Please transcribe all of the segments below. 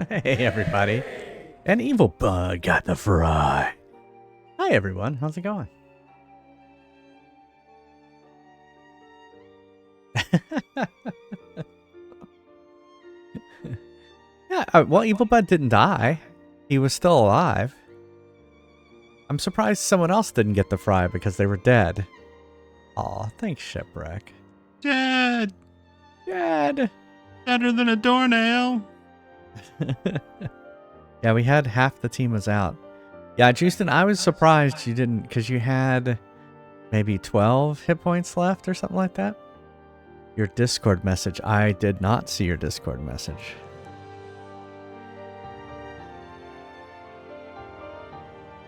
Hey, everybody. An evil bug got the fry. Hi, everyone. How's it going? Yeah, well, Evil Bud didn't die. He was still alive. I'm surprised someone else didn't get the fry because they were dead. Aw, thanks, Shipwreck. Dead. Dead. Better than a doornail. Yeah, we had half the team was out. Yeah, Justin, I was surprised you didn't, because you had maybe 12 hit points left or something like that. Your Discord message. I did not see your Discord message.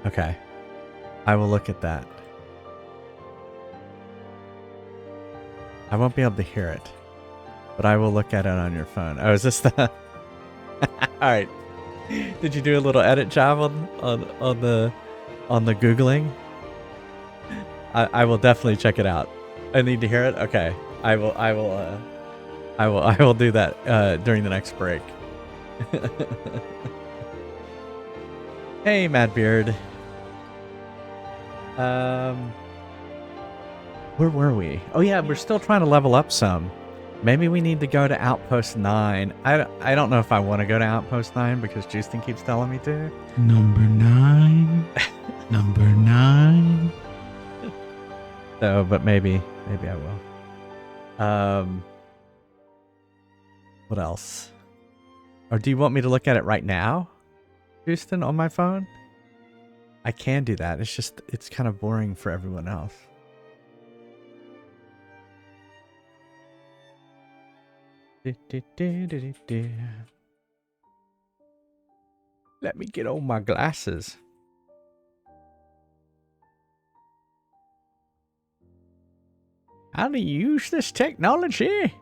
Okay. I will look at that. I won't be able to hear it, but I will look at it on your phone. Oh, is this the... Alright. Did you do a little edit job on the Googling? I will definitely check it out. I need to hear it? Okay. I will do that during the next break. Hey, Madbeard. Where were we? Oh yeah, we're still trying to level up some. Maybe we need to go to Outpost 9. I don't know if I want to go to Outpost 9 because Justin keeps telling me to. Number 9. Number 9. So, but maybe I will. What else? Or do you want me to look at it right now, Houston, on my phone? I can do that. It's just, it's kind of boring for everyone else. Let me get on my glasses. How do you use this technology?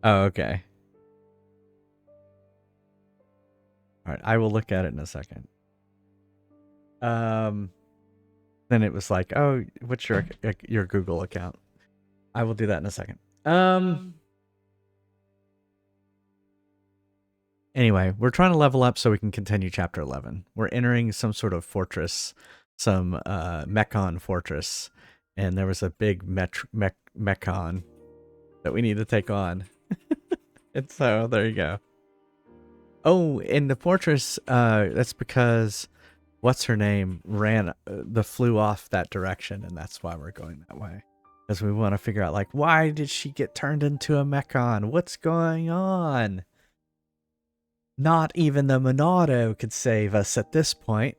Oh, okay. All right, I will look at it in a second. Then it was like, oh, what's your Google account? I will do that in a second. Anyway, we're trying to level up so we can continue chapter 11. We're entering some sort of fortress, some Mechon fortress, and there was a big Mechon that we need to take on. And so there you go. Oh, in the fortress, that's because what's her name flew off that direction, and that's why we're going that way. Because we want to figure out, like, why did she get turned into a Mechon? What's going on? Not even the Monado could save us at this point.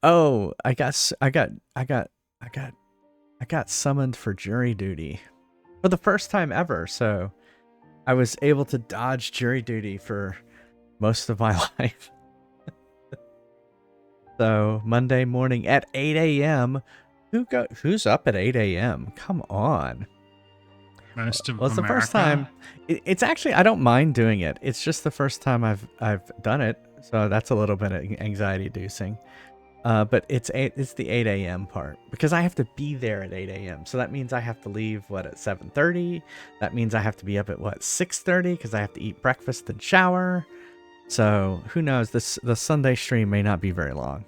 Oh, I got summoned for jury duty for the first time ever. So I was able to dodge jury duty for most of my life. So Monday morning at 8 a.m. Who's up at 8 a.m.? Come on. Most of Well, it's the America. first time. It's actually, I don't mind doing it. It's just the first time I've done it, so that's a little bit anxiety inducing. But it's the 8 a.m. part because I have to be there at 8 a.m. So that means I have to leave at 7:30. That means I have to be up at 6:30 because I have to eat breakfast and shower. So who knows? The Sunday stream may not be very long.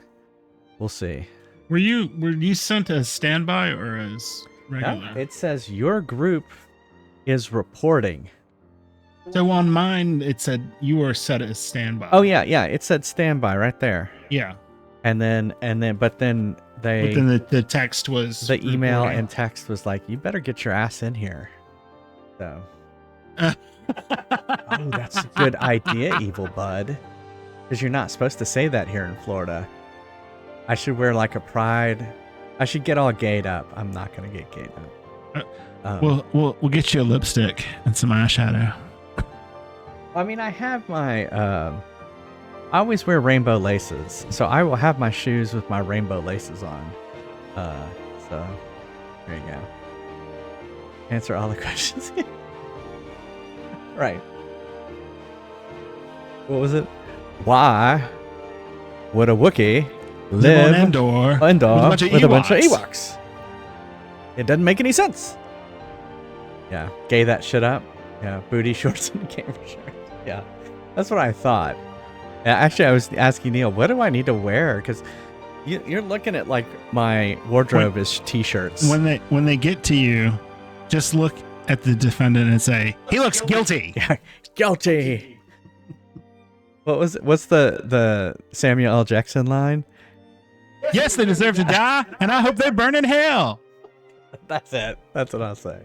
We'll see. Were you sent as standby or as regular? No, it says your group is reporting. So on mine, it said you were set as standby. Oh yeah, it said standby right there. Yeah. But then the text was the email reporting. and text was like, you better get your ass in here. So. Oh, that's a good idea, Evil Bud. Because you're not supposed to say that here in Florida. I should wear like a pride. I should get all gayed up. I'm not gonna get gayed up. We'll get you a lipstick and some eyeshadow. I mean, I have my. I always wear rainbow laces, so I will have my shoes with my rainbow laces on. So there you go. Answer all the questions. Right. What was it? Why would a Wookiee Live on Endor with a bunch of Ewoks. It doesn't make any sense. Yeah, gay that shit up. Yeah, booty shorts and gamer shorts. Yeah, that's what I thought. Yeah, actually, I was asking Neil, what do I need to wear? Because you're looking at like my wardrobe is t-shirts. When they get to you, just look at the defendant and say, "He looks guilty." Yeah, guilty. What's the Samuel L. Jackson line? Yes, they deserve to die, and I hope they burn in hell. That's it. That's what I'll say.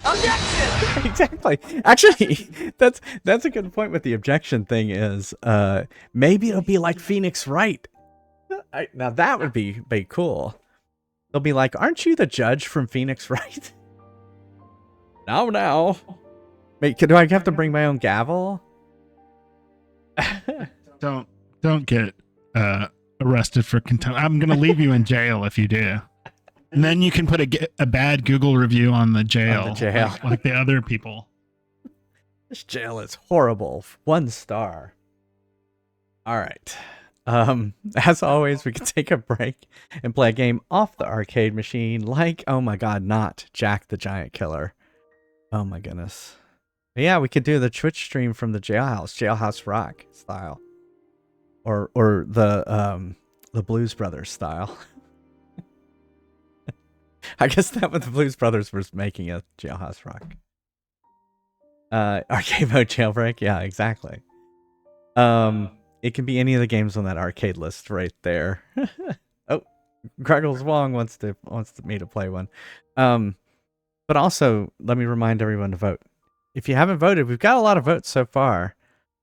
Objection! Exactly. Actually, that's a good point with the objection thing is maybe it'll be like Phoenix Wright. Now that would be cool. They'll be like, aren't you the judge from Phoenix Wright? Now. Wait, do I have to bring my own gavel? Don't get arrested for contempt. I'm going to leave you in jail if you do. And then you can put a bad Google review on the jail. Like the other people. This jail is horrible. 1 star. All right. As always, we can take a break and play a game off the arcade machine like, oh my god, not Jack the Giant Killer. Oh my goodness. But yeah, we could do the Twitch stream from the Jailhouse Rock style. Or the Blues Brothers style. I guess that was the Blues Brothers was making a Jailhouse Rock. Arcade mode jailbreak, yeah, exactly. It can be any of the games on that arcade list right there. Oh, Greggles Wong wants me to play one. But also, let me remind everyone to vote. If you haven't voted, we've got a lot of votes so far.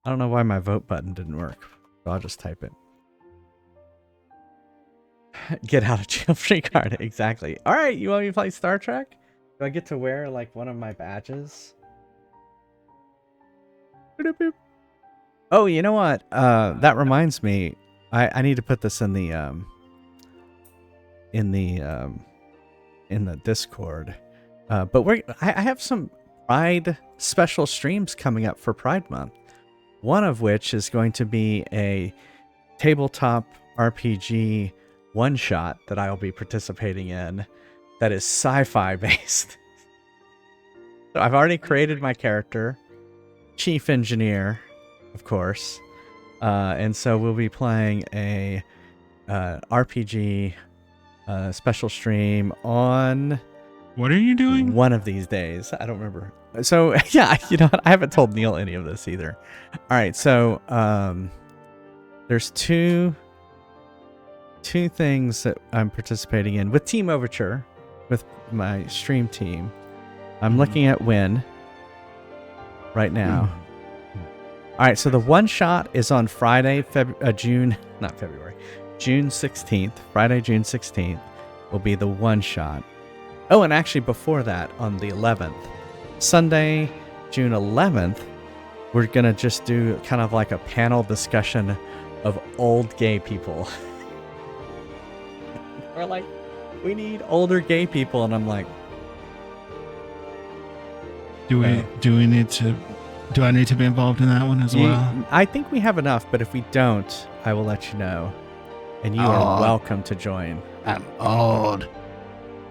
I don't know why my vote button didn't work. So I'll just type it. Get out of jail free card. Exactly. All right, you want me to play Star Trek? Do I get to wear like one of my badges? Oh, you know what? That reminds me. I need to put this in the Discord. But I have some Pride special streams coming up for Pride Month. One of which is going to be a tabletop RPG one-shot that I will be participating in that is sci-fi based. So I've already created my character, Chief Engineer, of course. And so we'll be playing a RPG special stream on... What are you doing? One of these days. I don't remember. So, yeah, you know what? I haven't told Neil any of this either. All right, so there's two things that I'm participating in with Team Overture, with my stream team. I'm looking at Win right now. All right, so the one shot is on Friday, June 16th. Friday, June 16th will be the one shot. Oh, and actually before that, on the 11th, Sunday, June 11th, we're going to just do kind of like a panel discussion of old gay people. We're like, we need older gay people. And I'm like, do I need to be involved in that one as well? I think we have enough, but if we don't, I will let you know. And you are welcome to join. I'm old.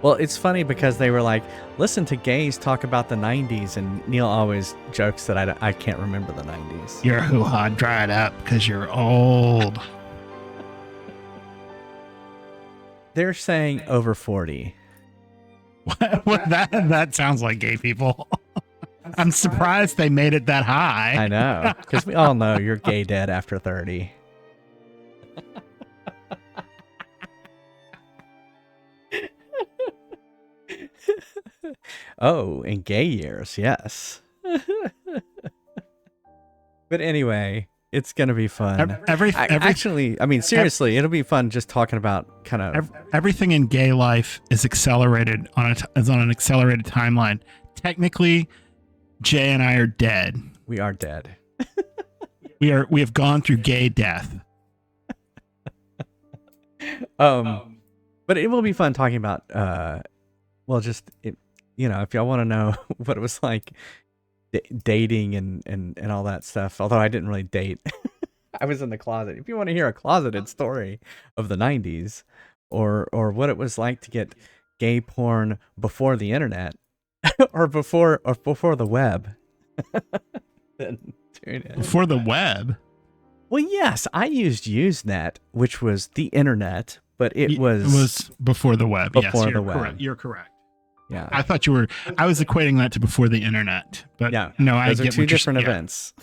Well, it's funny because they were like, listen to gays talk about the 90s, and Neil always jokes that I can't remember the 90s. Your hoo-ha dried up because you're old. They're saying over 40. What? That sounds like gay people. I'm surprised they made it that high. I know, because we all know you're gay dead after 30. Oh, in gay years, yes. But anyway, it's gonna be fun. Actually, I mean, seriously, it'll be fun just talking about kind of everything in gay life is accelerated on an accelerated timeline. Technically, Jay and I are dead. We are dead. We have gone through gay death. But it will be fun talking about if y'all want to know what it was like dating and all that stuff, although I didn't really date. I was in the closet. If you want to hear a closeted story of the 90s or what it was like to get gay porn before the internet or before the web, then tune in. Before the web? Well, yes, I used Usenet, which was the internet, but it was before the web. Before yes, the web. Correct. You're correct. Yeah. I thought I was equating that to before the internet, but yeah, no, I those get are two what you're different saying. events.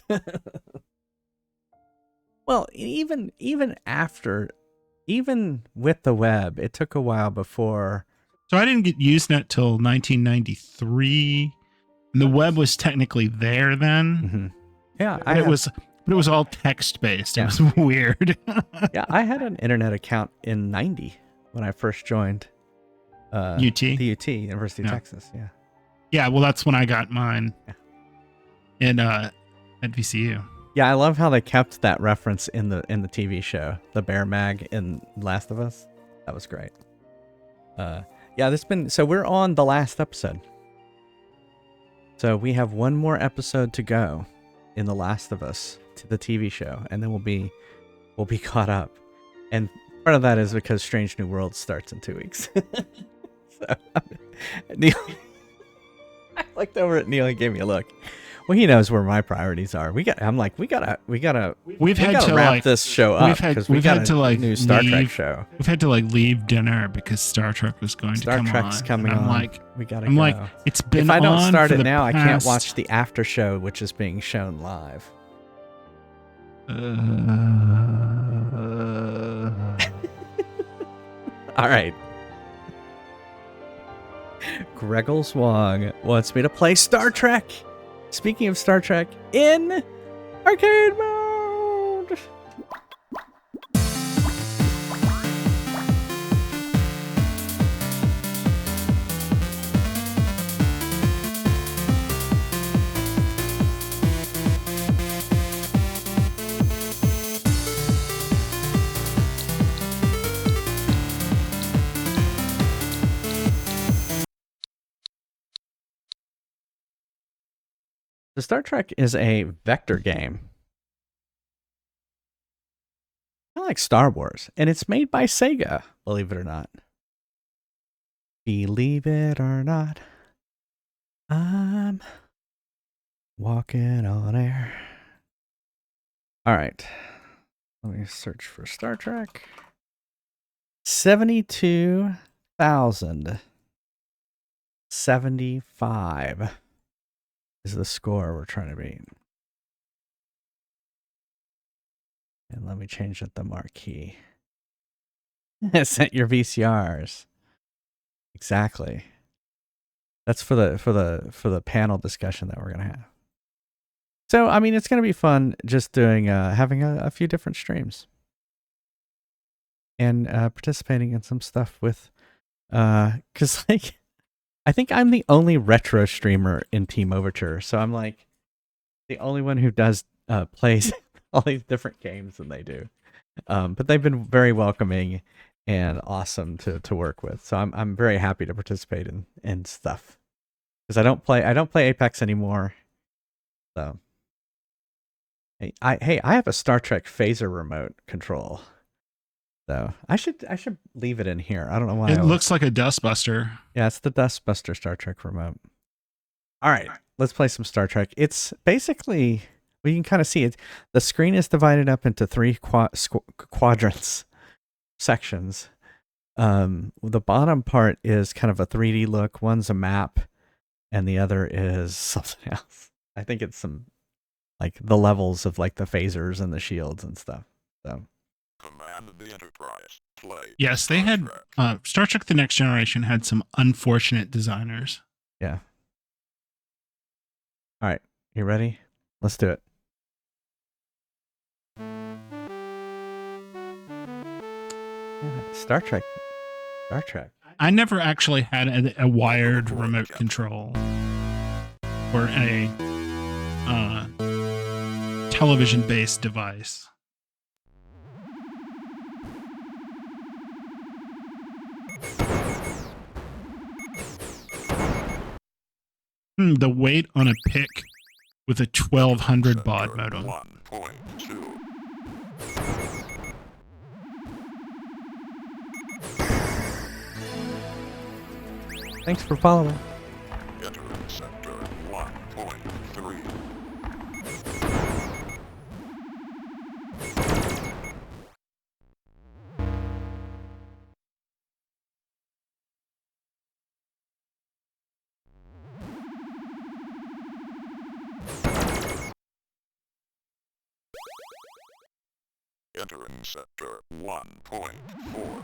Well, even with the web, it took a while before. So I didn't get Usenet till 1993, and the web was technically there then. Mm-hmm. Yeah, but it was all text based. Yeah. It was weird. Yeah, I had an internet account in '90 when I first joined UT, the UT, University of Texas. Yeah. Yeah, well, that's when I got mine. In at VCU. Yeah, I love how they kept that reference in the TV show, the Bear Mag in Last of Us. That was great. Yeah, so we're on the last episode. So we have one more episode to go in The Last of Us to the TV show, and then we'll be caught up. And part of that is because Strange New Worlds starts in 2 weeks. So Neil, I looked over at Neil. He gave me a look. Well, he knows where my priorities are. We gotta wrap this show up because we got a new Star Trek show. We've had to leave dinner because Star Trek was going to come on. Star Trek's coming on. We gotta go. like, it's been on. If I don't start it now, past... I can't watch the after show, which is being shown live. All right. Gregor Swang wants me to play Star Trek. Speaking of Star Trek, in arcade mode. The Star Trek is a vector game. I like Star Wars, and it's made by Sega, believe it or not. Believe it or not, I'm walking on air. All right, let me search for Star Trek. 72,075 is the score we're trying to beat. And let me change it to marquee. Sent your VCRs. Exactly. That's for the panel discussion that we're gonna have. So I mean, it's gonna be fun just doing having a few different streams and participating in some stuff with because like I think I'm the only retro streamer in Team Overture, so I'm like the only one who does plays all these different games than they do. But they've been very welcoming and awesome to work with. So I'm very happy to participate in stuff because I don't play Apex anymore. So I have a Star Trek phaser remote control. So I should leave it in here. I don't know why. It looks like a Dustbuster. Yeah, it's the Dustbuster Star Trek remote. All right, let's play some Star Trek. It's basically, well, you can kind of see it. The screen is divided up into three quadrants, sections. The bottom part is kind of a 3D look. One's a map, and the other is something else. I think it's some like the levels of like the phasers and the shields and stuff. So. Command the Enterprise. Play. Yes, they had Star Trek: The Next Generation had some unfortunate designers. Yeah. All right, you ready? Let's do it. Yeah, Star Trek. I never actually had a wired remote control or a television-based device. The weight on a pick with a 1200 baud modem. 1.2. Thanks for following. Entering sector 1.3. Entering sector 1.4.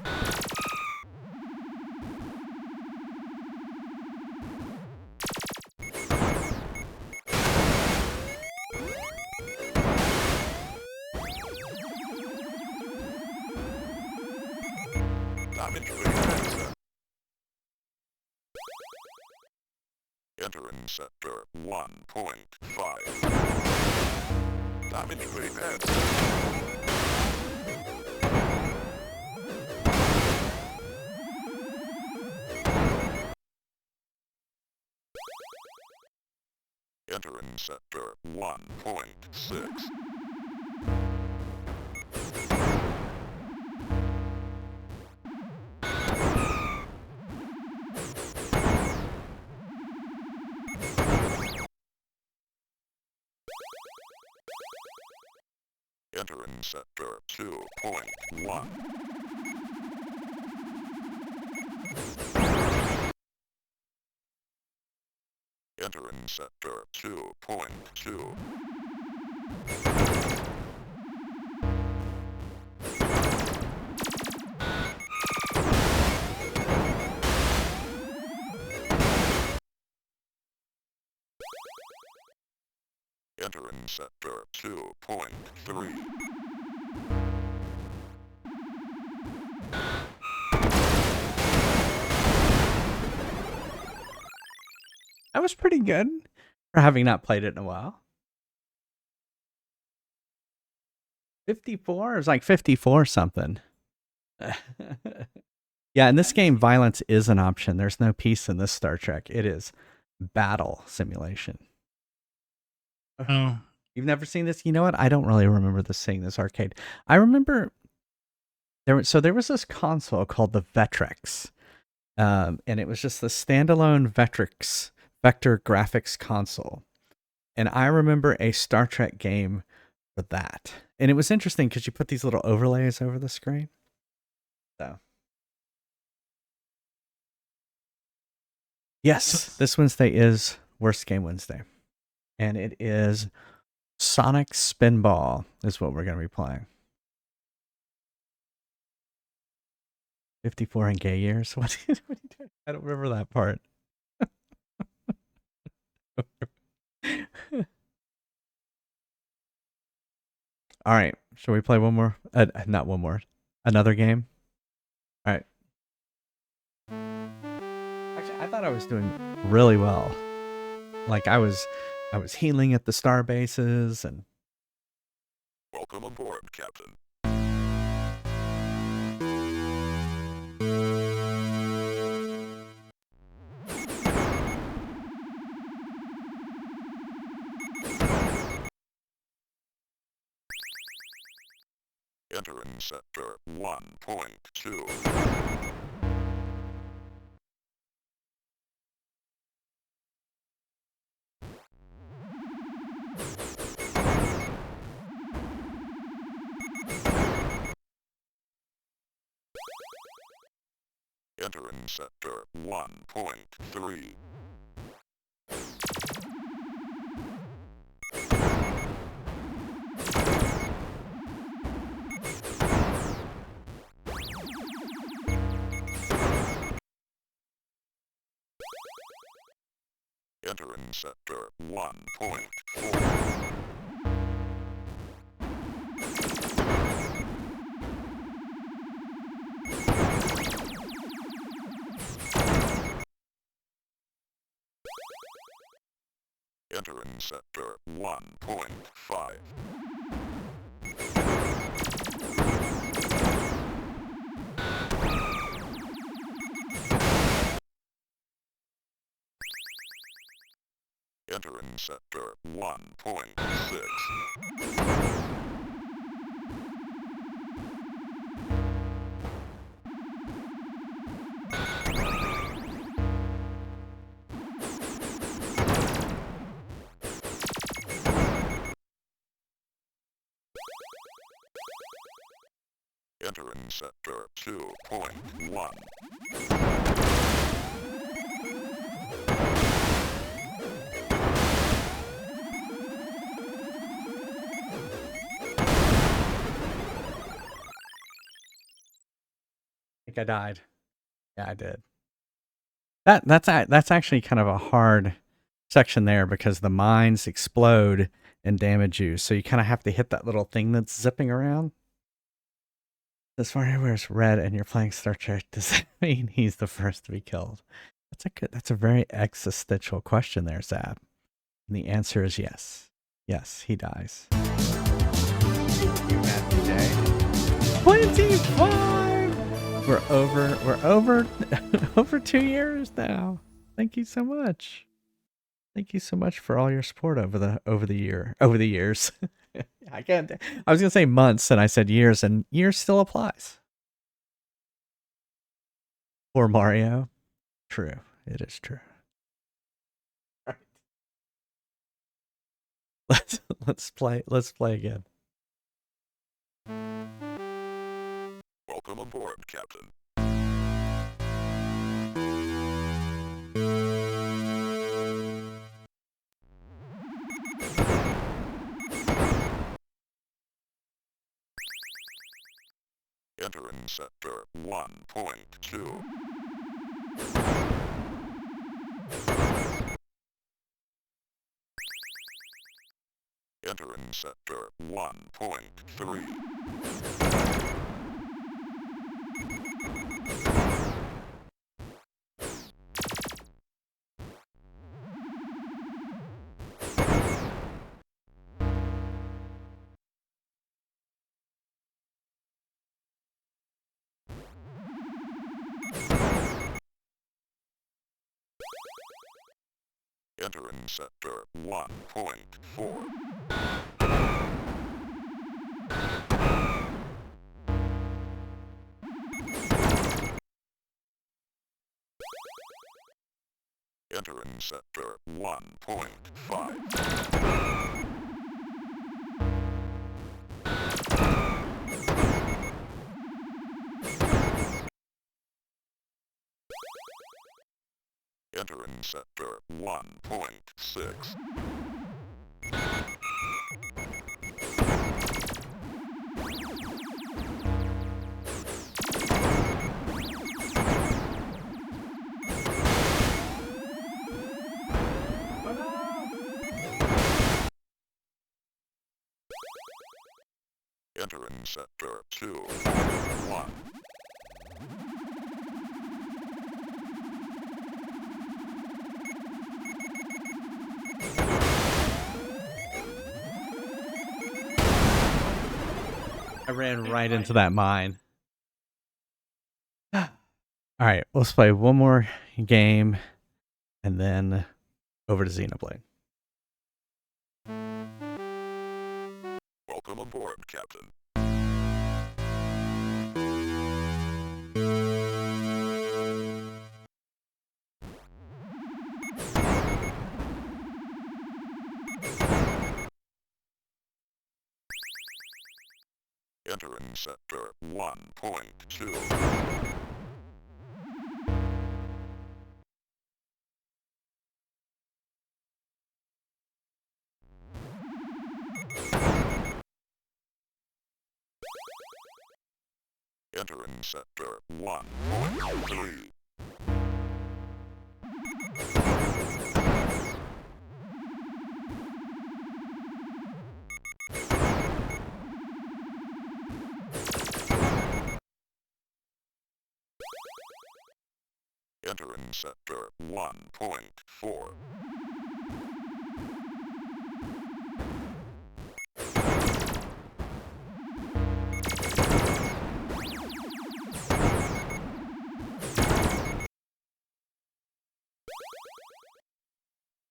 Damage rated. Entering sector 1.5. Damage rated. Entering sector 1.6. Entering sector 2.1. Entering sector 2.2. Entering sector 2.3. That was pretty good for having not played it in a while. 54? It was like 54 something. Yeah, in this game, violence is an option. There's no peace in this Star Trek. It is battle simulation. Oh, You've never seen this? You know what? I don't really remember seeing this arcade. I remember there was this console called the Vectrex. And it was just the standalone Vectrex vector graphics console. And I remember a Star Trek game for that. And it was interesting because you put these little overlays over the screen. So yes, this Wednesday is Worst Game Wednesday. And it is Sonic Spinball is what we're going to be playing. 54 in gay years? What are you doing? I don't remember that part. All right. Shall we play one more? Not one more. Another game? All right. Actually, I thought I was doing really well. Like I was healing at the star bases and Welcome aboard, Captain. Entering sector 1.2. Entering sector 1.3. Entering sector 1.4. Entering sector 1.5. Entering sector 1.6. Entering sector 2.1. I think I died. Yeah, I did. That's actually kind of a hard section there because the mines explode and damage you. So you kind of have to hit that little thing that's zipping around. As far as where it's red and you're playing Star Trek, does that mean he's the first to be killed? That's a very existential question there, Zab. And the answer is yes. Yes, he dies. 25! We're over over 2 years now. Thank you so much. Thank you so much for all your support over the years. I was gonna say months and I said years, and years still applies. Poor Mario. True. It is true. Right. Let's play again. Welcome aboard, Captain. Entering sector 1.2. Entering sector 1.3. Entering sector 1.4. Entering sector 1.5. Entering sector 1.6. Entering sector 2.1. I ran right into that mine. All right, let's play one more game and then over to Xenoblade. Welcome aboard, Captain. Entering sector 1.2. Entering sector 1.3. Entering sector 1.4.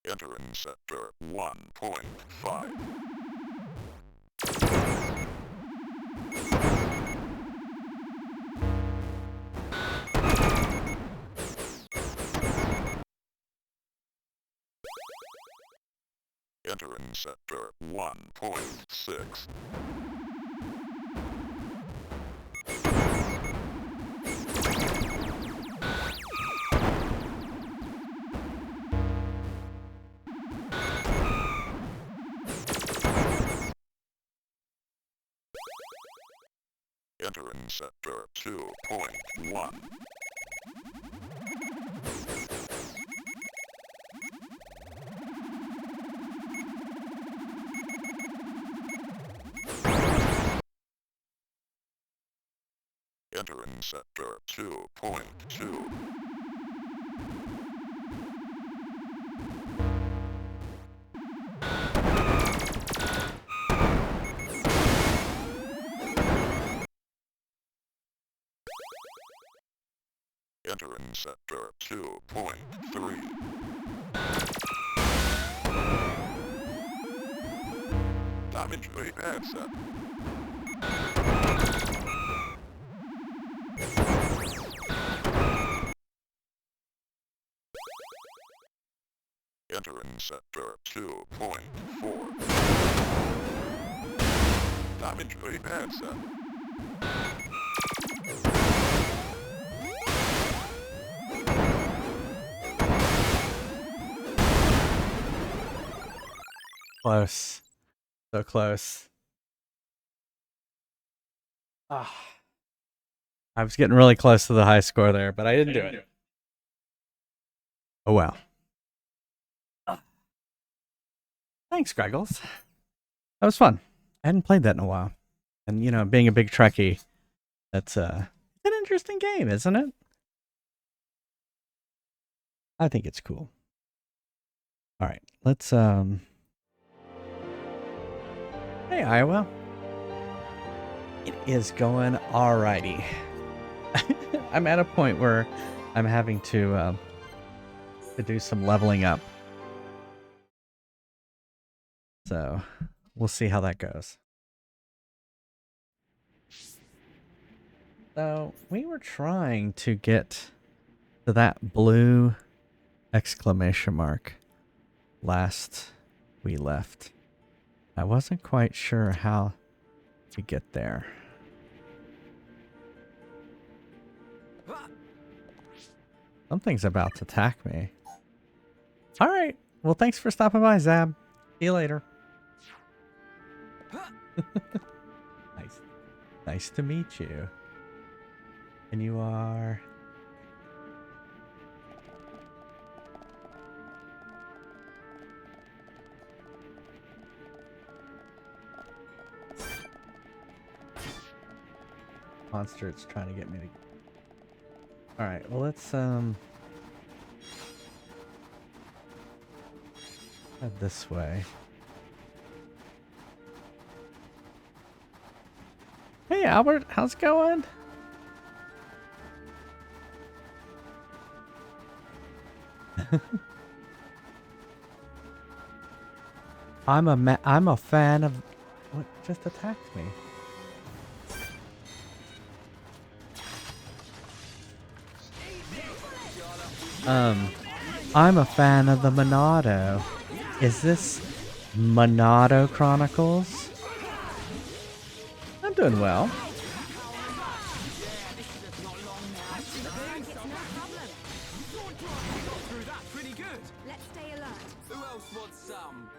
Entering sector 1.5. Entering sector 1.6. Entering sector 2.1. Entering sector 2.2. Entering sector 2.3. Damage rate answer. Entering sector 2.4. Damage rate answer. Close. So close. Ah. I was getting really close to the high score there, but I didn't do it. Oh well. Thanks, Greggles. That was fun. I hadn't played that in a while. And, you know, being a big Trekkie, that's an interesting game, isn't it? I think it's cool. All right, let's Hey, Iowa. It is going alrighty. I'm at a point where I'm having to do some leveling up. So we'll see how that goes. So we were trying to get to that blue exclamation mark last we left. I wasn't quite sure how to get there. Something's about to attack me. All right. Well, thanks for stopping by, Zab. See you later. Nice. Nice to meet you. And you are... Monster, it's trying to get me to... Alright, well let's head this way. Hey Albert, how's it going? I'm a fan of... What just attacked me? I'm a fan of the Monado. Is this Monado Chronicles? I'm doing well. Let's stay alert. Who else wants some?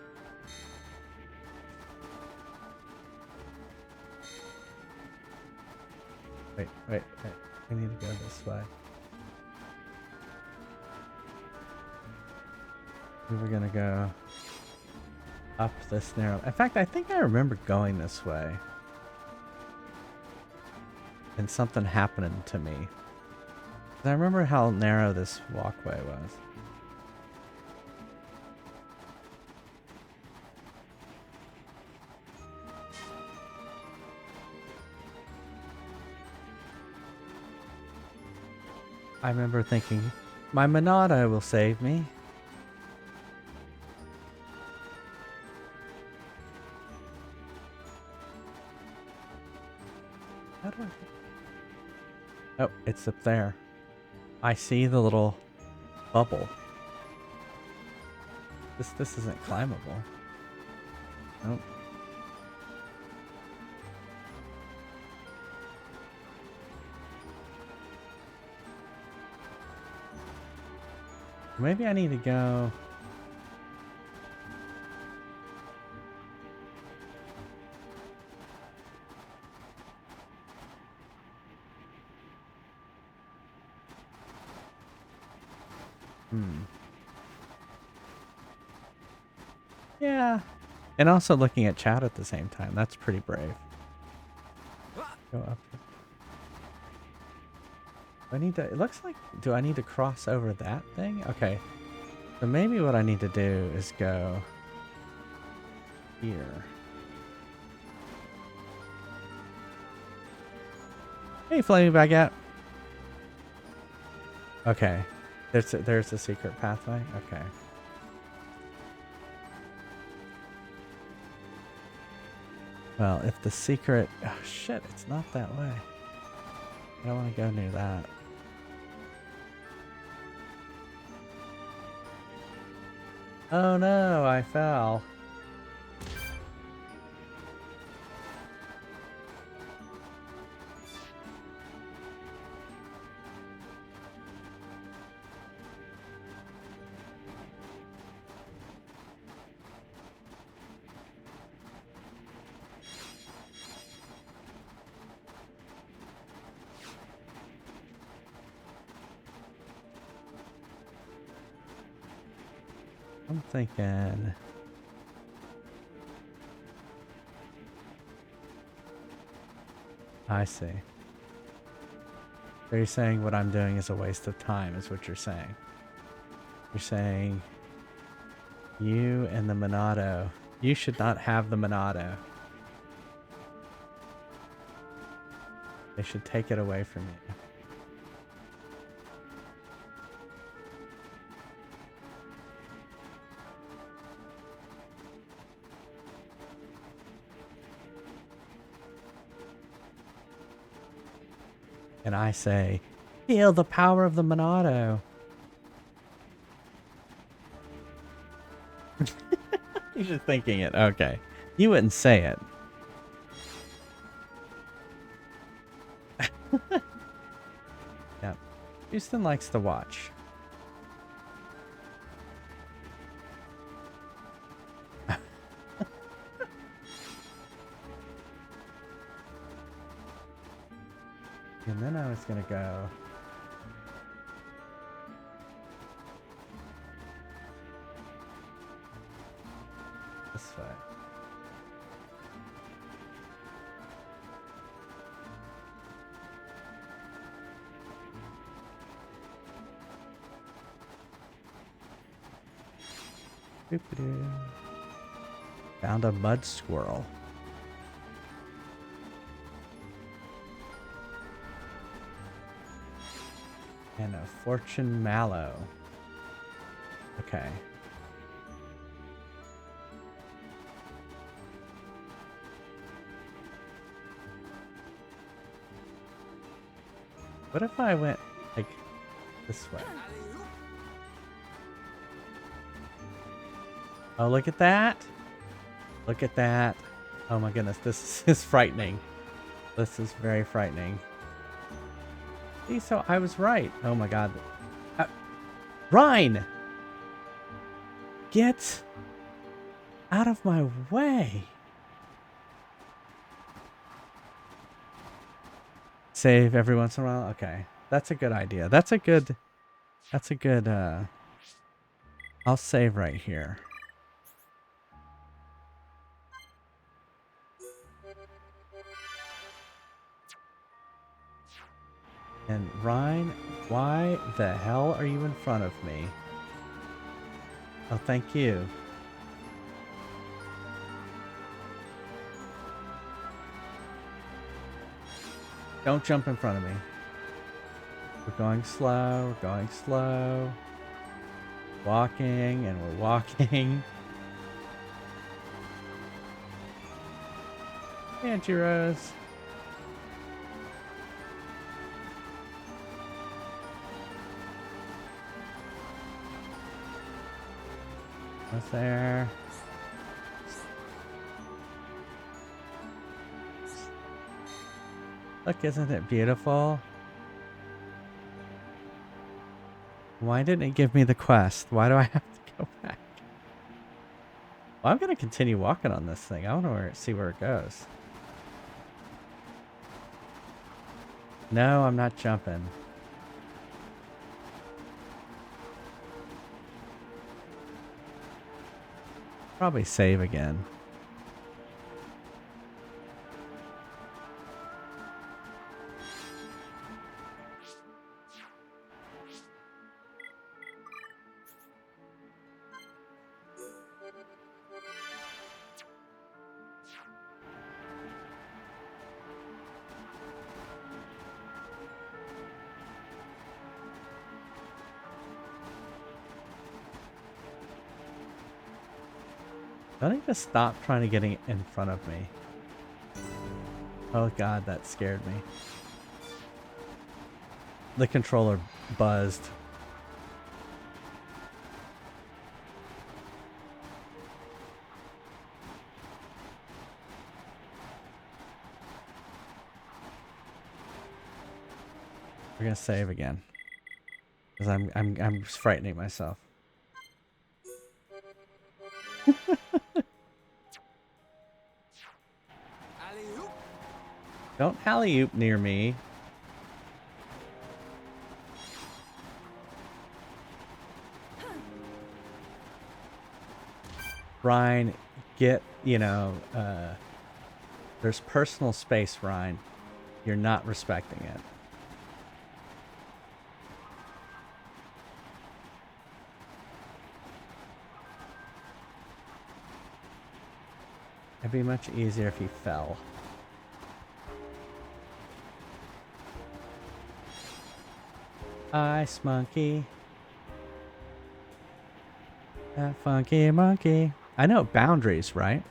Wait. I need to go this way. We were gonna go up this narrow. In fact, I think I remember going this way. And something happening to me. I remember how narrow this walkway was. I remember thinking, my Monado will save me. How do I... Oh, it's up there. I see the little bubble. This isn't climbable. Nope. Maybe I need to go... Hmm. Yeah. And also looking at chat at the same time. That's pretty brave. Go up. I need to, it looks like, do I need to cross over that thing? Okay. So maybe what I need to do is go here. Hey, Flaming Baguette. Okay. There's a secret pathway. Okay. Well, if the secret... Oh, shit. It's not that way. I don't want to go near that. Oh no, I fell. I'm thinking... I see. So you're saying what I'm doing is a waste of time, is what you're saying. You're saying you and the Monado. You should not have the Monado. They should take it away from you. And I say, feel the power of the Monado. You're just thinking it. Okay. You wouldn't say it. Yep. Houston likes to watch. And then I was gonna go... this way. Boop-a-doo. Found a mud squirrel. And a fortune mallow. Okay. What if I went like this way? Oh, look at that. Look at that. Oh my goodness, this is frightening. This is very frightening. See, so I was right. Oh my god. Rhine! Get out of my way. Save every once in a while? Okay. That's a good idea. That's a good, I'll save right here. And Ryan, why the hell are you in front of me? Oh, thank you. Don't jump in front of me. We're going slow, we're going slow. Walking, and we're walking. Angie Rose. What's there? Look, isn't it beautiful? Why didn't it give me the quest? Why do I have to go back? Well, I'm going to continue walking on this thing. I want to see where it goes. No, I'm not jumping. Probably save again. Don't even stop trying to get in front of me. Oh god, that scared me. The controller buzzed. We're gonna save again. Because I'm frightening myself. Alley-oop. Don't alley-oop near me. Ryan, get, there's personal space, Ryan. You're not respecting it. It'd be much easier if he fell. Ice monkey. That funky monkey. I know boundaries, right?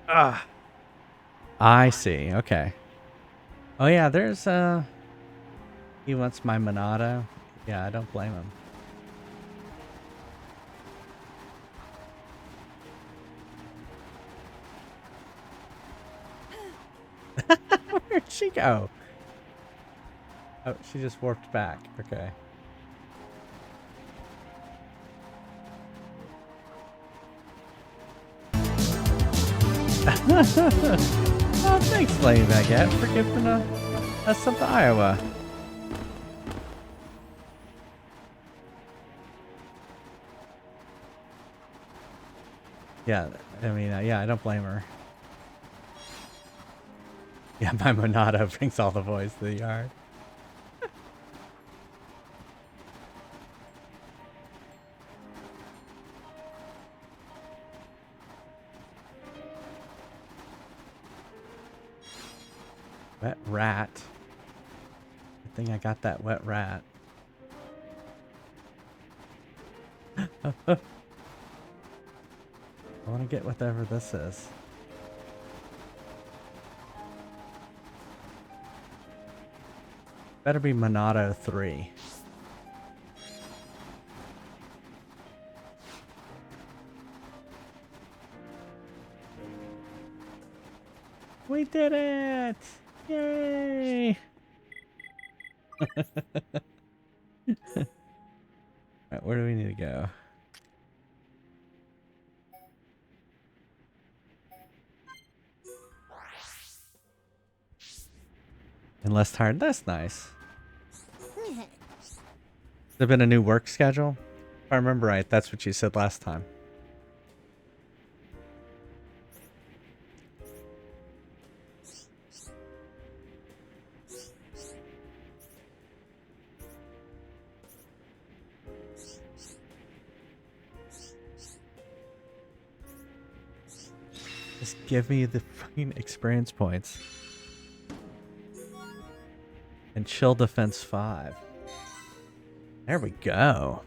Ah. I see. Okay. Oh yeah, there's he wants my Monado. Yeah, I don't blame him. Where'd she go? Oh, she just warped back. Okay. Oh, thanks, Lady Baguette, for giving us some to Iowa. Yeah, I mean, yeah, I don't blame her. Yeah, my Monado brings all the boys to the yard. Wet rat. Good thing I got that wet rat. I want to get whatever this is. Better be Monado 3. We did it! Yay! Alright, where do we need to go? And less tired. That's nice. There been a new work schedule? If I remember right, that's what you said last time. Just give me the fucking experience points. And chill defense 5. There we go.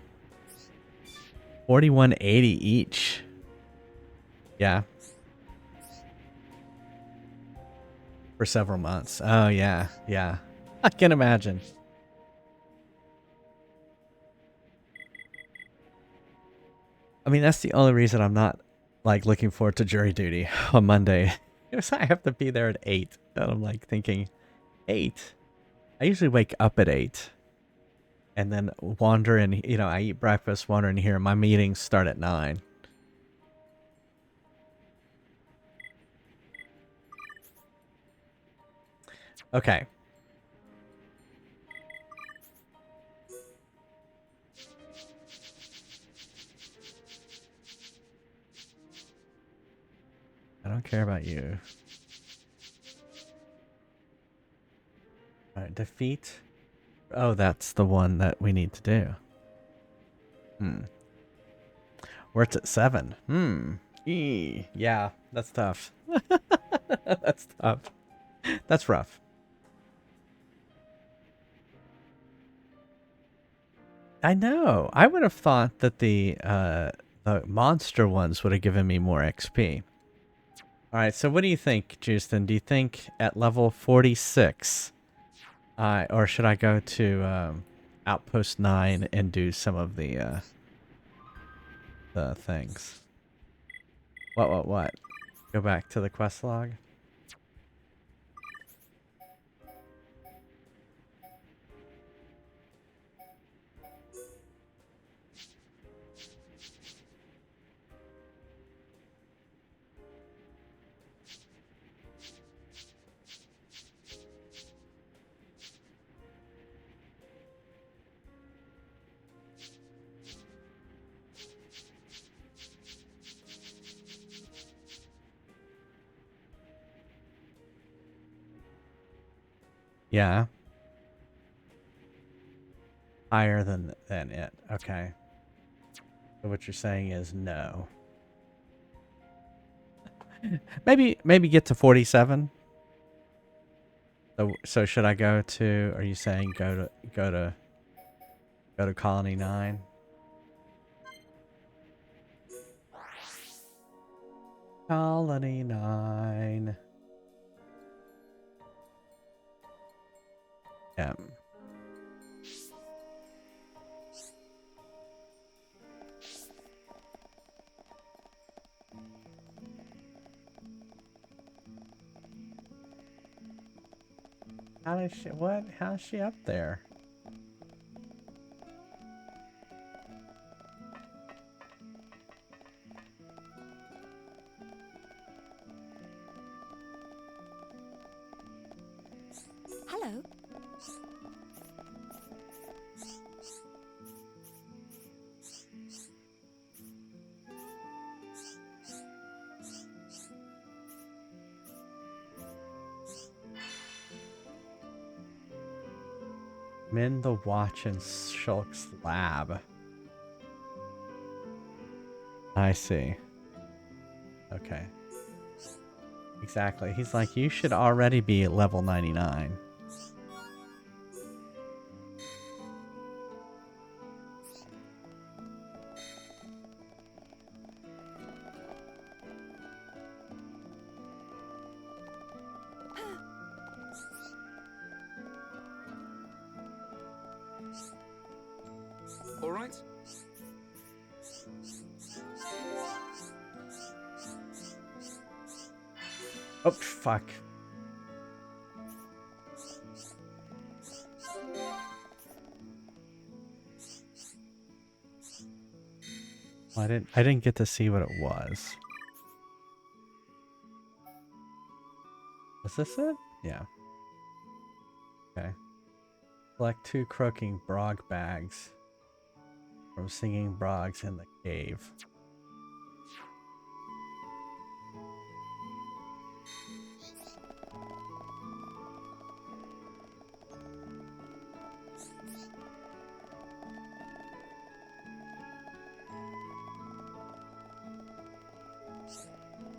4180 each. Yeah. For several months. Oh yeah, yeah. I can imagine. I mean, that's the only reason I'm not like looking forward to jury duty on Monday. Because I have to be there at 8. And I'm like thinking, 8? I usually wake up at 8. And then wander in, I eat breakfast, wander in here. My meetings start at 9. Okay. don't care about you. Alright, defeat. Oh, that's the one that we need to do. We're at 7. Yeah, that's tough. That's tough. That's rough. I know. I would have thought that the monster ones would have given me more XP. All right, so what do you think, Justin? Do you think at level 46, or should I go to Outpost 9 and do some of the things? What? Go back to the quest log. Yeah. Higher than it. Okay. So what you're saying is no. maybe get to 47. So should I go to? Are you saying go to Colony 9? Colony 9. Yeah. How is she? What? How's she up there? Hello. Mend the watch in Shulk's lab. I see. Okay. Exactly. He's like, you should already be at level 99. All right. Oh, fuck. Well, I didn't get to see what it was. Was this it? Yeah. Okay. Collect 2 croaking brog bags from singing brogs in the cave.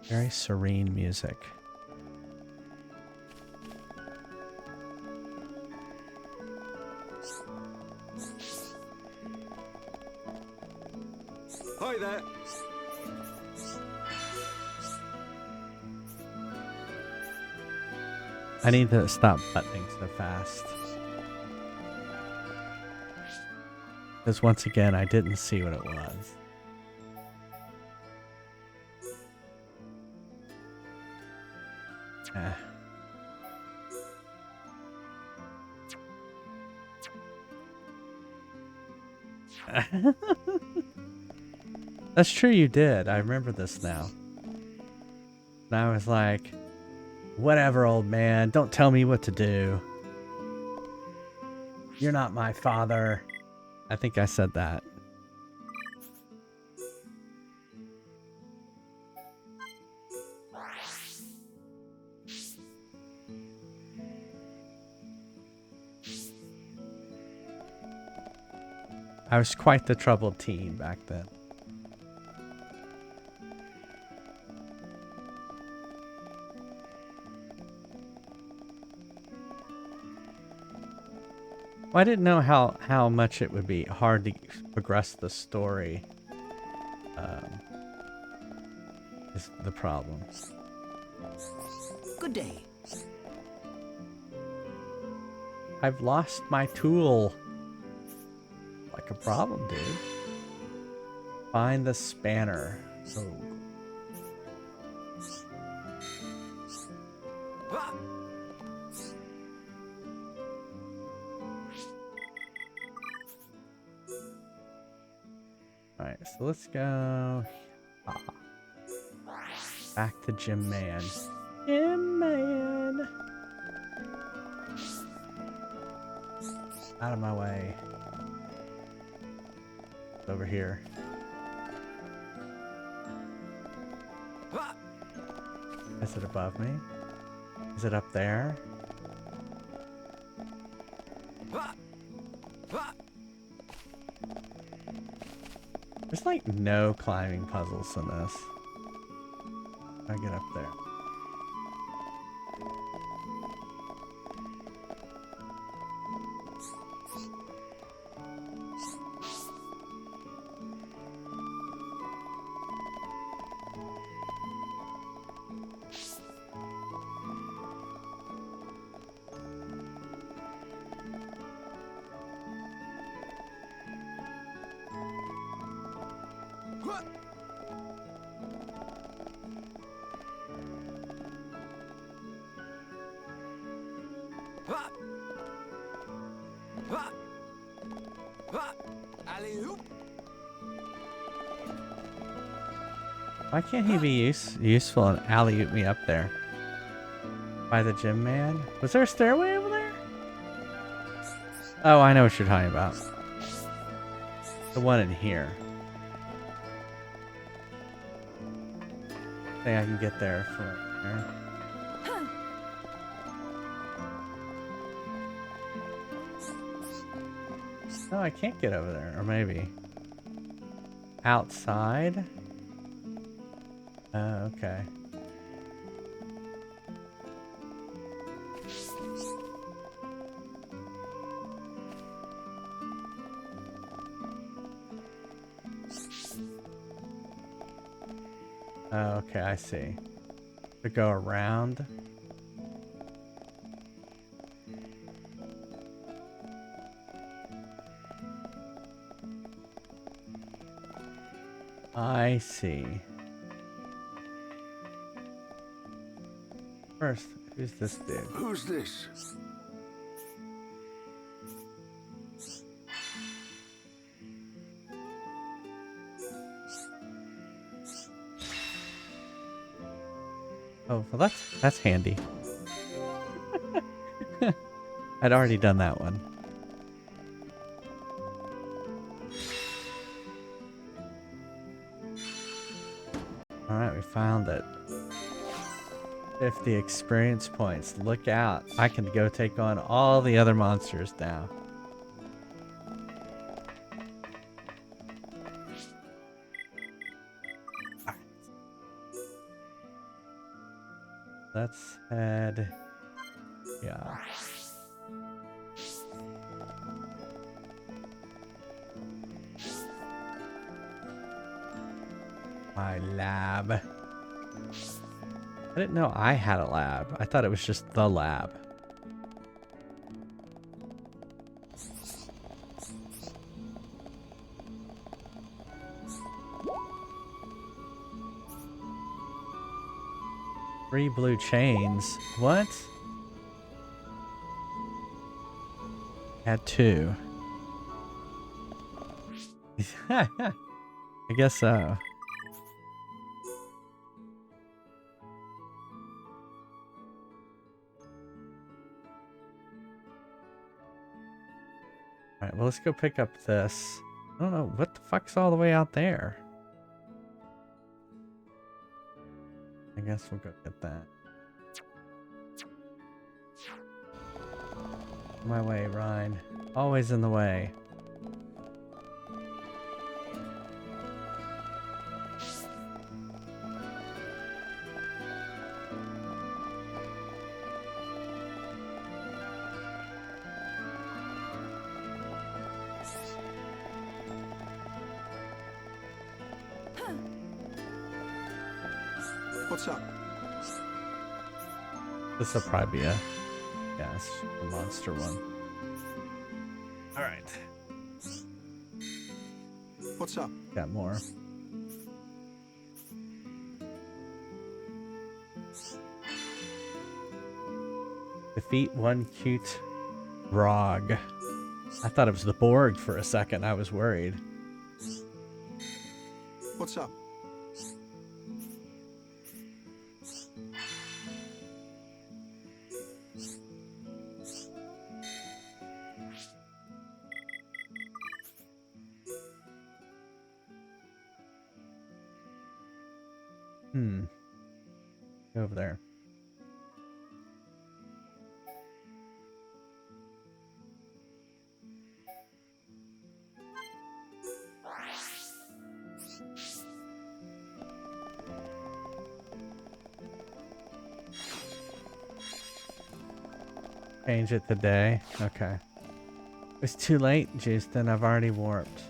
Very serene music. Hi there. I need to stop buttoning so fast. Because once again, I didn't see what it was. That's true, you did. I remember this now. And I was like, whatever, old man. Don't tell me what to do. You're not my father. I think I said that. I was quite the troubled teen back then. Well, I didn't know how much it would be hard to progress the story. Is the problem. Good day. I've lost my tool. Like a problem, dude. Find the spanner. Oh. Alright, so let's go. Back to Gym Man. Gym Man! Out of my way. It's over here. Is it above me? Is it up there? There's like no climbing puzzles in this. I get up there. Why can't he be useful and alley-oop me up there? By the Gym Man? Was there a stairway over there? Oh, I know what you're talking about. The one in here. I think I can get there from there. No, I can't get over there. Or maybe. Outside? Oh, okay. Oh, okay, I see. To go around. I see. First, who's this dude? Who's this? Oh, well that's handy. I'd already done that one. Alright, we found it. 50 experience points. Look out. I can go take on all the other monsters now. Let's head. Yeah. My lab. I didn't know I had a lab. I thought it was just the lab. Three blue chains. What? Had two. I guess so. Alright, well, let's go pick up this. I don't know. What the fuck's all the way out there? I guess we'll go get that. My way, Ryan. Always in the way. What's up? This will probably be a, yes, the monster one. All right. What's up? Got more. Defeat one cute Rog. I thought it was the Borg for a second. I was worried. What's up? Go over there. Change it today. Okay. It's too late, Juice. Then I've already warped.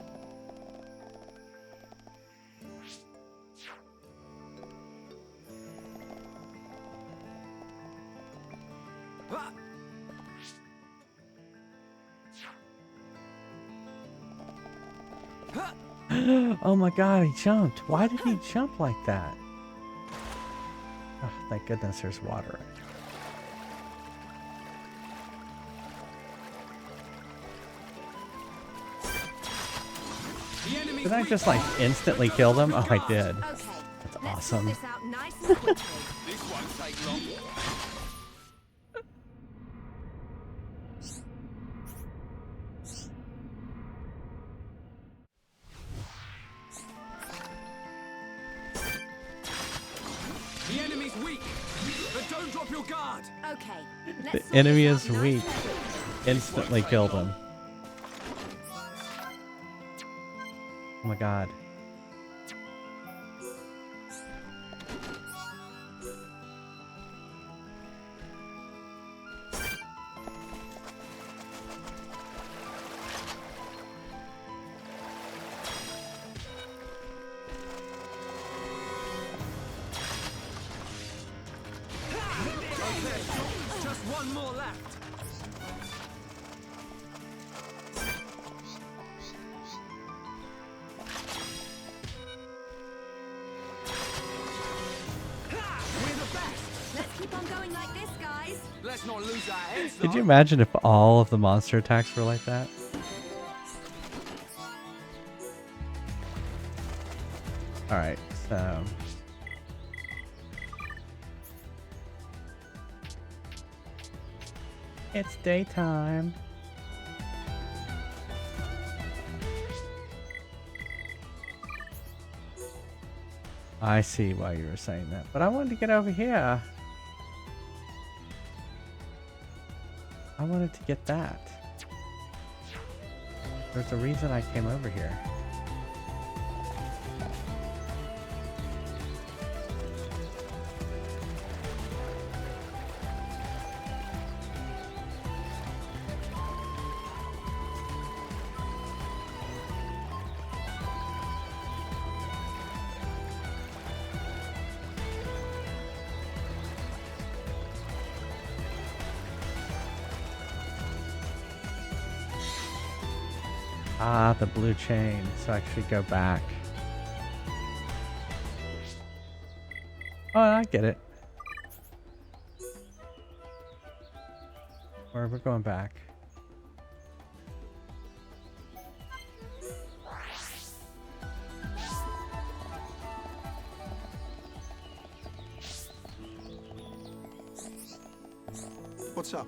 Oh my god, he jumped. Why did he jump like that? Oh, thank goodness there's water. Did I just like instantly kill them? Oh, I did. That's awesome. This out nice and quickly. This won't take long. The enemy's weak, but don't drop your guard. Okay. The enemy is weak. Instantly killed him. Oh my god. Just one more left. We're the best. Let's keep on going like this, guys. Let's not lose our heads. Could you imagine if all of the monster attacks were like that? Alright, so... It's daytime. I see why you were saying that, but I wanted to get over here. I wanted to get that. There's a reason I came over here. Ah, the blue chain, so I should go back. Oh, I get it. Or we're going back. What's up?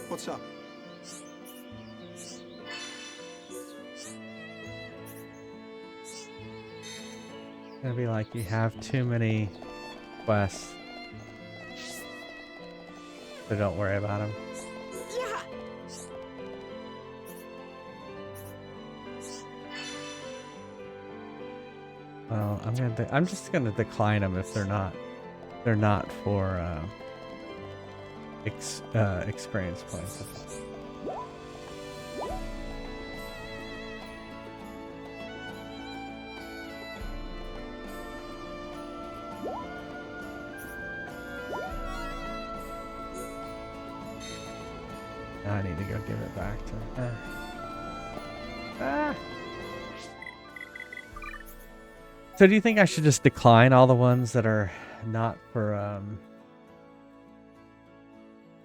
What's up? It's gonna be like you have too many quests. So don't worry about them. Well, I'm just gonna decline them if they're not for experience points. Now I need to go give it back to her. Ah. So do you think I should just decline all the ones that are not for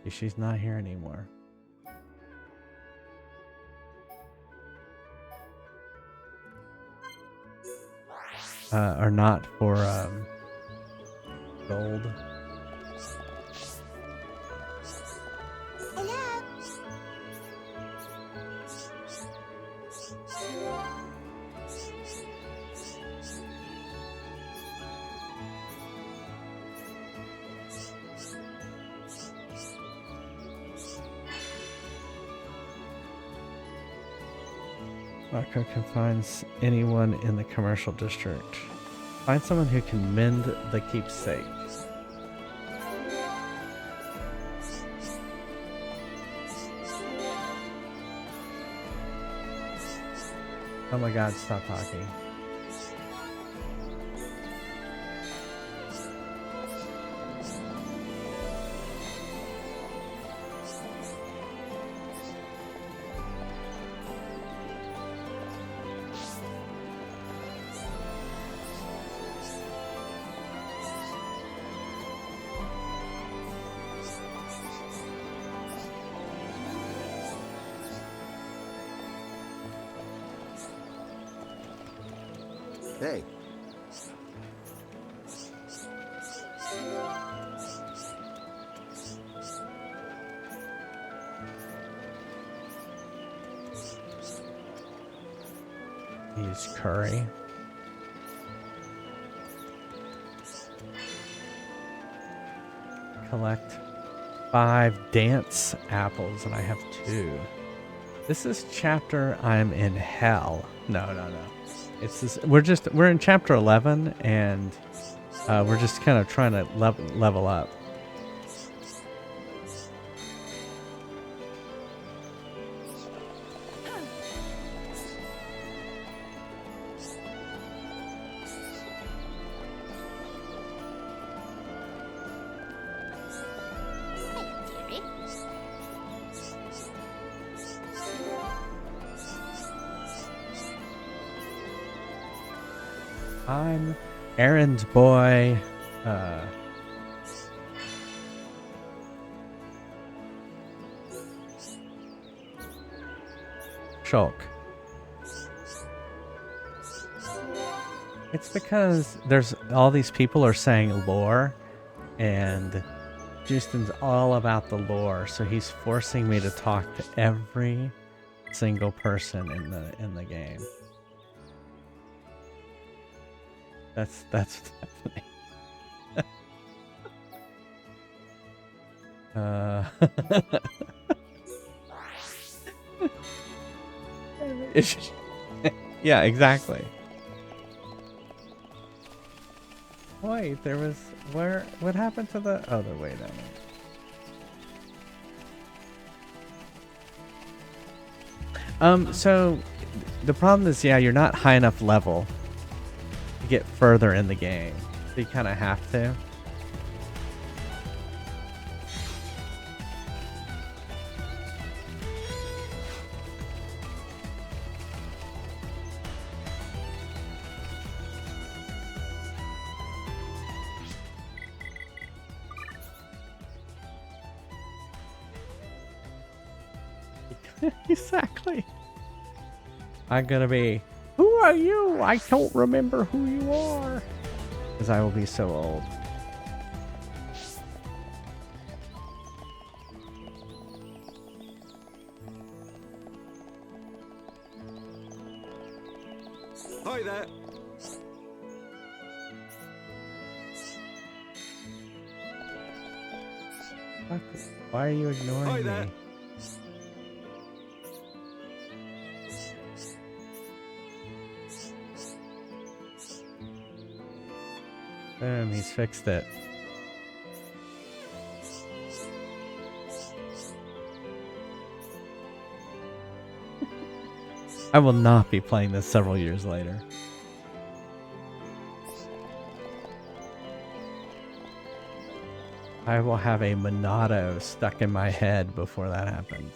she's not here anymore. Are not for gold. Marco can find anyone in the commercial district. Find someone who can mend the keepsake. Oh my god, stop talking. Hey. Use curry. Collect 5 dance apples, and I have 2. This is chapter I'm in hell. No. It's this. We're in chapter 11, and we're just kind of trying to level up. I'm errand boy. Shulk. It's because there's all these people are saying lore, and Justin's all about the lore, so he's forcing me to talk to every single person in the game. That's what's happening. Yeah, exactly. Wait, there was what happened to the other way down there? So the problem is, yeah, you're not high enough level to get further in the game. So you kind of have to. Exactly. I'm gonna be, who are you? I don't remember who you are. Because I will be so old. Hi there. Why are you ignoring Hi me? there. Boom, he's fixed it. I will not be playing this several years later. I will have a Monado stuck in my head before that happens.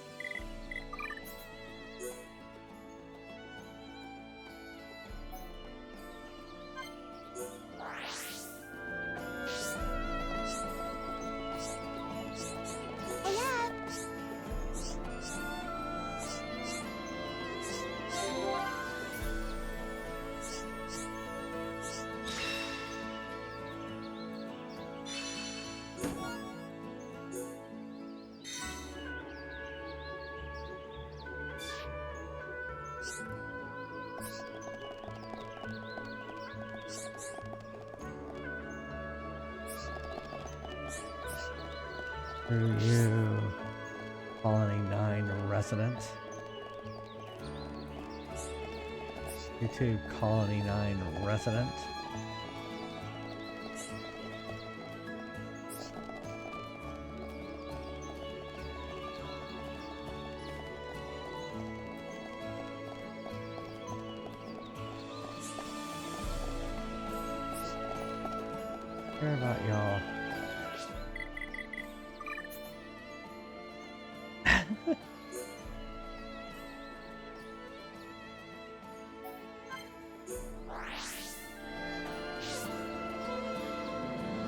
Screw you, Colony 9 resident. You too, Colony 9 resident. Care about y'all.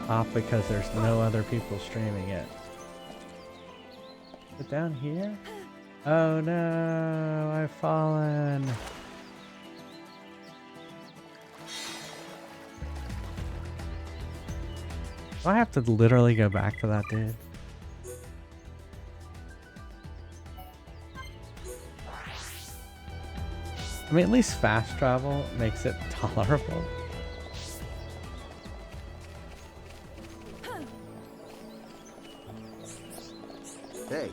Off because there's no other people streaming it. But down here? Oh no, I've fallen. Do I have to literally go back to that dude? I mean, at least fast travel makes it tolerable. Hey.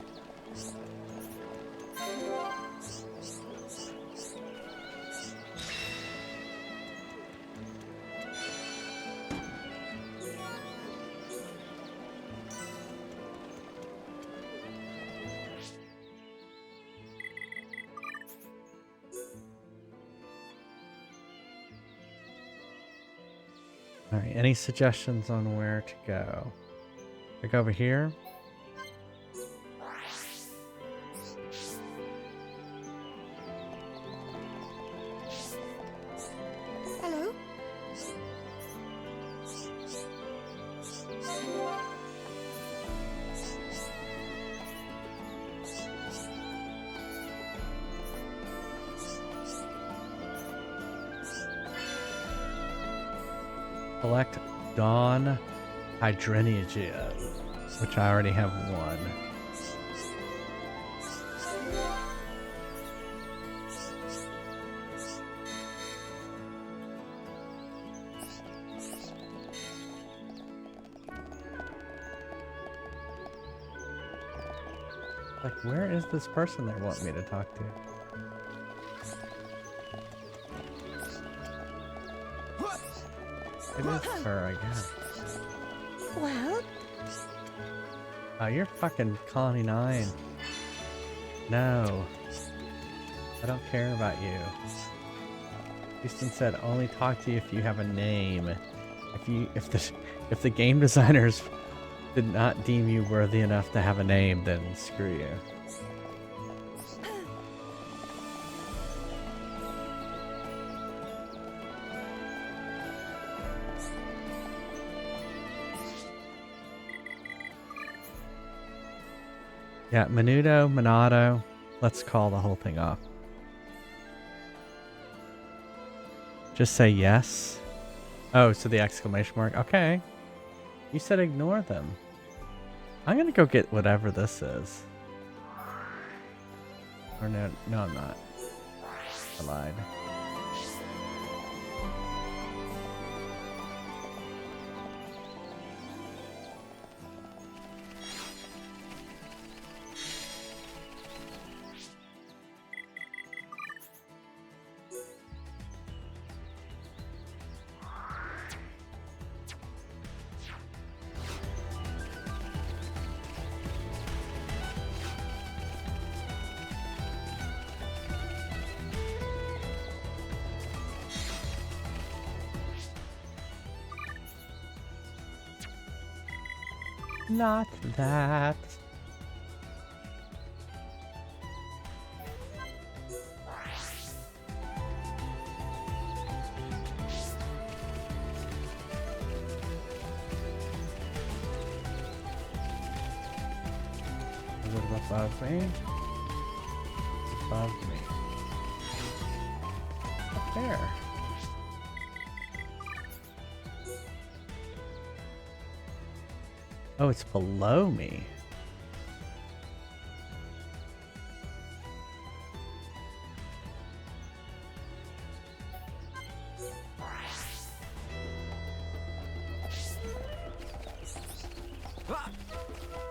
All right, any suggestions on where to go? I go over here. Hello? Select Dawn Hydrenigia, which I already have one. Like, where is this person they want me to talk to? It is her, I guess. Well? Oh, you're fucking Colony 9. No. I don't care about you. Houston said only talk to you if you have a name. If the game designers did not deem you worthy enough to have a name, then screw you. Yeah, Monado. Let's call the whole thing off. Just say yes. Oh, so the exclamation mark. Okay. You said ignore them. I'm gonna go get whatever this is. Or no, I'm not. I lied. Not that. Is it above me? Above me. Up there. Oh, it's below me.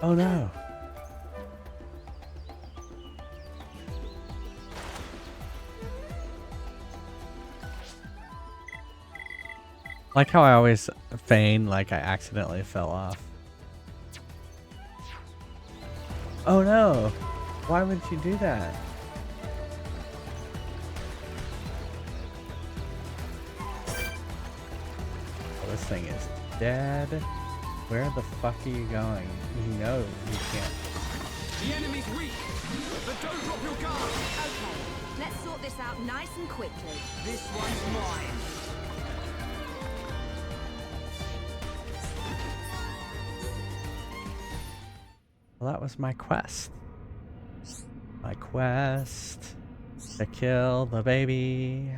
Oh no. Like how I always feign like I accidentally fell off. Oh no! Why would you do that? Oh, this thing is dead. Where the fuck are you going? You know you can't. The enemy's weak, but don't drop your guard. Okay, let's sort this out nice and quickly. This one's mine. Well, that was my quest. My quest to kill the baby.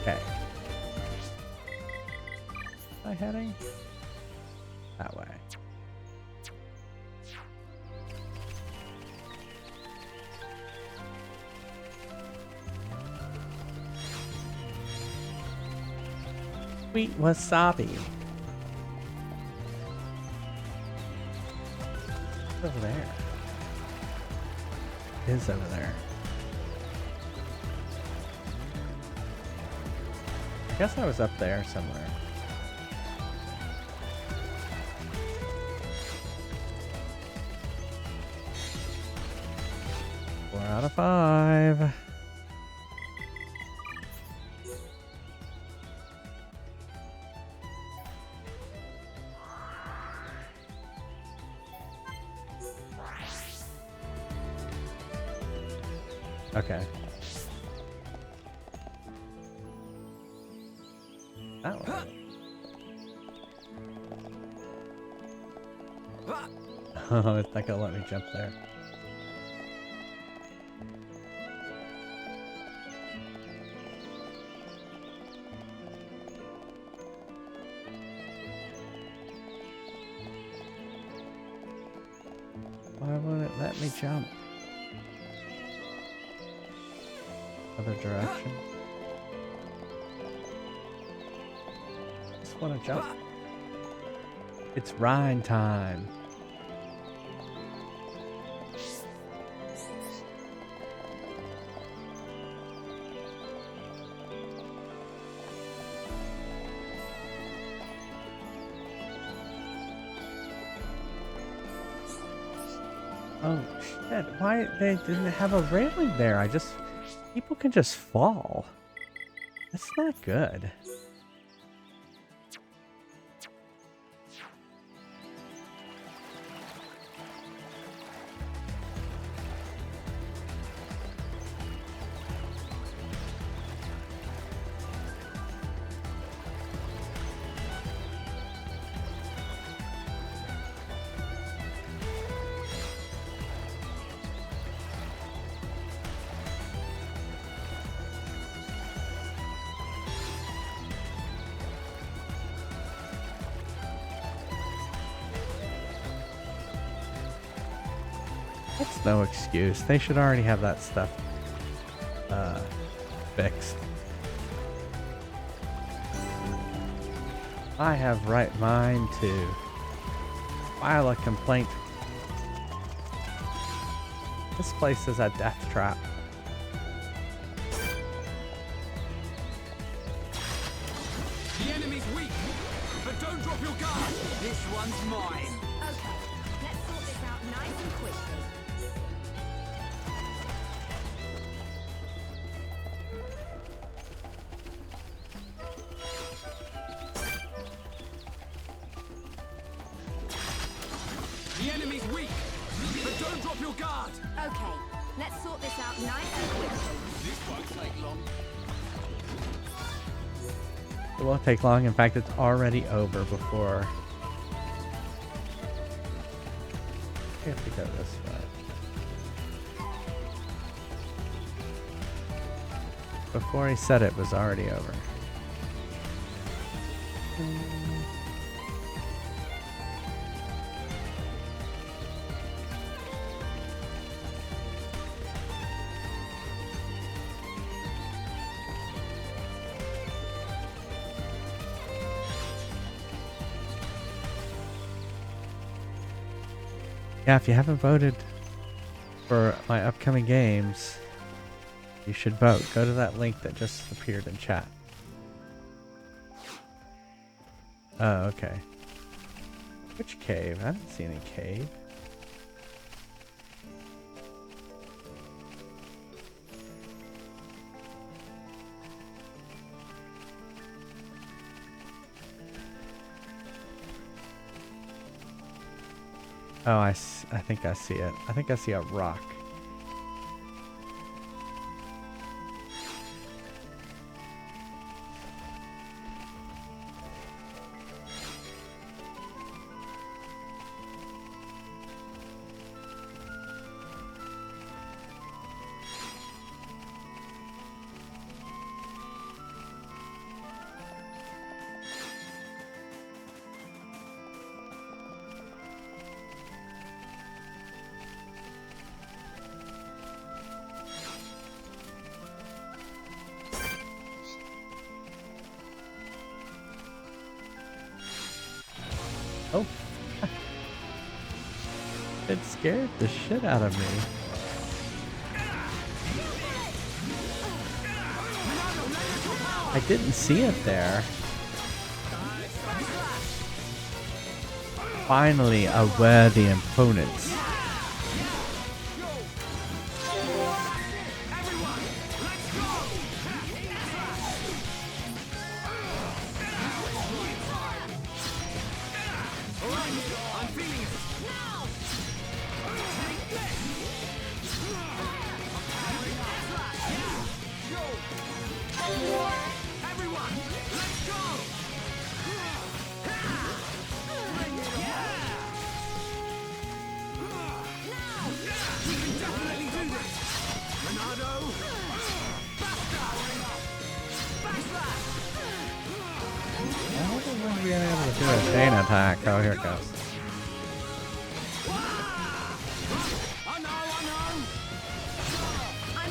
Okay. Am I heading? That way. Sweet wasabi. Over there. It is over there. I guess I was up there somewhere. Four out of 5. Okay. That way. Oh, it's not gonna let me jump there. Why won't it let me jump? Other direction. Just want to jump. It's Rhine time. Oh shit, why they didn't have a railing there? People can just fall. That's not good. That's no excuse. They should already have that stuff fixed. I have right mind to file a complaint. This place is a death trap. The enemy's weak, but don't drop your guard. This one's mine. Okay, let's sort this out nice and quickly. Okay, let's sort this out nice and quickly. This won't take long. It won't take long. In fact, it's already over before. I have to go this way. Before he said it was already over. Yeah, if you haven't voted for my upcoming games, you should vote. Go to that link that just appeared in chat. Oh, okay. Which cave? I didn't see any cave. Oh, I think I see it. I think I see a rock. Oh. It scared the shit out of me. I didn't see it there. Finally, a worthy opponent. Attack. Oh, here it goes. I'm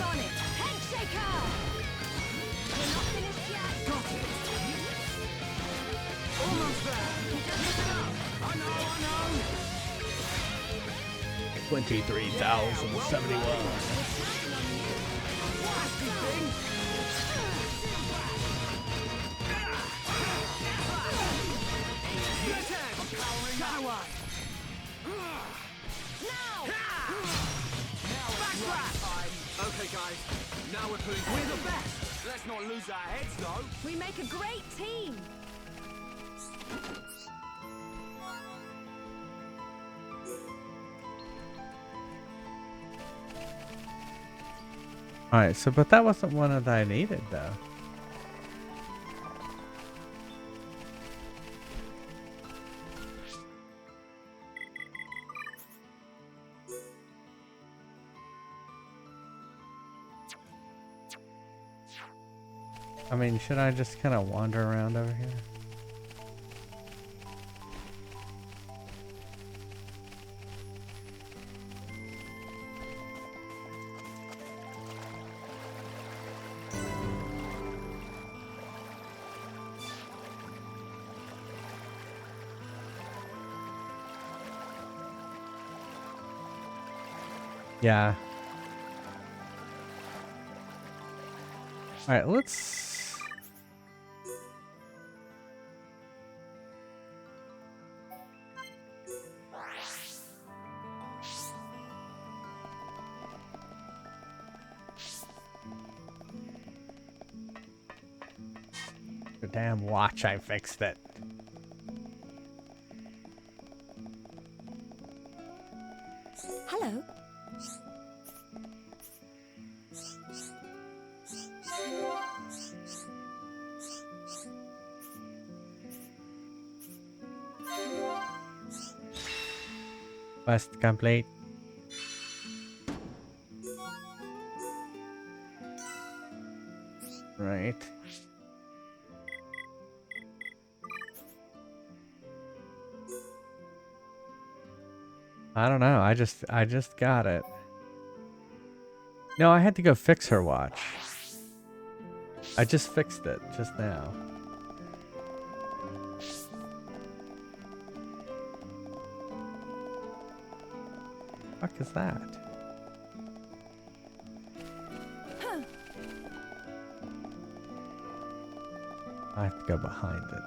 on it. Head shaker. We're not finished yet. Got it. Almost there. I know. 23,071. Okay, guys. Now we're the best. Let's not lose our heads, though. We make a great team. Alright, so but that wasn't one that I needed though. I mean, should I just kind of wander around over here? Yeah. All right, let's... The damn watch, I fixed it. Hello. Quest complete. Right. I don't know. I just got it. No, I had to go fix her watch. I just fixed it just now. Fuck is that? I have to go behind it.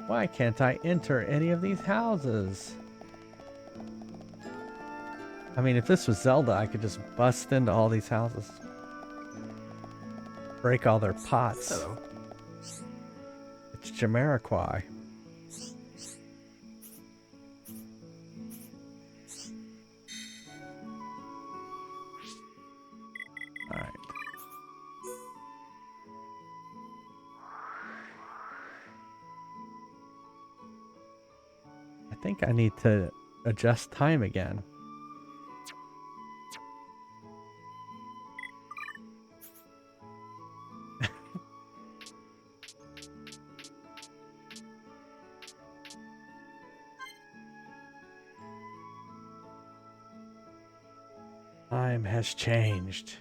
Why can't I enter any of these houses? I mean, if this was Zelda, I could just bust into all these houses. Break all their pots. Hello. It's Jamiroquai. Alright. I think I need to adjust time again. Time has changed.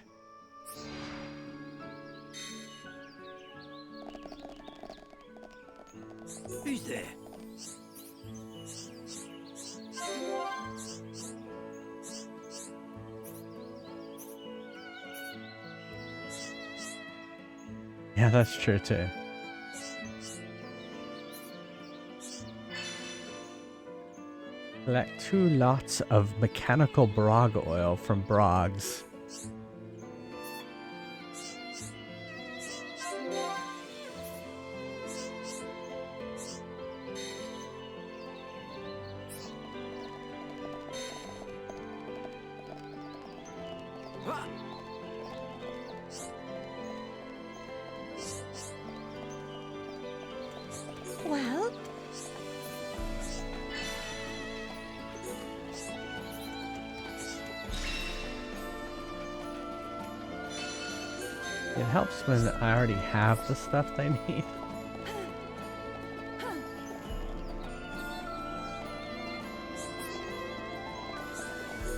Who's there? Yeah, that's true too. Collect 2 lots of mechanical brog oil from brogs. Well, It helps when I already have the stuff they need.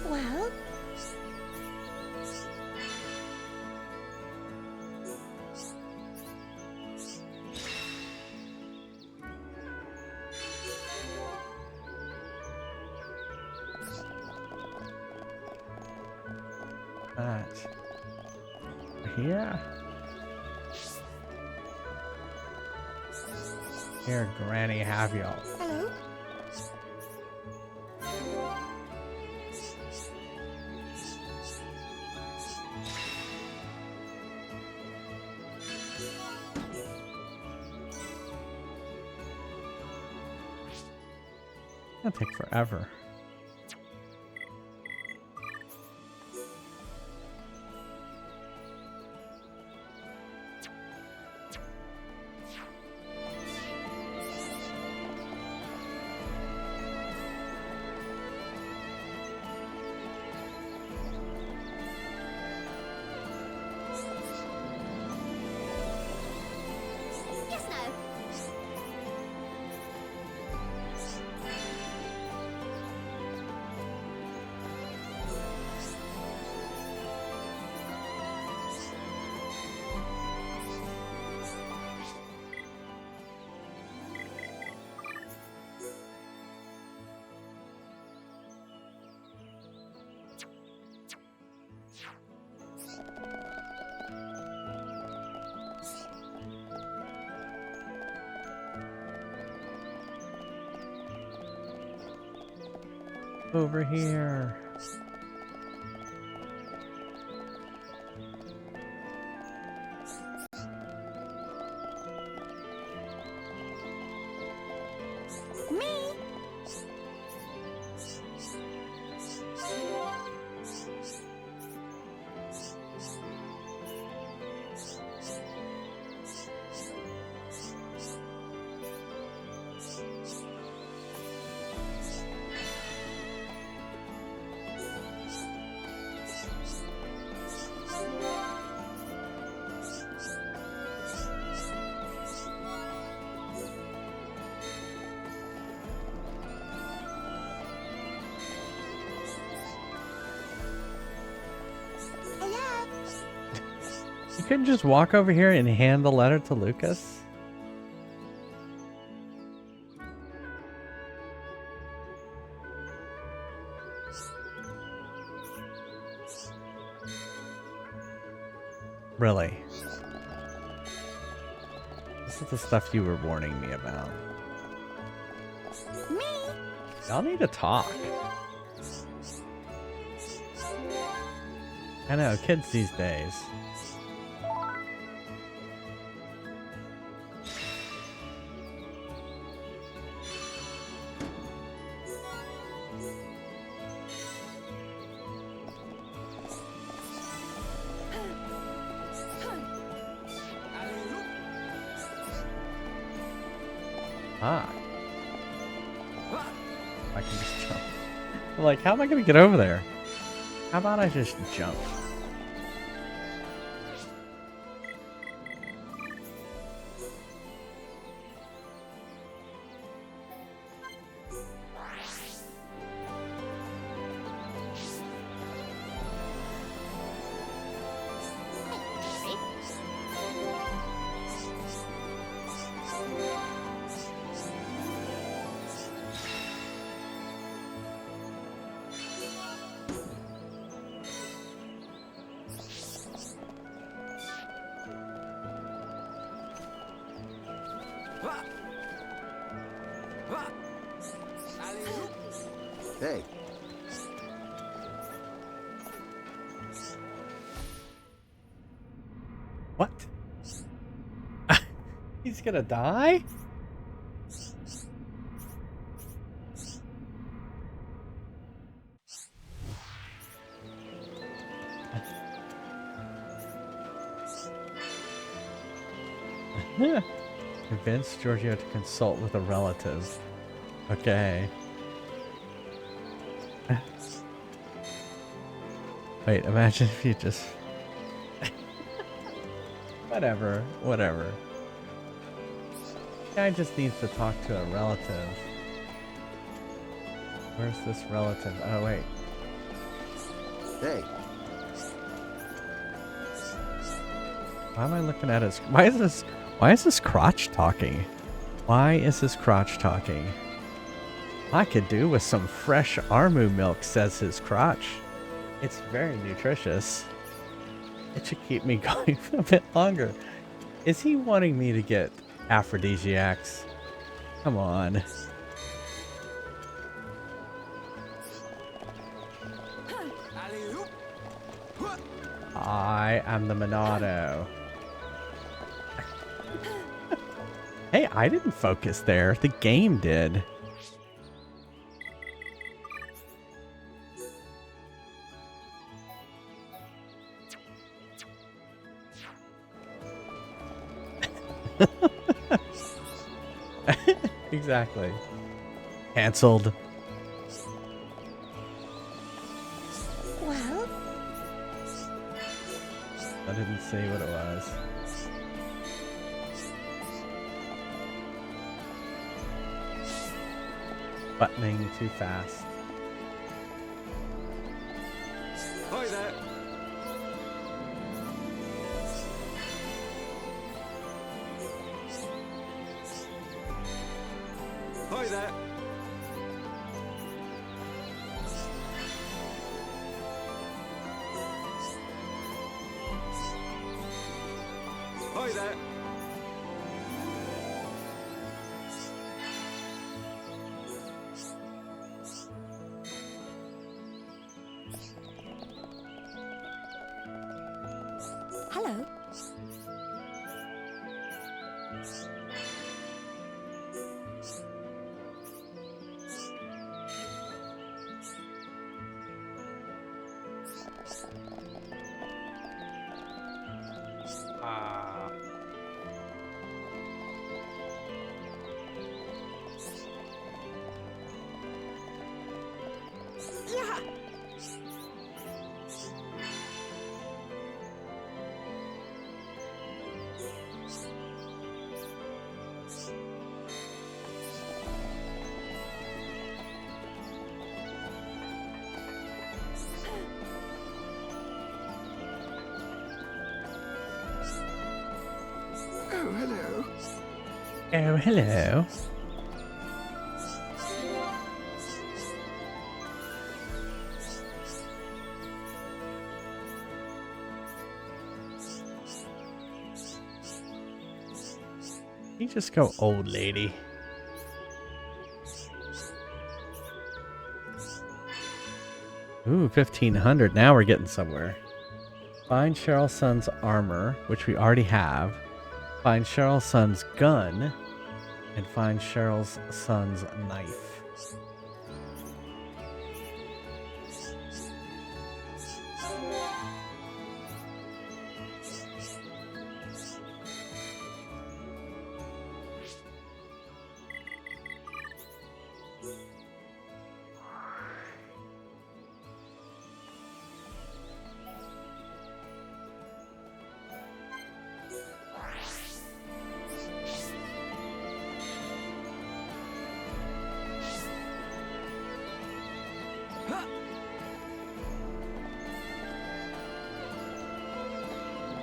well, That. Here. Here, Granny, have y'all. hello? It'll take forever. Yes, no. Over here. Me? You couldn't just walk over here and hand the letter to Lucas? Really? This is the stuff you were warning me about. Me? Y'all need to talk. I know, kids these days. Ah. I can just jump. I'm like, how am I gonna get over there? How about I just jump? Hey. What? He's gonna die? Convince Giorgio to consult with a relative. Okay. Wait, imagine if you just... Whatever. Guy just needs to talk to a relative. Where's this relative? Oh, wait. Hey. Why am I looking at his... Why is this crotch talking? Why is this crotch talking? I could do with some fresh Armu milk, says his crotch. It's very nutritious. It should keep me going for a bit longer. Is he wanting me to get aphrodisiacs? Come on. I am the Monado. Hey, I didn't focus there. The game did. Exactly. Cancelled. Well, I didn't see what it was. Buttoning too fast. Hi there. Hi there. Hi there. hello. Yeah. hello. Oh, hello. You just go, old lady. Ooh, 1500. Now we're getting somewhere. Find Cheryl Sun's armor, which we already have. Find Cheryl Sun's gun. And find Cheryl's son's knife.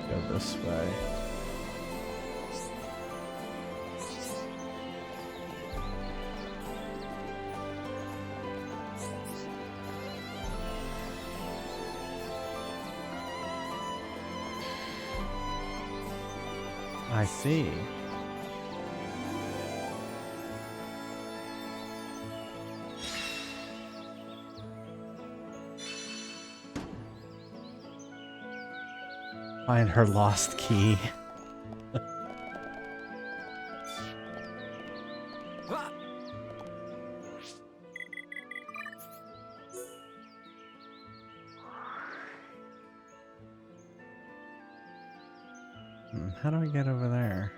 Go this way. I see. Find her lost key. How do we get over there?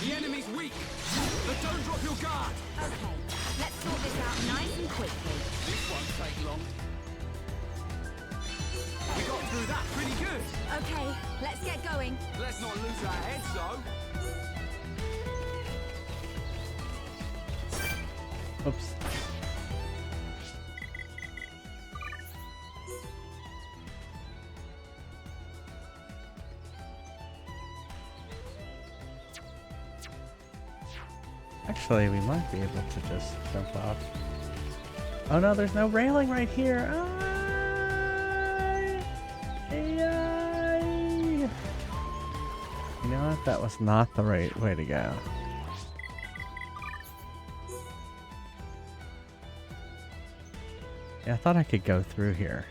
The enemy's weak, but don't drop your guard. Okay, let's sort this out nice and quickly. This won't take long. We got through that pretty good. Okay, let's get going. Let's not lose our heads, though. Oops. Actually, we might be able to just jump off. Oh no, there's no railing right here. You know what? That was not the right way to go. Yeah, I thought I could go through here.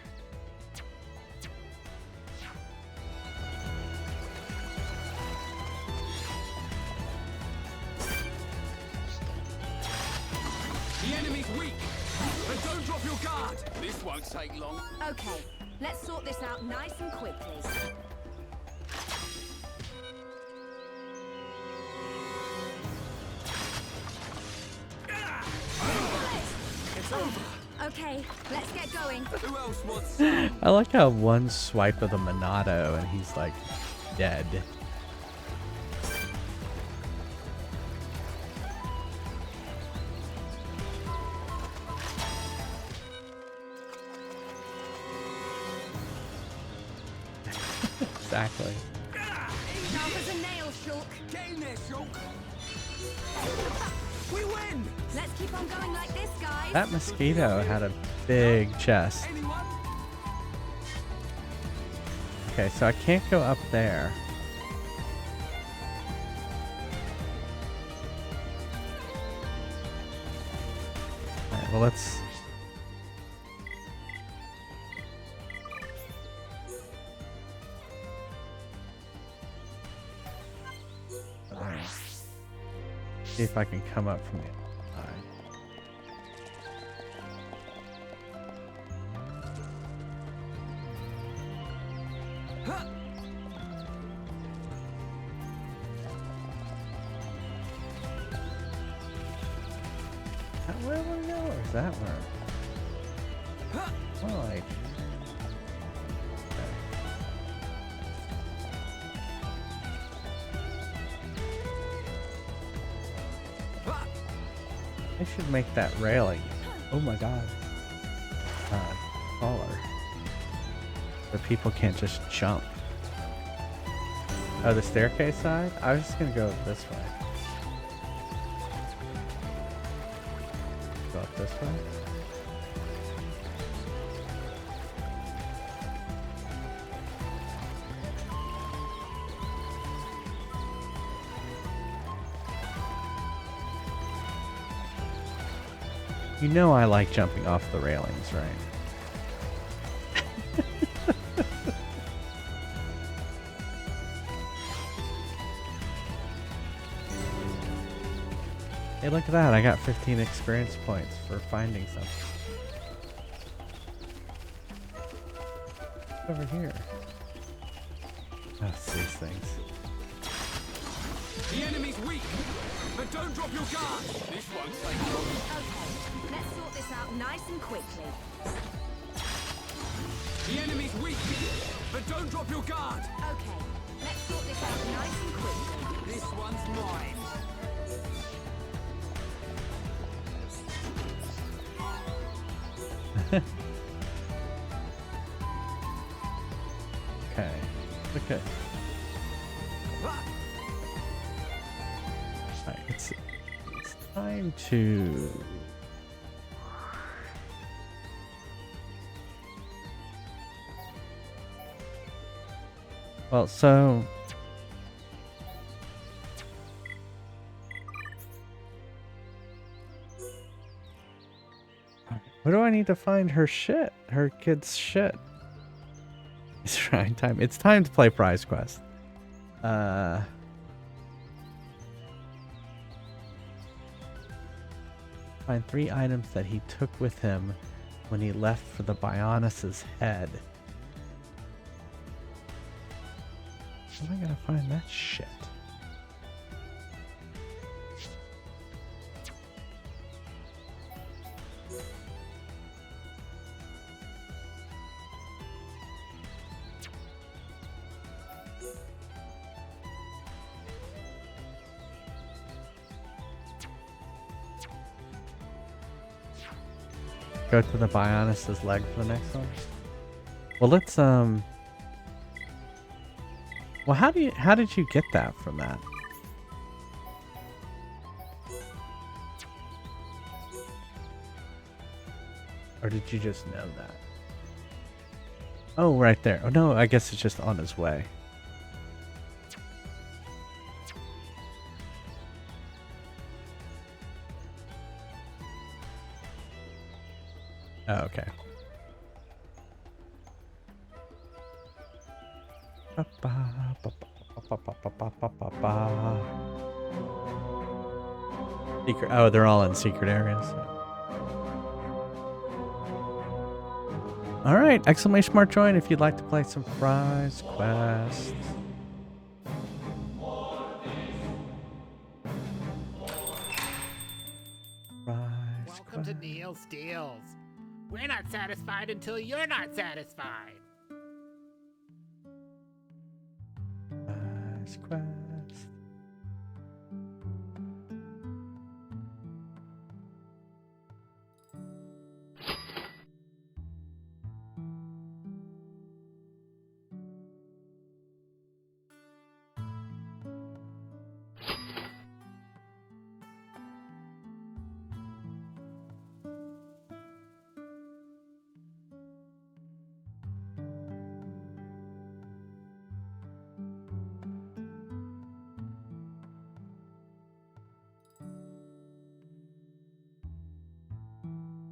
The enemy's weak, but don't drop your guard. This won't take long. Okay, let's sort this out nice and quickly. It's over. Okay, let's get going. Who else wants? I like how one swipe of the Monado and he's like dead. Exactly. Sharp as a nail, Shulk. Get in there, Shulk. We win. Let's keep on going like this, guys. That mosquito had a big chest. Anyone? Okay, so I can't go up there. Alright, well let's... see if I can come up from the other side. Huh. Where will we go? Or is that where? Huh. Well, like... Okay. I should make that railing. Oh my god. Taller. So people can't just jump. Oh, the staircase side? I was just gonna go this way. Go up this way? You know I like jumping off the railings, right? Hey, look at that. I got 15 experience points for finding something. Over here. Oh, it's these things. The enemy's weak, but don't drop your guard. This won't take long. Okay, let's sort this out nice and quickly. The enemy's weak, but don't drop your guard. Okay, let's sort this out nice and quickly. This one's mine. Okay. Okay. Alright, it's time to... Well, so... What do I need to find her shit? Her kid's shit. It's shrine time. It's time to play Prize Quest. Find 3 items that he took with him when he left for the Bionis' head. How am I gonna find that shit? Go to the Bionis' leg for the next one. Well, let's Well, how did you get that from that? Or did you just know that? Oh, right there. Oh no, I guess it's just on his way. Oh, okay. Secret. Oh, they're all in secret areas. All right! Exclamation mark join if you'd like to play some Prize Quest. Welcome to Neil's Deals. We're not satisfied until you're not satisfied. Prize Quest.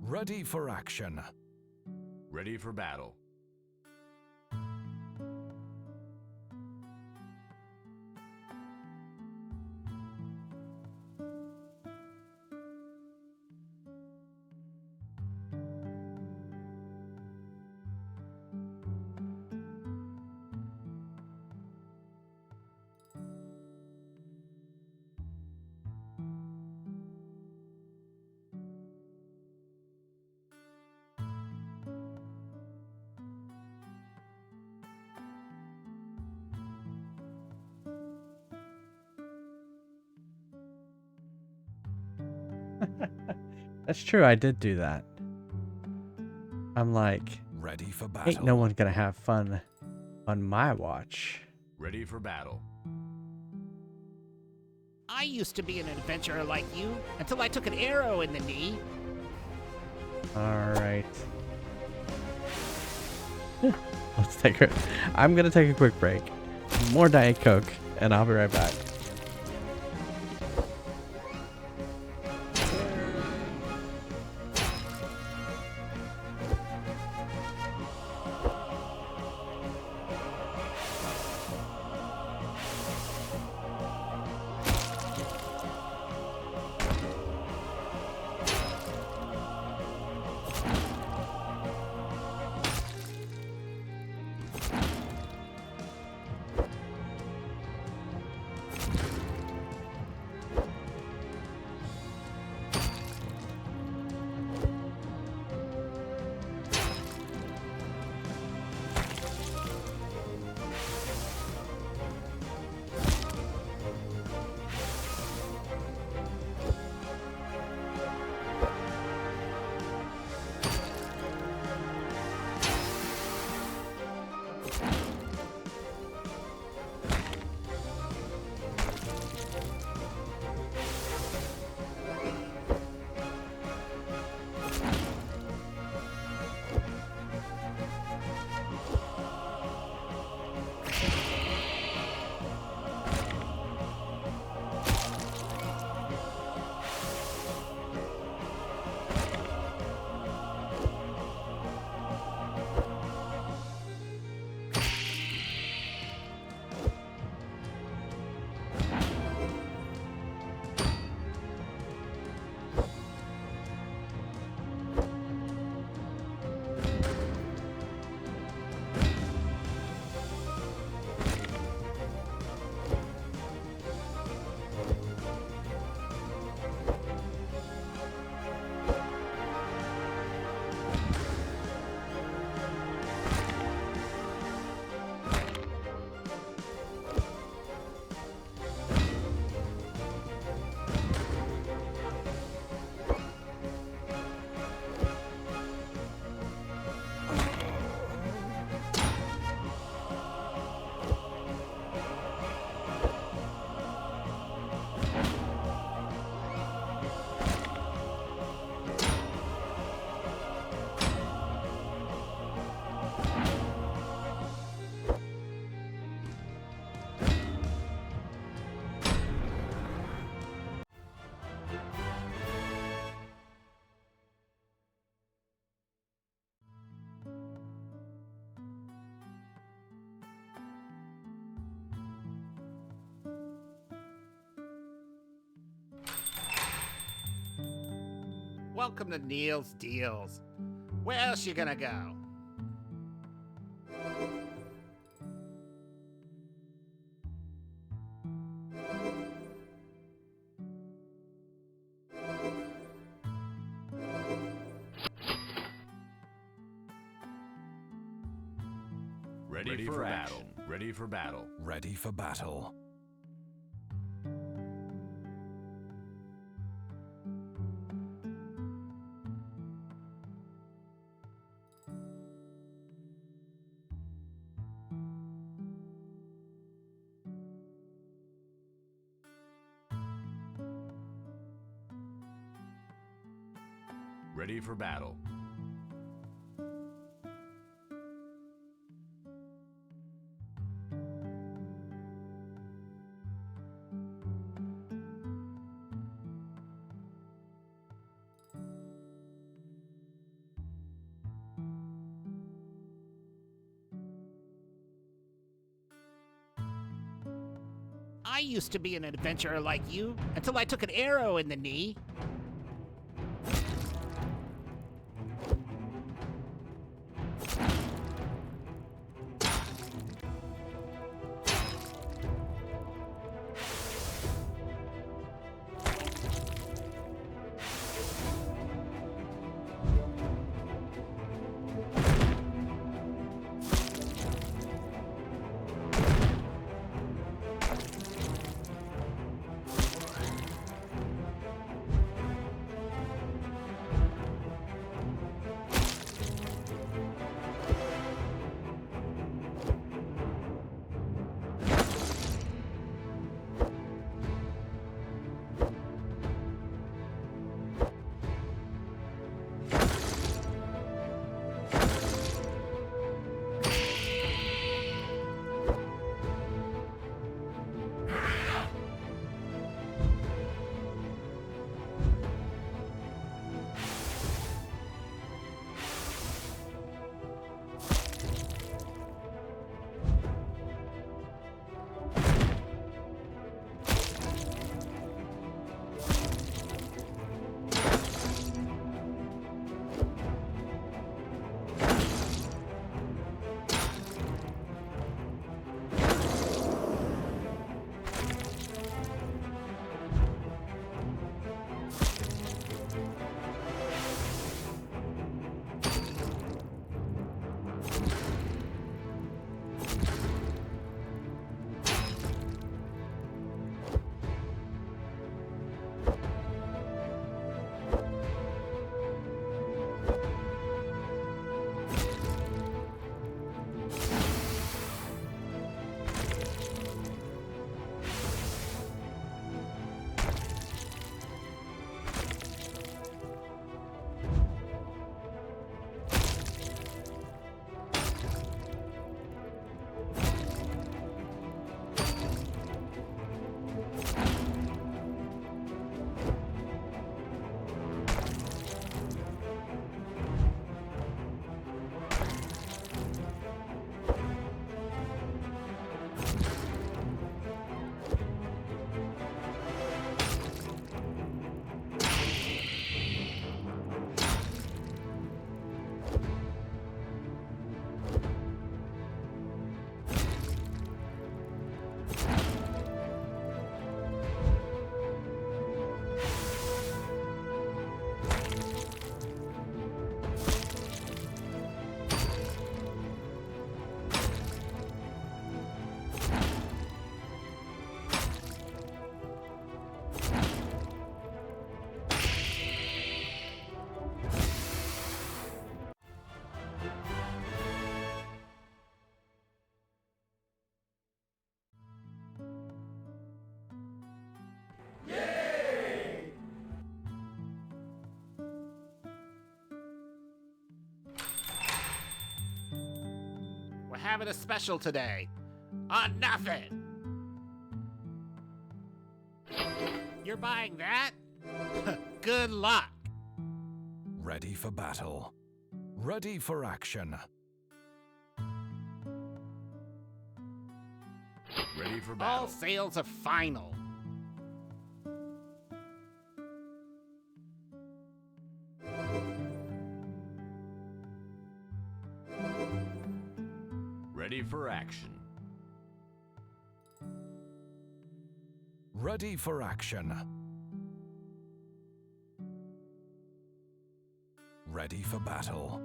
Ready for action. Ready for battle. That's true. I did do that. I'm like, Ready for battle. ain't no one gonna have fun on my watch. Ready for battle. I used to be an adventurer like you until I took an arrow in the knee. All right. Let's take her. I'm gonna take a quick break. More Diet Coke, and I'll be right back. Welcome to Neil's Deals. Where else you gonna go? Ready for battle. Ready for battle. Ready for battle. Ready for battle. I used to be an adventurer like you until I took an arrow in the knee. having a special today. On nothing. You're buying that? Good luck. Ready for battle. Ready for action. Ready for All battle. sales are final. Ready for action. Ready for action. Ready for battle.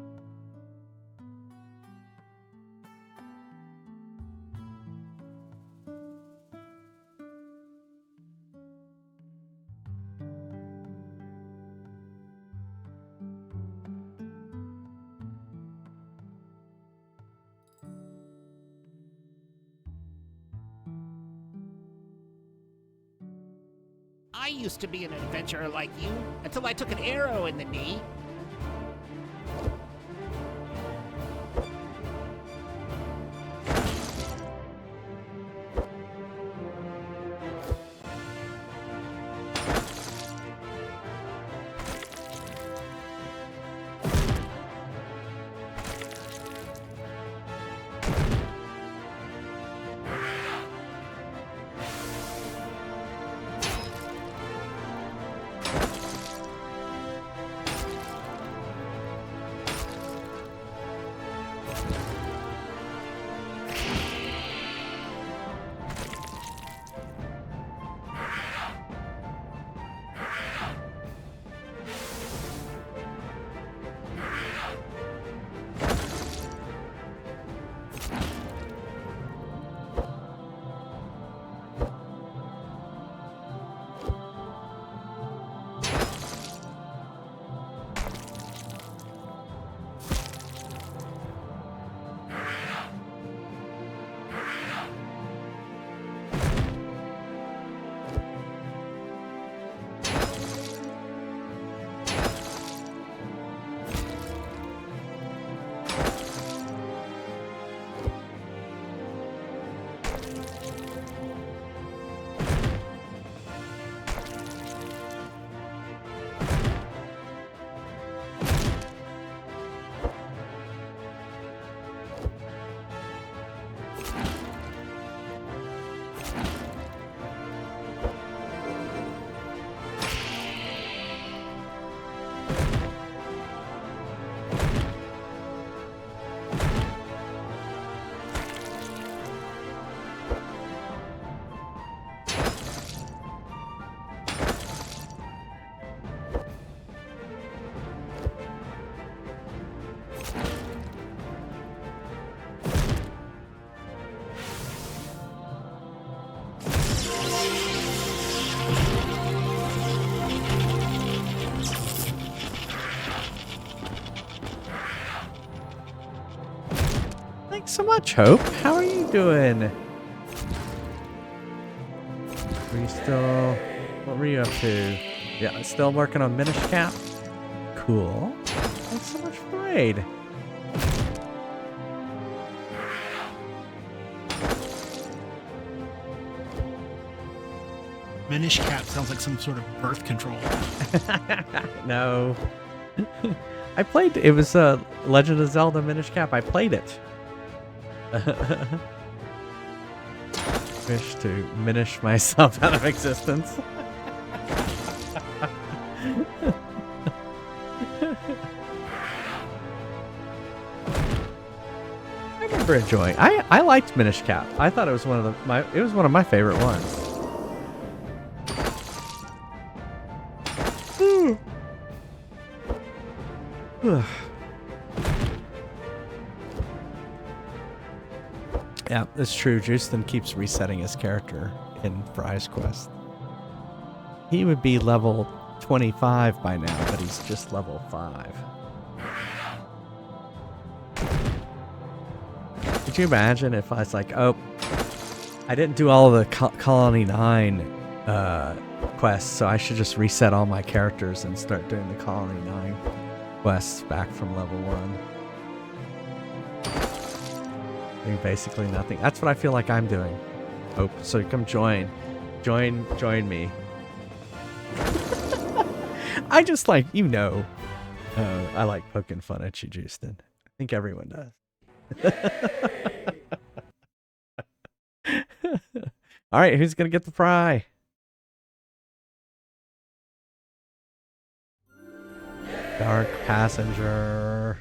I used to be an adventurer like you until I took an arrow in the knee. Thanks so much, Hope. How are you doing? Were you still... What were you up to? Yeah, still working on Minish Cap? Cool. Thanks so much for the raid. Minish Cap sounds like some sort of birth control. No. I played... It was Legend of Zelda Minish Cap. I played it. Wish to minish myself out of existence. I remember enjoying. I liked Minish Cap. I thought it was one of my favorite ones. Yeah, that's true. Justin keeps resetting his character in Fry's Quest. He would be level 25 by now, but he's just level 5. Could you imagine if I was like, oh, I didn't do all the Colony 9 quests, so I should just reset all my characters and start doing the Colony 9 quests back from level 1. Doing basically nothing. That's what I feel like I'm doing. Hope. So come join me. I just like, I like poking fun at you, Justin. I think everyone does. All right, who's gonna get the fry? Dark Passenger.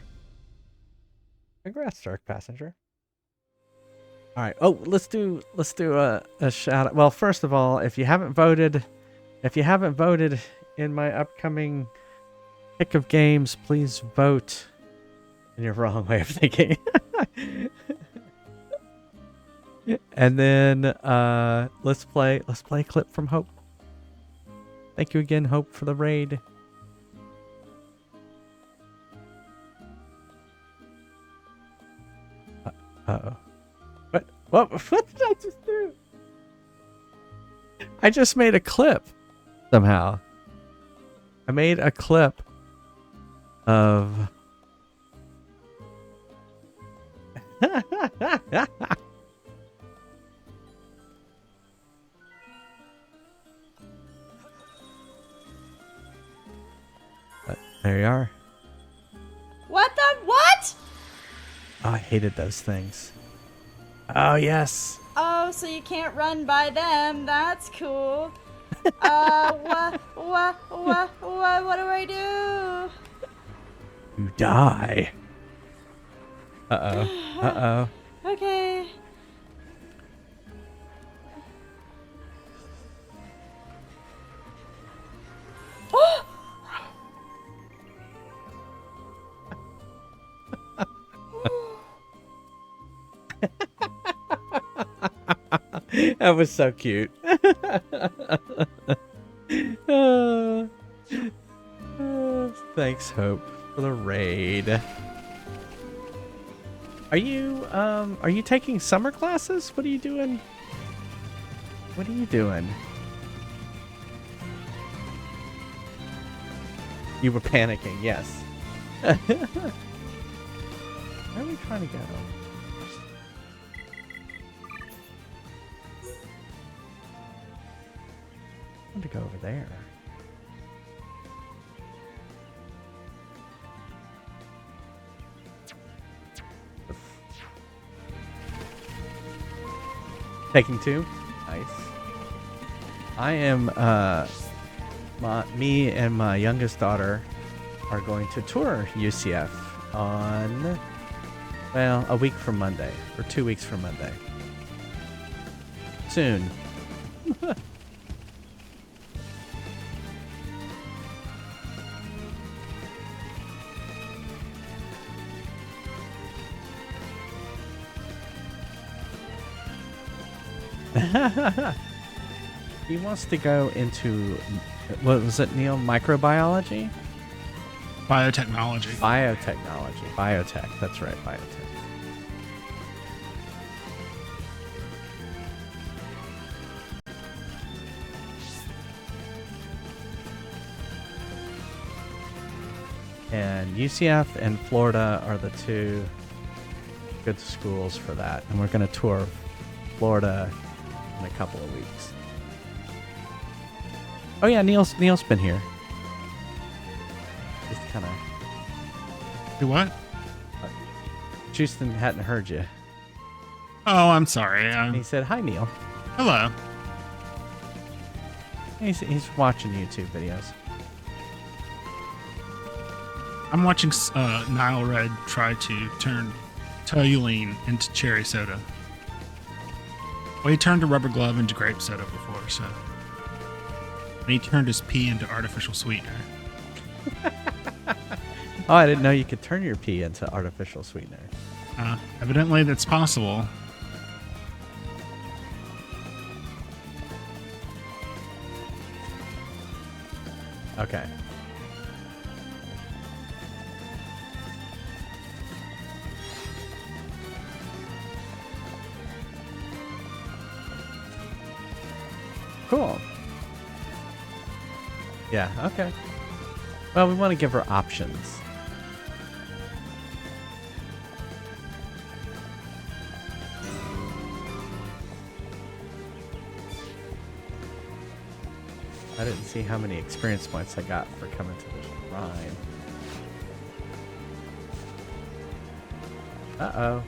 Congrats, Dark Passenger. All right. Oh, let's do a shout out. Well, first of all, if you haven't voted in my upcoming pick of games, please vote. In your wrong way of thinking. And then let's play a clip from Hope. Thank you again, Hope, for the raid. Uh-oh. What did I just do? I just made a clip somehow. I made a clip of there you are. What the what? Oh, I hated those things. Oh, yes. Oh, so you can't run by them. That's cool. What do I do? You die. Uh-oh. Okay. That was so cute. Thanks, Hope, for the raid. Are you taking summer classes? What are you doing? What are you doing? You were panicking, yes. Where are we trying to go? I want to go over there. Taking 2? Nice. I am, me and my youngest daughter are going to tour UCF on, well, a week from Monday, or 2 weeks from Monday. Soon. He wants to go into, what was it, Neil? Microbiology? Biotechnology. Biotech. That's right, biotech. And UCF and Florida are the two good schools for that. And we're going to tour Florida in a couple of weeks. Oh yeah, Neil's been here. Just kind of. Do what? Justin hadn't heard you. Oh, I'm sorry. He said, "Hi, Neil." Hello. He's watching YouTube videos. I'm watching Nile Red try to turn toluene into cherry soda. Well, he turned a rubber glove into grape soda before, so. And he turned his pee into artificial sweetener. Oh, I didn't know you could turn your pee into artificial sweetener. Evidently, that's possible. Okay. Cool. Yeah, okay. Well, we want to give her options. I didn't see how many experience points I got for coming to the shrine. Uh-oh.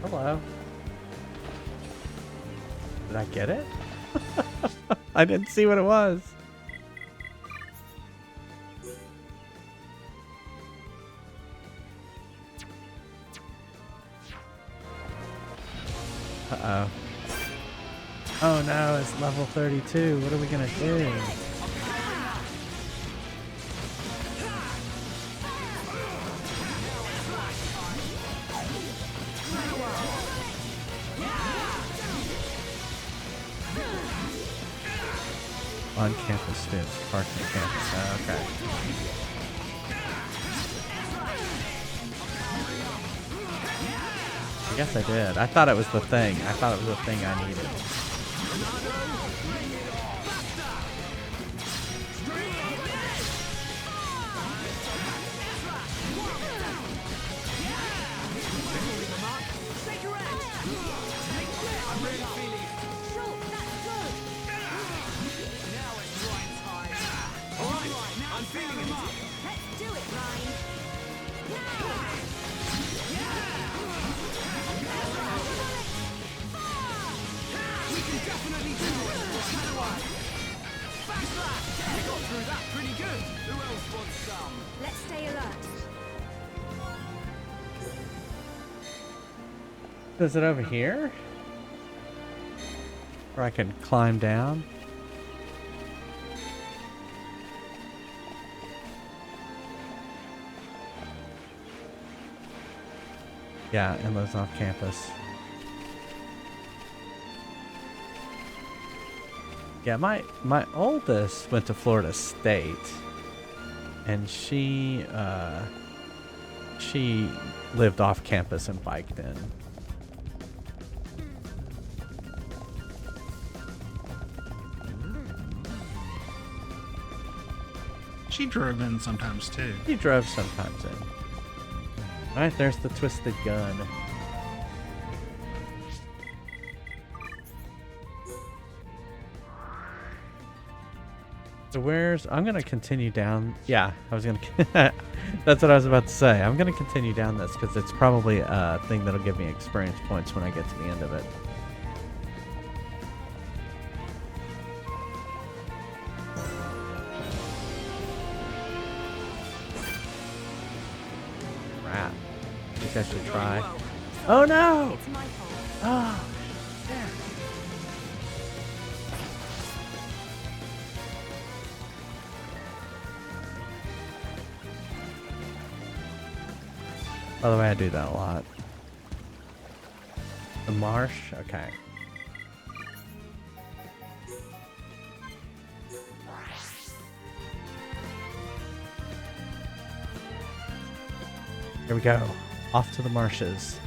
Hello. Did I get it? I didn't see what it was. Uh-oh. Oh no, it's level 32. What are we gonna do? On-campus students parked on campus. Oh, okay. I guess I did. I thought it was the thing. I thought it was the thing I needed. Let's stay alert. Is it over here? Or I can climb down? Yeah, Emma's off campus. Yeah, my oldest went to Florida State, and she lived off campus and biked in. She drove in sometimes too. He drove sometimes in. Alright, there's the twisted gun. So I'm gonna continue down. Yeah, I was gonna. That's what I was about to say. I'm gonna continue down this because it's probably a thing that'll give me experience points when I get to the end of it. Crap. I think I should try. Oh no! It's my fault. Oh. By the way, I do that a lot. The marsh? Okay. Here we go. Off to the marshes.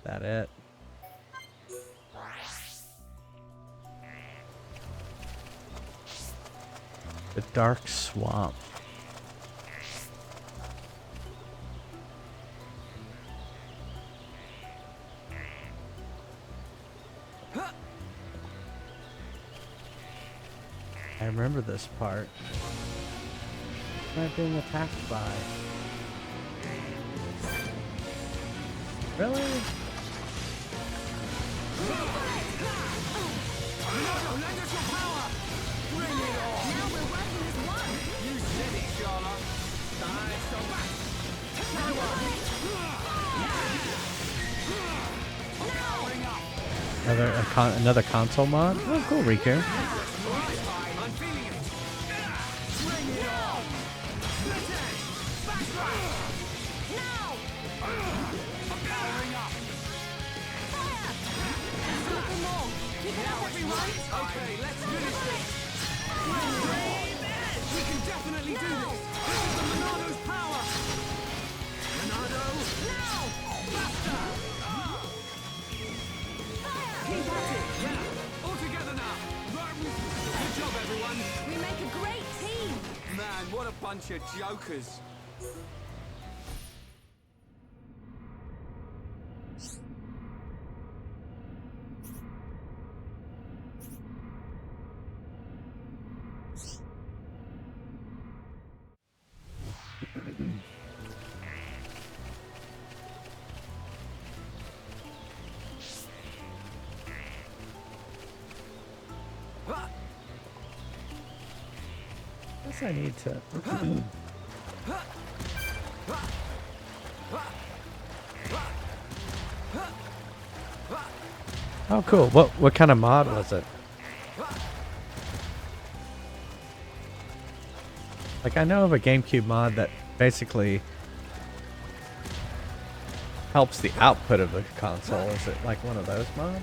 That it? The dark swamp. I remember this part. What am I being attacked by? Really? Another console mod? Oh, cool, Riku. bunch of jokers. Guess I need to. Oh, cool. What kind of mod was it? Like, I know of a GameCube mod that basically helps the output of the console. Is it like one of those mods?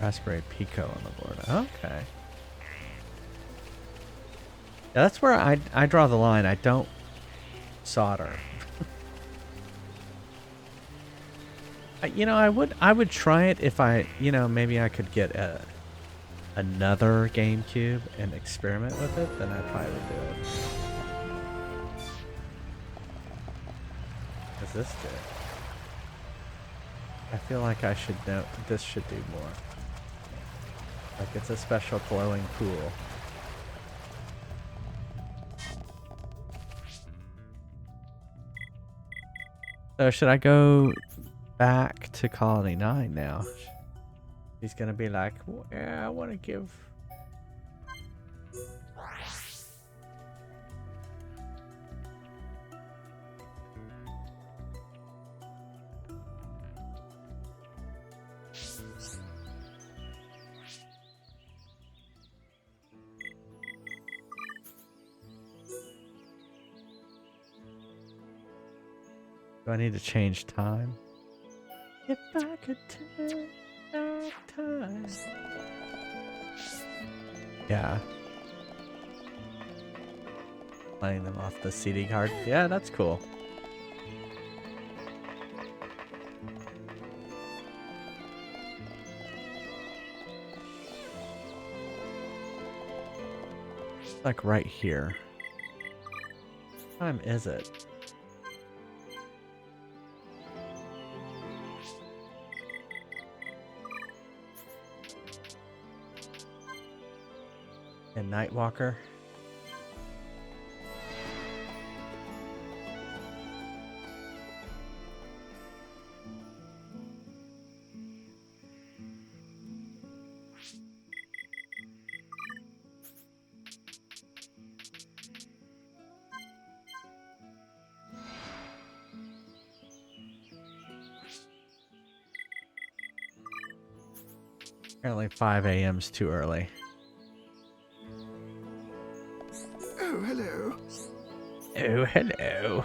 Raspberry Pico on the board. Okay. Yeah, that's where I draw the line. I don't solder. I would try it if maybe I could get another GameCube and experiment with it. Then I probably would do it. What's this do? I feel like I should know. This should do more. Like it's a special glowing pool. So should I go back to Colony 9 now? He's gonna be like, well, yeah, I want to give. Do I need to change time? If I could turn back time. Yeah. Playing them off the CD card. Yeah, that's cool. Like right here. What time is it? And Nightwalker. Apparently 5 a.m.'s too early. Oh, hello. Oh, hello.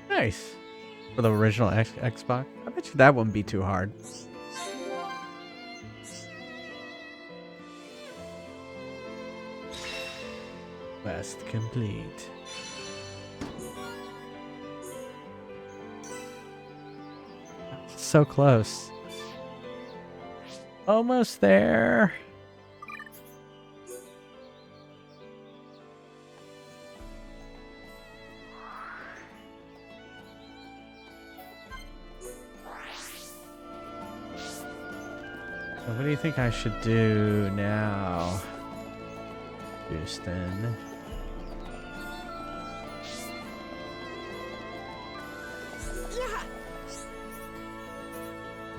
Nice. For the original Xbox. I bet you that wouldn't be too hard. Quest complete. So close. Almost there. So what do you think I should do now, Houston?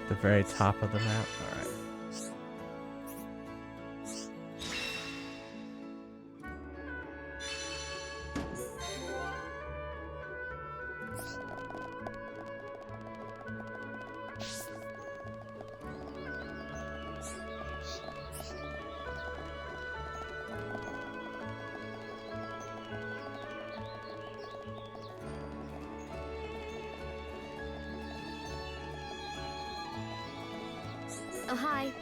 The very top of the map. All right. Oh, hi.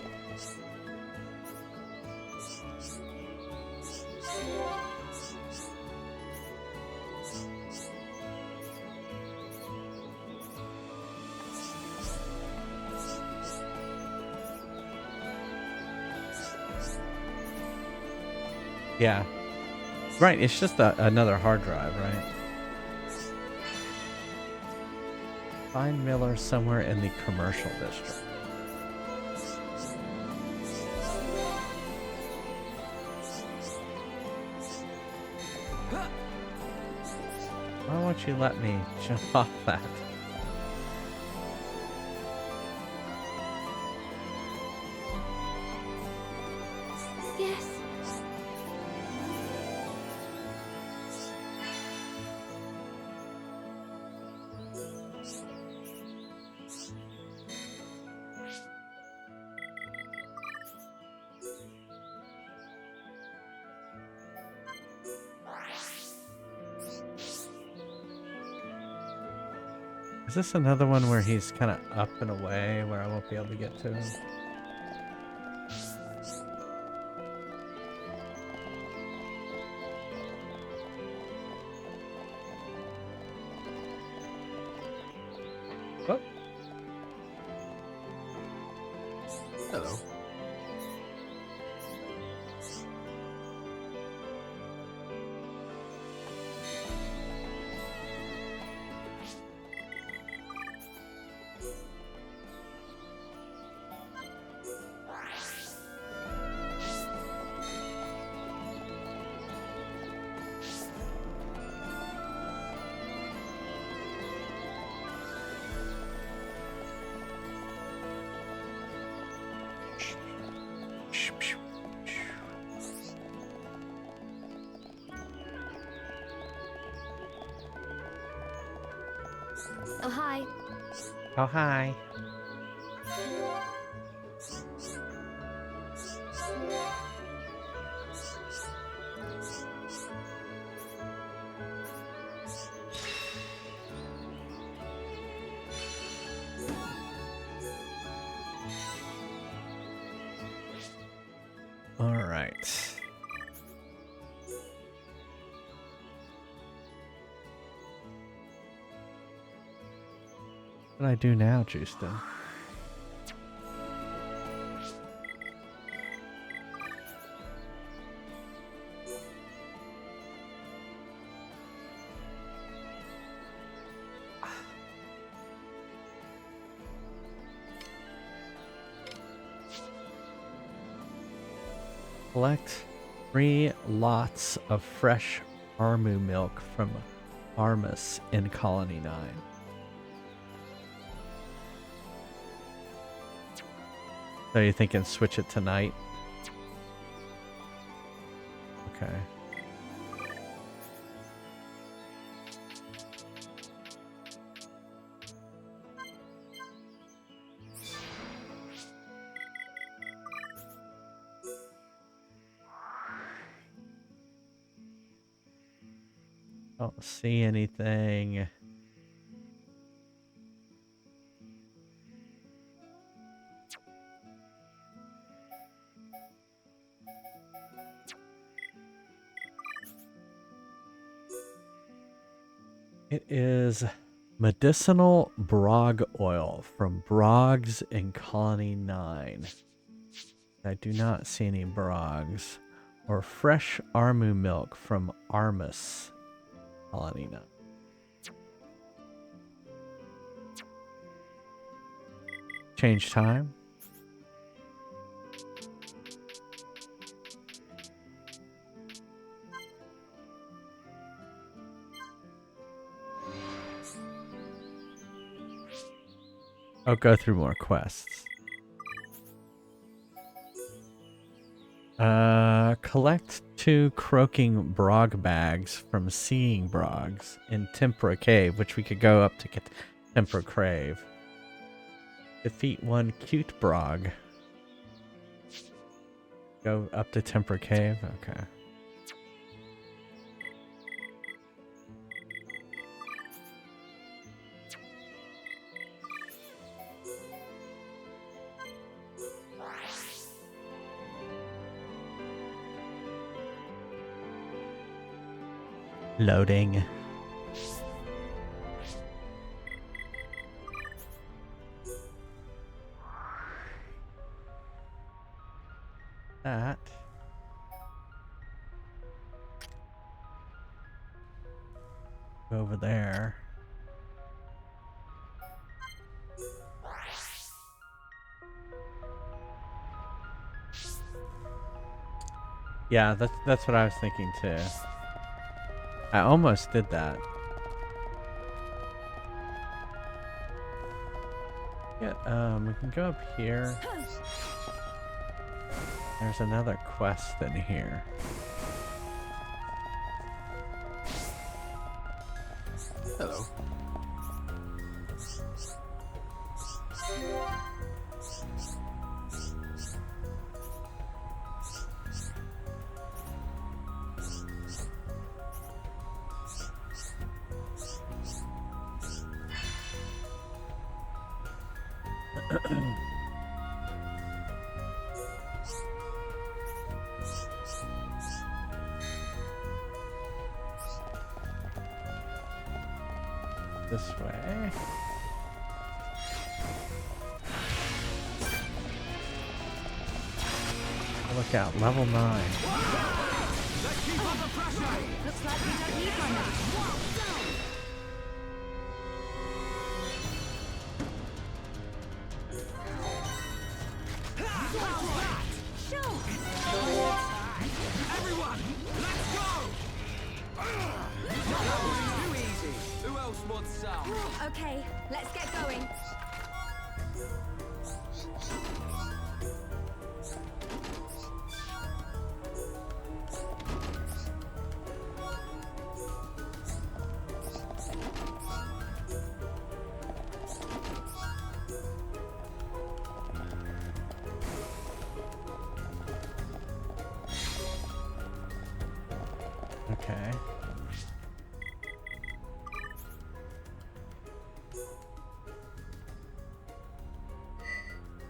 Yeah. Right, it's just another hard drive, right? Find Miller somewhere in the commercial district. Why won't you let me jump off that? Yes. Is this another one where he's kind of up and away where I won't be able to get to him? Oh. Hello. Oh, hi. Oh, hi. All right. What do I do now, Justin? Collect 3 lots of fresh Armu milk from Armus in Colony 9. So you thinking switch it tonight? Okay. Don't see anything. It is medicinal Brog oil from Brogs in Colony 9. I do not see any Brogs. Or fresh Armu milk from Armus, Colony 9. Change time. Oh, go through more quests. Collect 2 croaking Brog bags from Seeing Brogs in Tempera Cave, which we could go up to get Tempera Crave. Defeat 1 cute Brog. Go up to Tempera Cave? Okay. Loading. That. Over there. Yeah, that's what I was thinking too. I almost did that. Yeah, we can go up here. There's another quest in here. Hello. This way. Look out, level 9. Looks like we don't need one now. Everyone, let's go! That was too easy. Who else wants some? Okay, let's get going. Okay.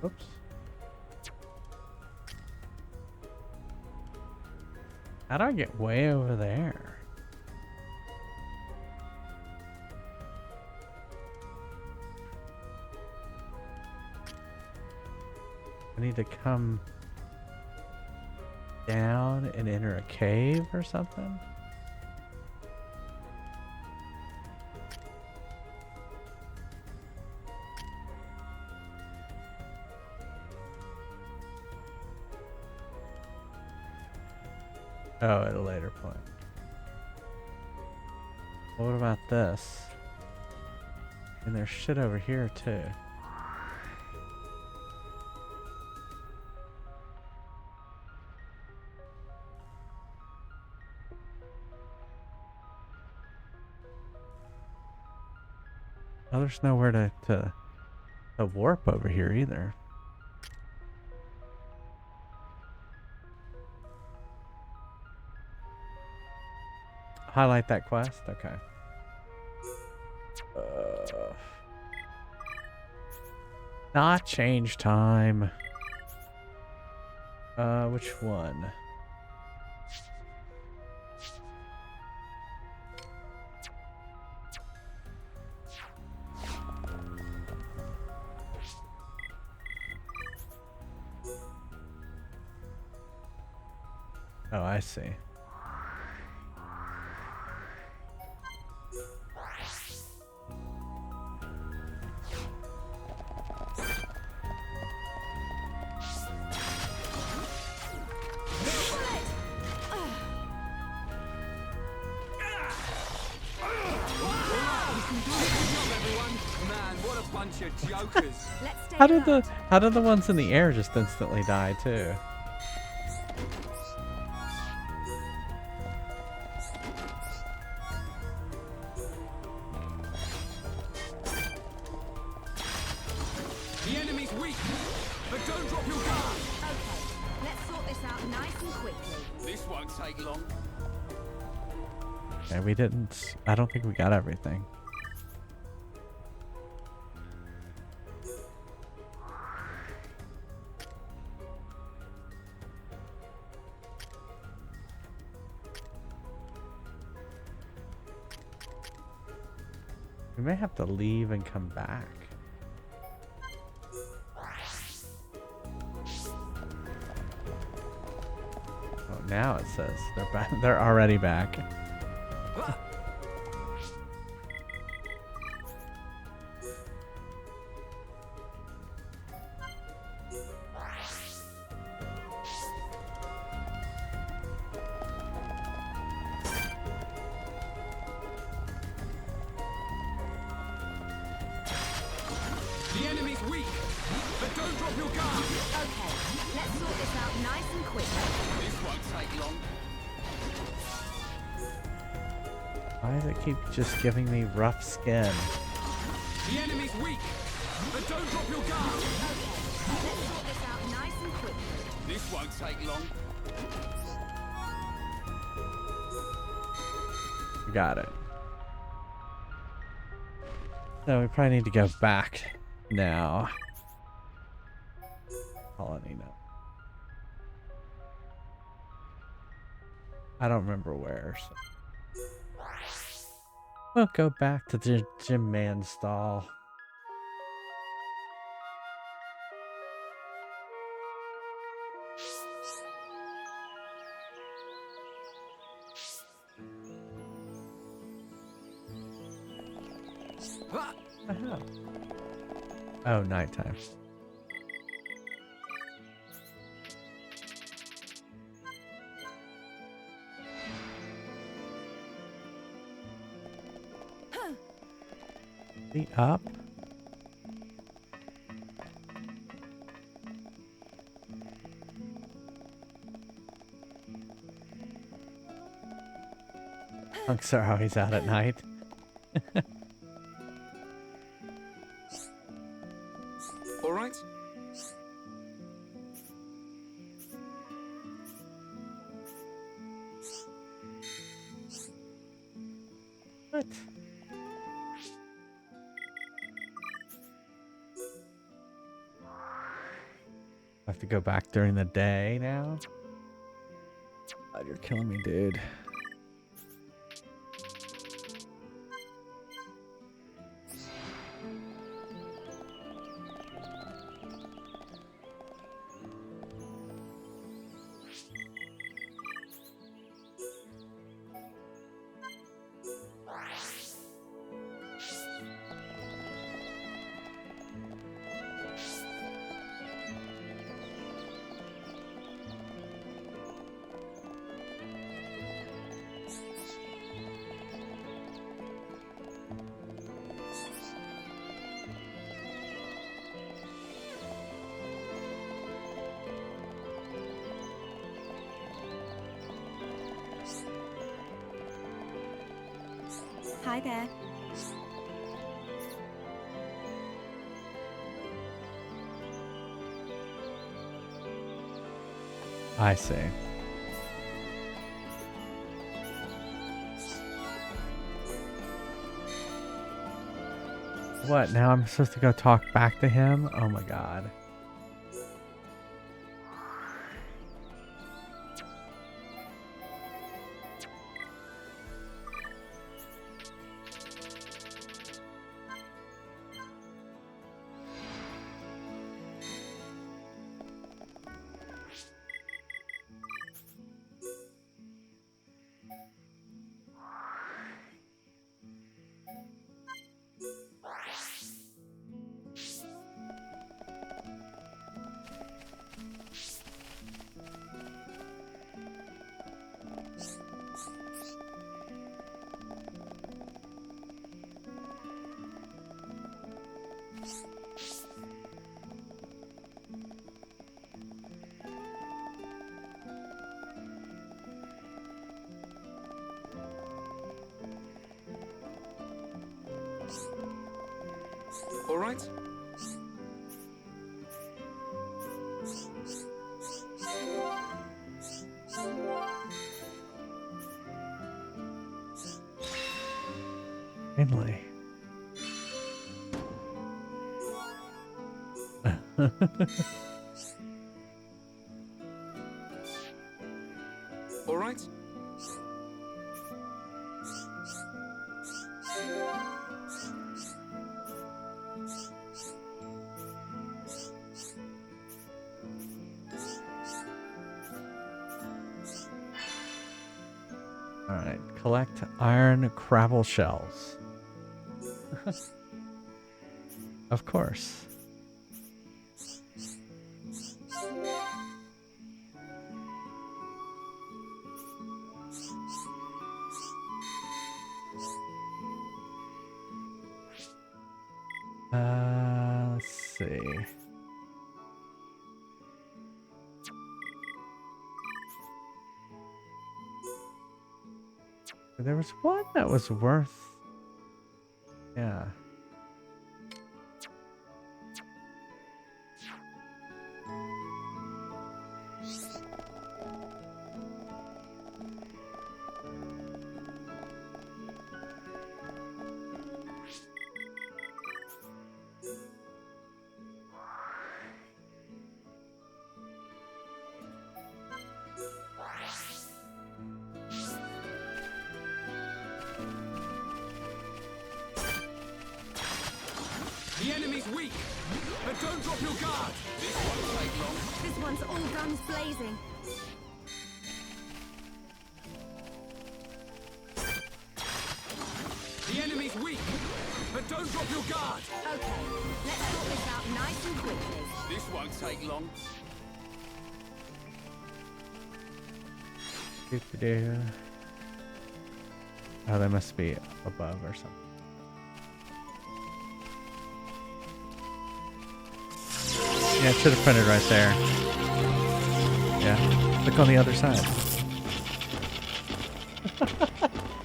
Oops. How do I get way over there? I need to come down and enter a cave or something? Oh, at a later point. What about this? And there's shit over here too. Oh, there's nowhere to warp over here either. Highlight that quest? Okay. Not change time. Which one? Oh, I see. Let's stay How did alert. the ones in the air just instantly die too? The enemy's weak, but don't drop your guard. Okay, let's sort this out nice and quickly. This won't take long. Okay, we didn't. I don't think we got everything. We may have to leave and come back. Oh, now it says they're back. They're already back. The enemy's weak, but don't drop your guard. Okay, let's sort this out nice and quick. This won't take long. Why does it keep just giving me rough skin? The enemy's weak, but don't drop your guard. Okay, let's sort this out nice and quick. This won't take long. Got it. So we probably need to go back now. Colony now. I don't remember where. So. We'll go back to the Gym Man stall. Oh, nighttime. The up. Punks are always out at night. All right. What? I have to go back during the day now? God, you're killing me, dude. Hi there. I see. What? Now I'm supposed to go talk back to him? Oh my god. All right. Finally. All right. Alright, collect iron crabble shells. Of course. Let's see. There was one that was worth... Yeah. The enemy's weak, but don't drop your guard. This won't take long. This one's all guns blazing. The enemy's weak, but don't drop your guard. Okay, let's sort this out nice and quickly. This won't take long. Oh, that must be above or something. Yeah, it should have printed right there. Yeah, click on the other side.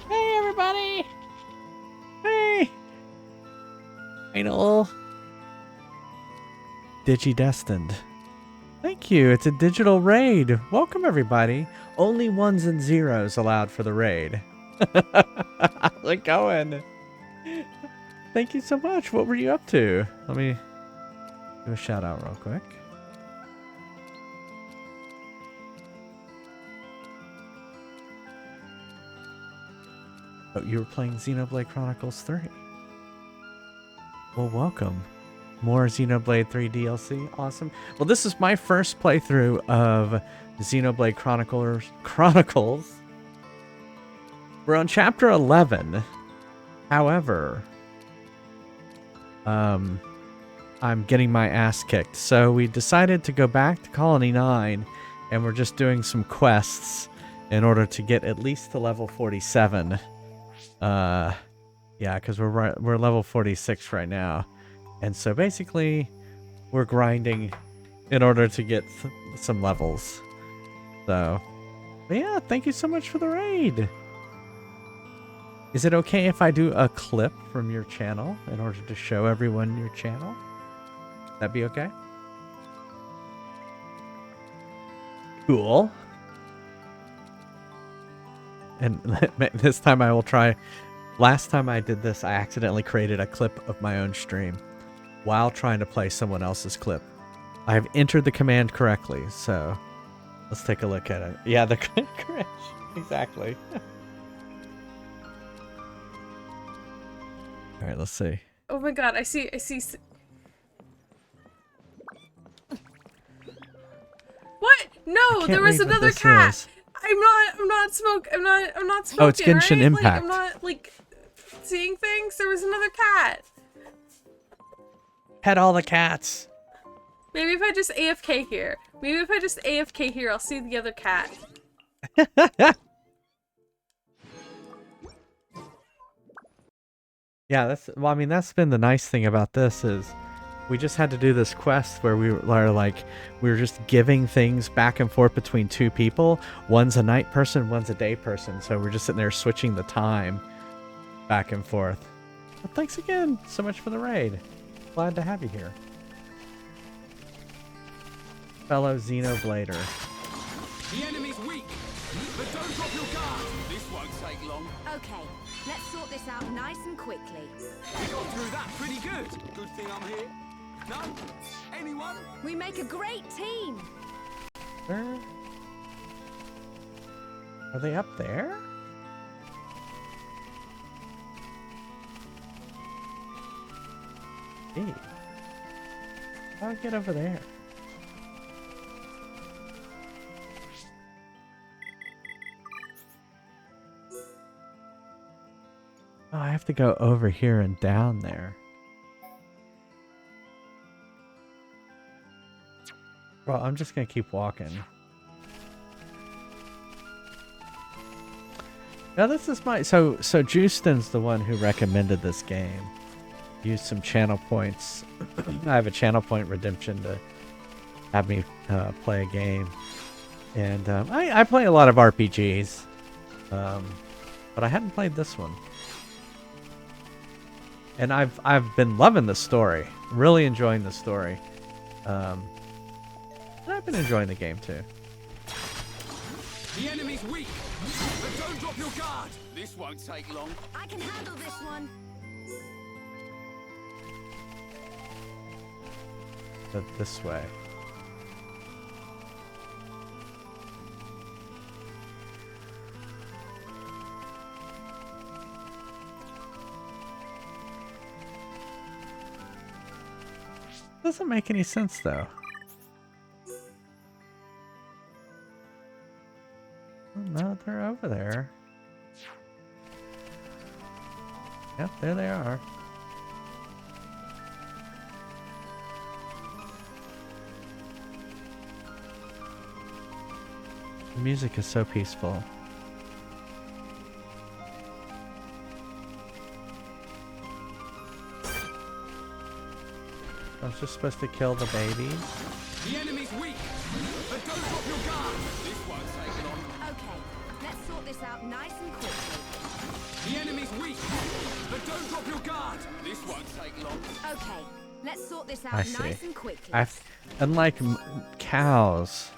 Hey, everybody! Hey! Final. Digidestined. Thank you. It's a digital raid. Welcome, everybody. Only ones and zeros allowed for the raid. How's it going? Thank you so much. What were you up to? Let me do a shout out real quick. Oh, you were playing Xenoblade Chronicles 3. Well, welcome. More Xenoblade 3 DLC. Awesome. Well, this is my first playthrough of Xenoblade Chronicles. We're on chapter 11. However, I'm getting my ass kicked. So we decided to go back to Colony 9, and we're just doing some quests in order to get at least to level 47. Yeah, because we're level 46 right now. And so basically, we're grinding in order to get some levels. So, but yeah, thank you so much for the raid. Is it okay if I do a clip from your channel in order to show everyone your channel? That be okay? Cool. And this time I will try. Last time I did this, I accidentally created a clip of my own stream while trying to play someone else's clip. I have entered the command correctly, so let's take a look at it. Yeah, the crash. Exactly. All right, let's see. Oh my god, I see. What? No, there was another cat. Is. I'm not smoking. Oh, it's Genshin right? Impact. Like, I'm not like seeing things. There was another cat. Pet all the cats. Maybe if I just AFK here. I'll see the other cat. Yeah, that's been the nice thing about this is we just had to do this quest where we were just giving things back and forth between two people. One's a night person, one's a day person. So we're just sitting there switching the time back and forth. But thanks again so much for the raid. Glad to have you here. Fellow Xenoblader. The enemy's weak, but don't drop your guard. This won't take long. Okay, let's sort this out nice and quickly. We got through that pretty good. Good thing I'm here. No? Anyone? We make a great team. Where? Are they up there? Hey. How do I get over there? Oh, I have to go over here and down there. Well, I'm just gonna keep walking. Now this is my so Justin's the one who recommended this game. Used some channel points. I have a channel point redemption to have me play a game, and I play a lot of RPGs, but I hadn't played this one, and I've been loving the story, really enjoying the story, and I've been enjoying the game too. The enemy's weak, but don't drop your guard. This won't take long. I can handle this one. But this way. Doesn't make any sense though. Oh, no, they're over there. Yep, there they are. The music is so peaceful. I was just supposed to kill the babies. The enemy's weak, but don't drop your guard. This won't take long. Okay, let's sort this out nice and quickly. The enemy's weak, but don't drop your guard. This won't take long. Okay, let's sort this out I see. nice and quickly. Unlike cows,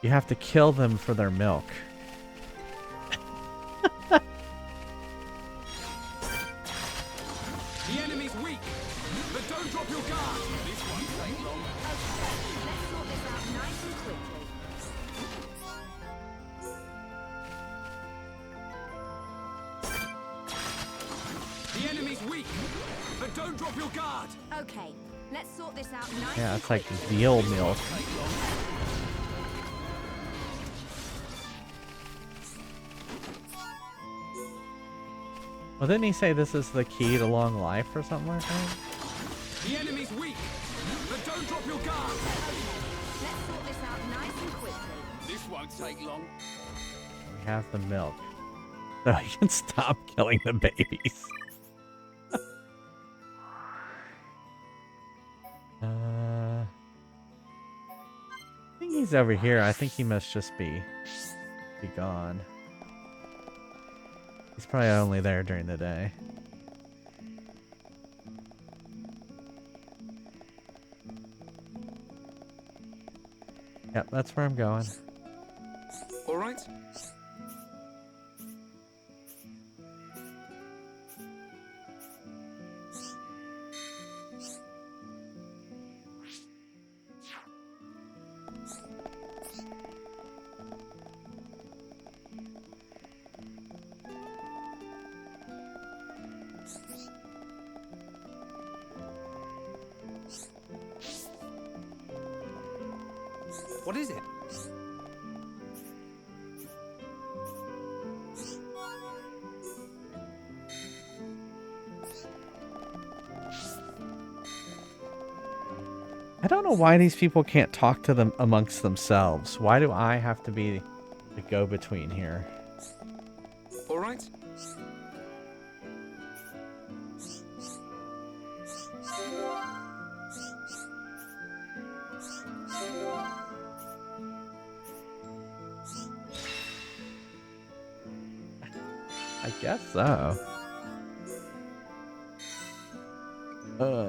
you have to kill them for their milk. The enemy's weak, but don't drop your guard. This won't take long. Okay, let's sort this out nice and quickly. The enemy's weak, but don't drop your guard. Okay, let's sort this out nice Yeah, and it's like quickly. veal milk. Well, didn't he say this is the key to long life or something like that? The enemy's weak, but don't drop your guard. Let's sort this out nice and quickly. This won't take long. We have the milk. So he can stop killing the babies. I think he's over here. I think he must just be gone. He's probably only there during the day. Yep, that's where I'm going. All right. What is it? I don't know why these people can't talk to them amongst themselves. Why do I have to be the go-between here? All right. I guess so.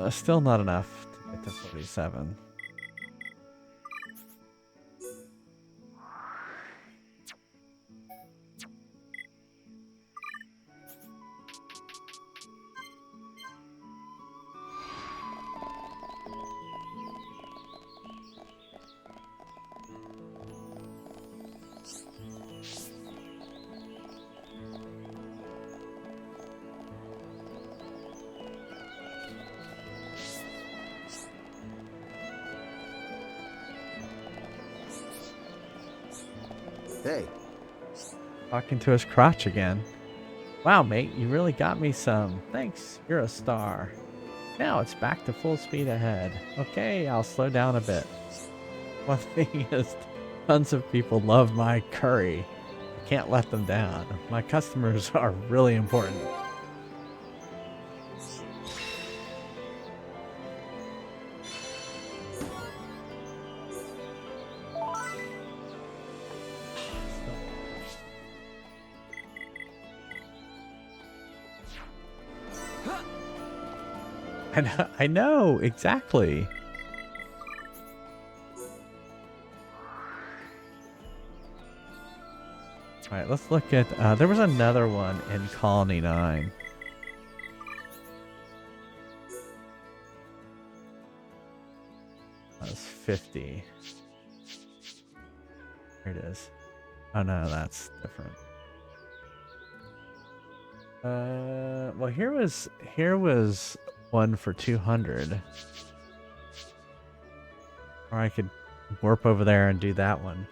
Still not enough to get to 47. Hey, Talking to his crotch again. Wow, mate, you really got me some. Thanks, you're a star. Now it's back to full speed ahead. Okay, I'll slow down a bit. One thing is, tons of people love my curry. I can't let them down. My customers are really important. I know, exactly. All right, let's look at, there was another one in Colony 9. That was 50. Here it is. Oh no, that's different. Well, here was one for 200. Or I could warp over there and do that one.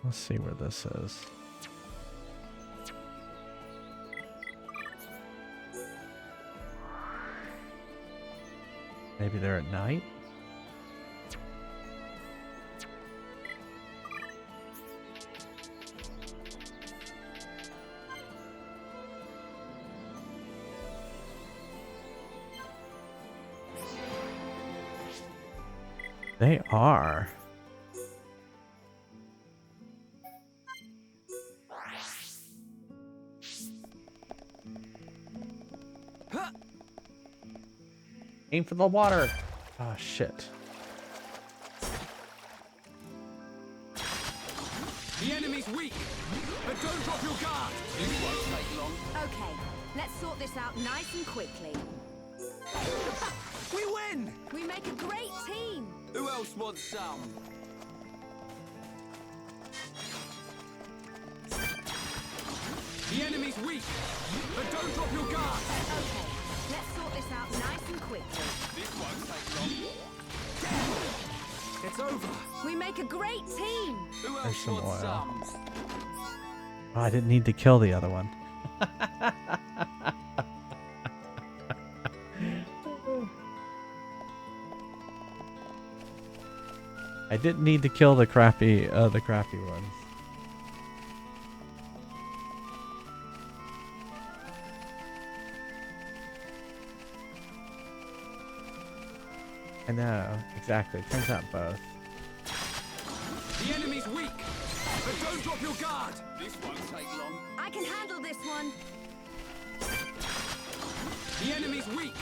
Let's see where this is. Maybe they're at night? They are. Aim for the water. Oh, shit. The enemy's weak, but don't drop your guard. This won't take long. Okay, let's sort this out nice and quickly. We win! We make a great team. Who else wants some? The enemy's weak, but don't drop your guard. Okay, let's sort this out nice and quickly. This won't take long. It's over. We make a great team. Who There's else some wants oil. some? Oh, I didn't need to kill the other one. I didn't need to kill the crappy ones. I know, exactly. Turns out both. The enemy's weak, but don't drop your guard. This won't take long. I can handle this one. The enemy's weak,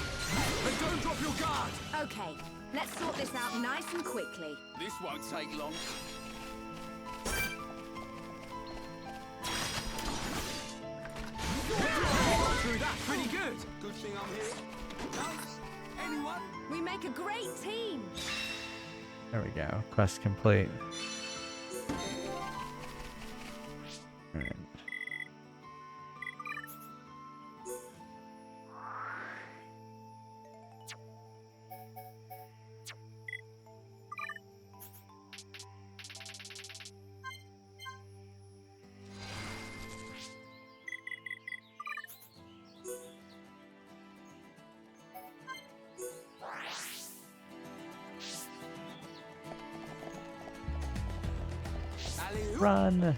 but don't drop your guard. Okay, let's sort this out nice and quickly. This won't take long. Through that pretty good. Good thing I'm here. Else? Anyone? We make a great team. There we go. Quest complete. Alright. Run!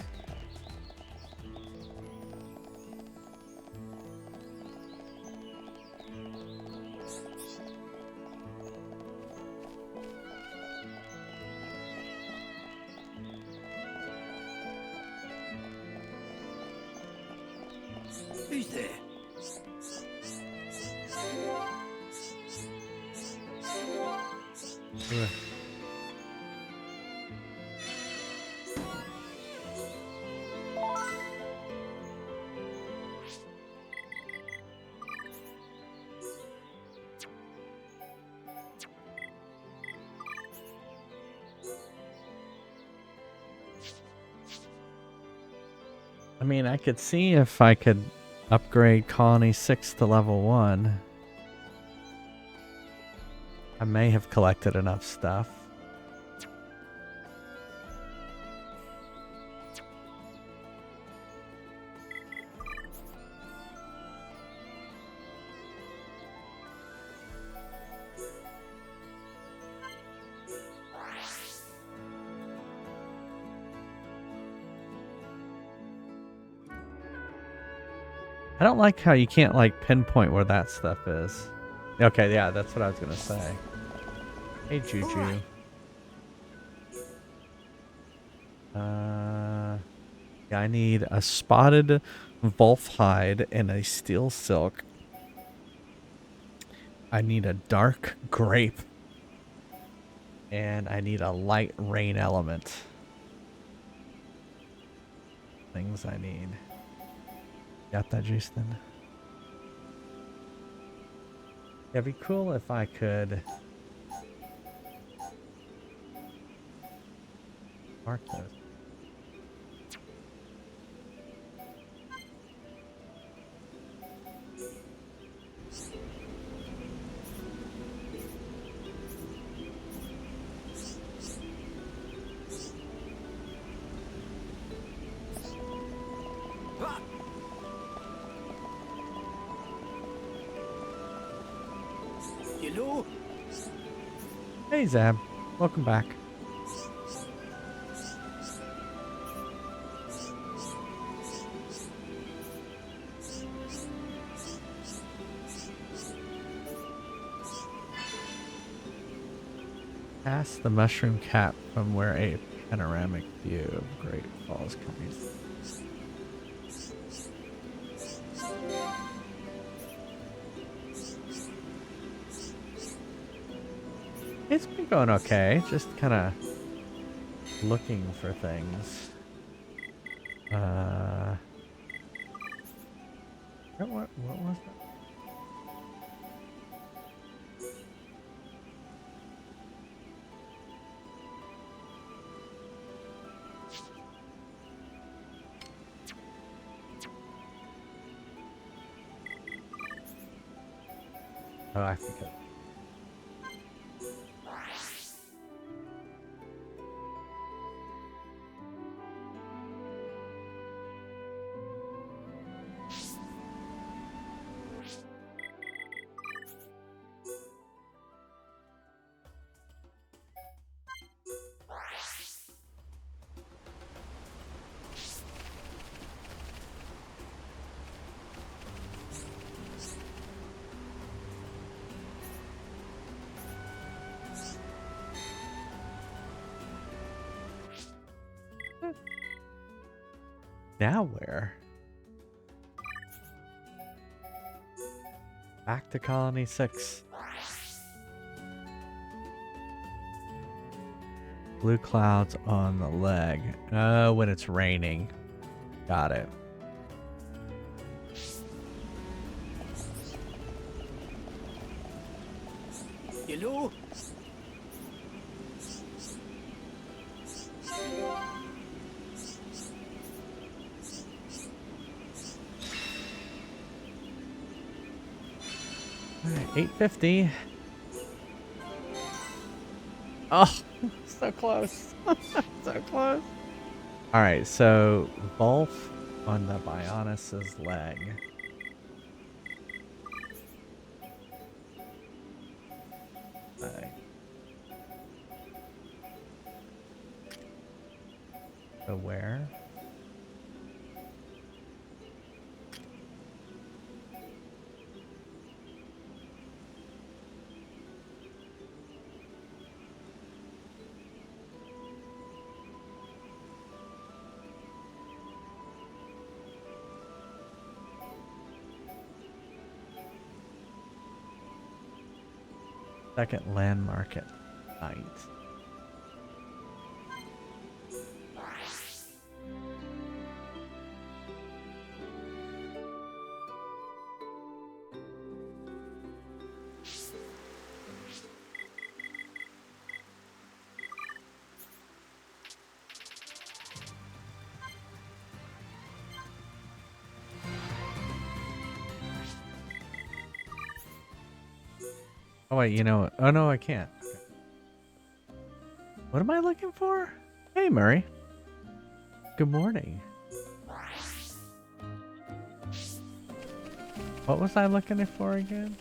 Who's there? Ugh. I mean, I could see if I could upgrade Colony 6 to level 1. I may have collected enough stuff. I don't like how you can't like pinpoint where that stuff is. Okay, yeah, that's what I was gonna say. Hey, Juju. Yeah, I need a spotted wolf hide and a steel silk. I need a dark grape. And I need a light rain element. Things I need. Got that, Justin? It'd be cool if I could mark those. Hello? Hey, Zab. Welcome back. Past the mushroom cap from where a panoramic view of Great Falls can be seen. It's been going okay, just kind of looking for things. What was that? Oh, I think it. Now where? Back to Colony 6. Blue clouds on the leg. Oh, when it's raining. Got it. Hello? Alright, 850. Oh, so close. So close. Alright, so Volf on the Bionis's leg. Okay. So where? Second landmark at night. Oh wait, you know what? Oh no, I can't. Okay. What am I looking for? Hey, Murray. Good morning. What was I looking for again?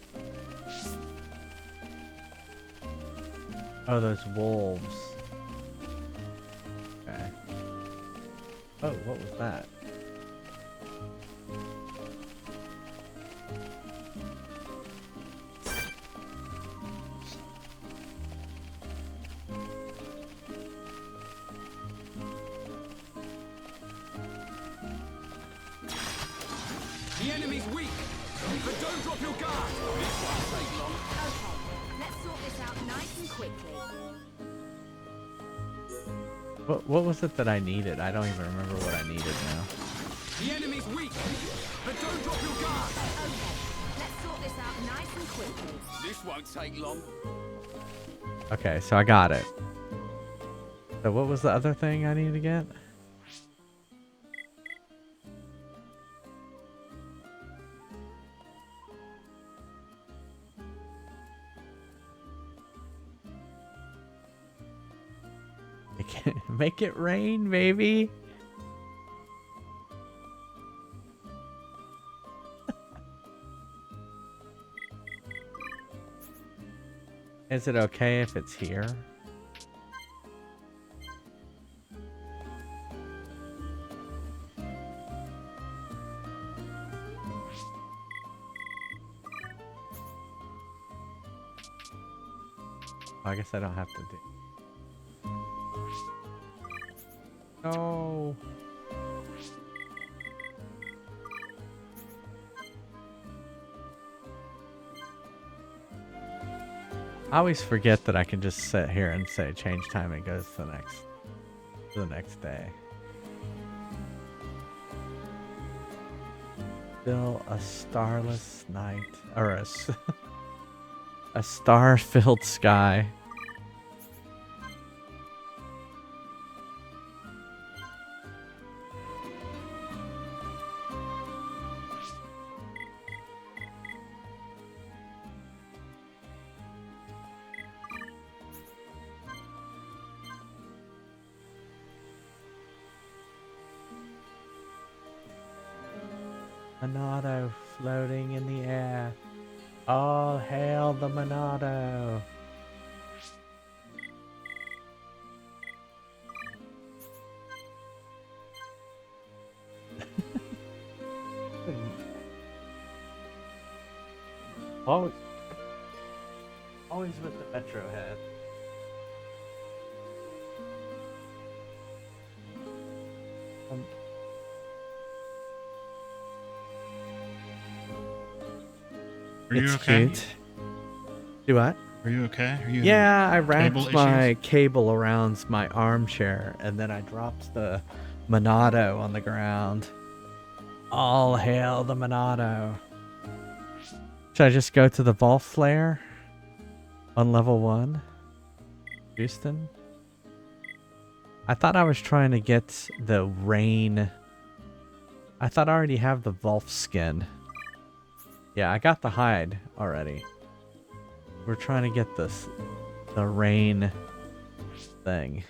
Oh, those wolves. Okay. Oh, what was that? The enemy's weak, but don't drop your guard. This won't take long. Okay, let's sort this out nice and quickly. What was it that I needed? I don't even remember what I needed now. The enemy's weak, but don't drop your guard. Okay, let's sort this out nice and quickly. This won't take long. Okay, so I got it. So what was the other thing I needed to get? Make it rain, baby. Is it okay if it's here? I guess I don't have to do. No. I always forget that I can just sit here and say change time and it goes to the next day. Still a starless night, or a star-filled sky. Monado floating in the air. All hail the Monado. Always with the Metro head. Are you It's okay? cute. Do what? Are you okay? Are you Yeah, I wrapped cable my issues? cable around my armchair and then I dropped the Monado on the ground. All hail the Monado. Should I just go to the Vault Flare on level 1? Houston? I thought I was trying to get the rain. I thought I already have the Volf skin. Yeah, I got the hide already. We're trying to get the rain thing.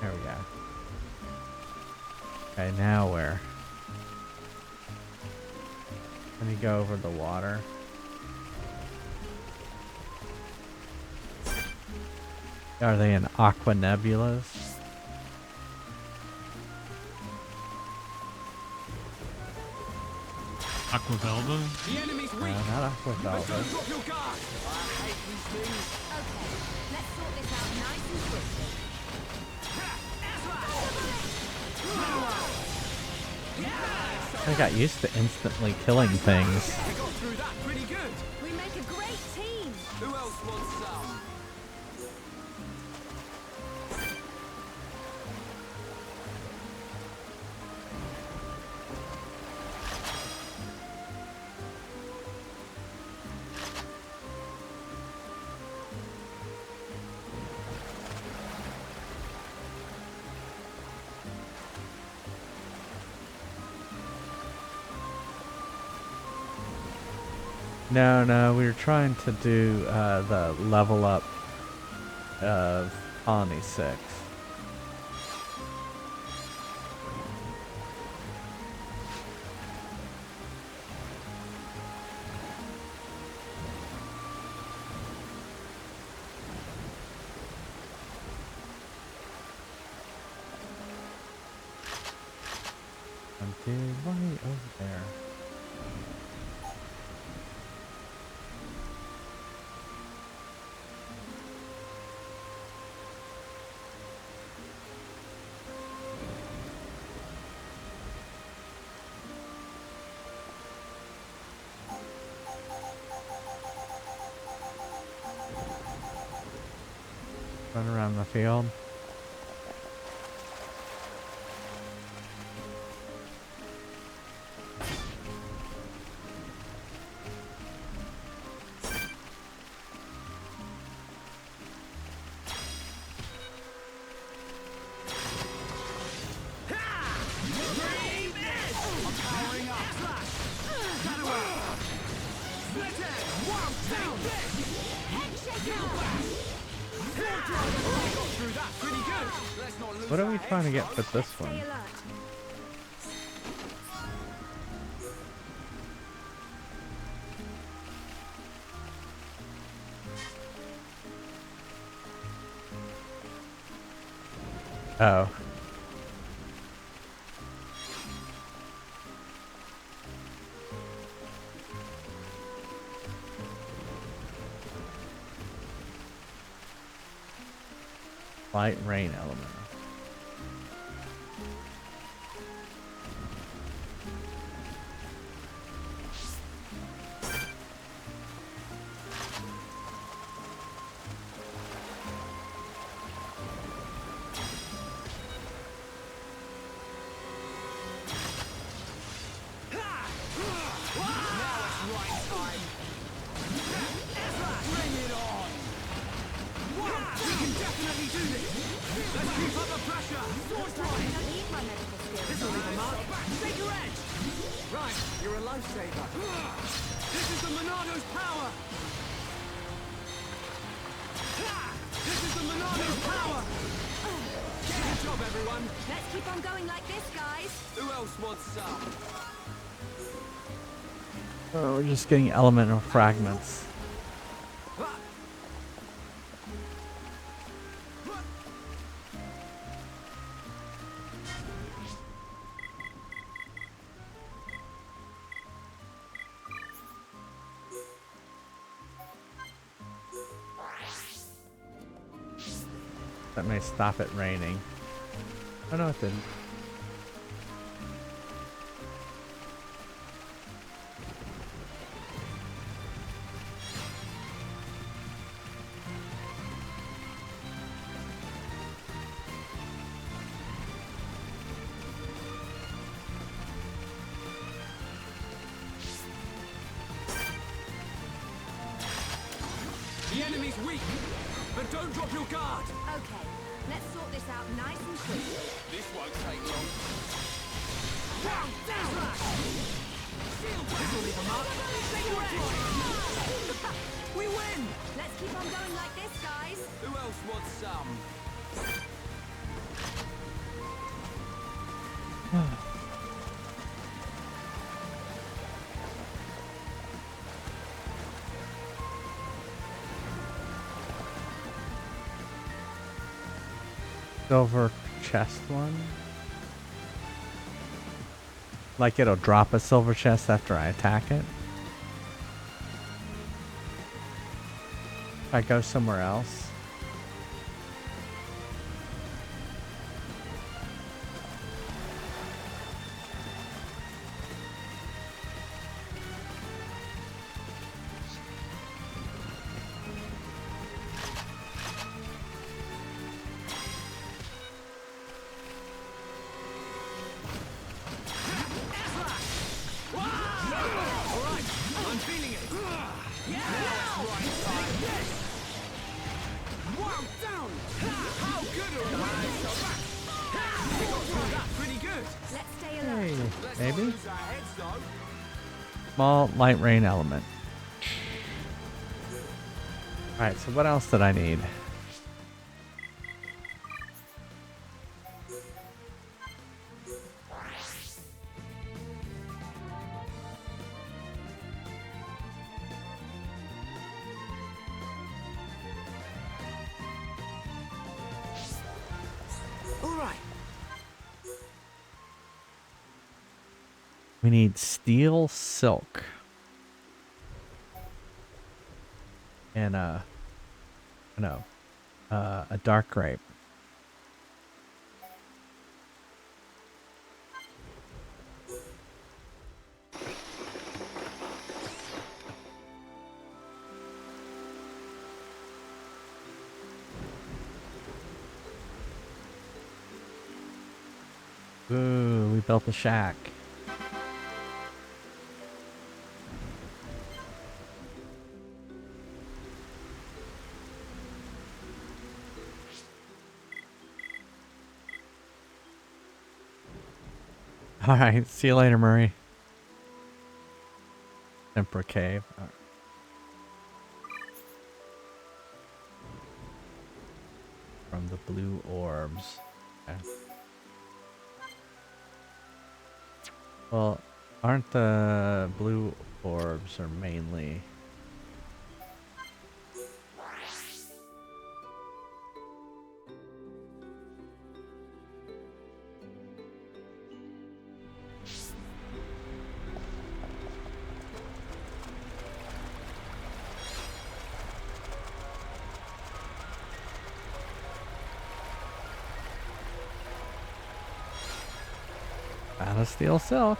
There we go. Okay, now where? Let me go over the water. Are they in aqua nebulas? Aquavelva? The enemy's weak, Not aqua but don't velvet. drop your guard. I hate these things. Okay, let's sort this out nice and quickly. I got used to instantly killing things. We got through that pretty good. We make a great team. Who else wants some? No, we were trying to do the level up of Colony 6. Right over there. Run around the field. What are we trying to get for this one? Oh. Light rain element. Oh, we're just getting elemental fragments. That may stop it raining. Oh no, it didn't. The enemy's weak, but don't drop your guard. Okay, let's sort this out nice and quick. This won't take long. Down, down! This will leave a mark. We win! Let's keep on going like this, guys. Who else wants some? Silver chest one. Like it'll drop a silver chest after I attack it. If I go somewhere else. Maybe? Small light rain element. Alright, so what else did I need? All right. We need steel silk. And a dark grape. Ooh, we built a shack. Alright, see you later, Murray. Emperor Cave. All right. From the blue orbs. Okay. Well, aren't the blue orbs are mainly... Out of steel silk.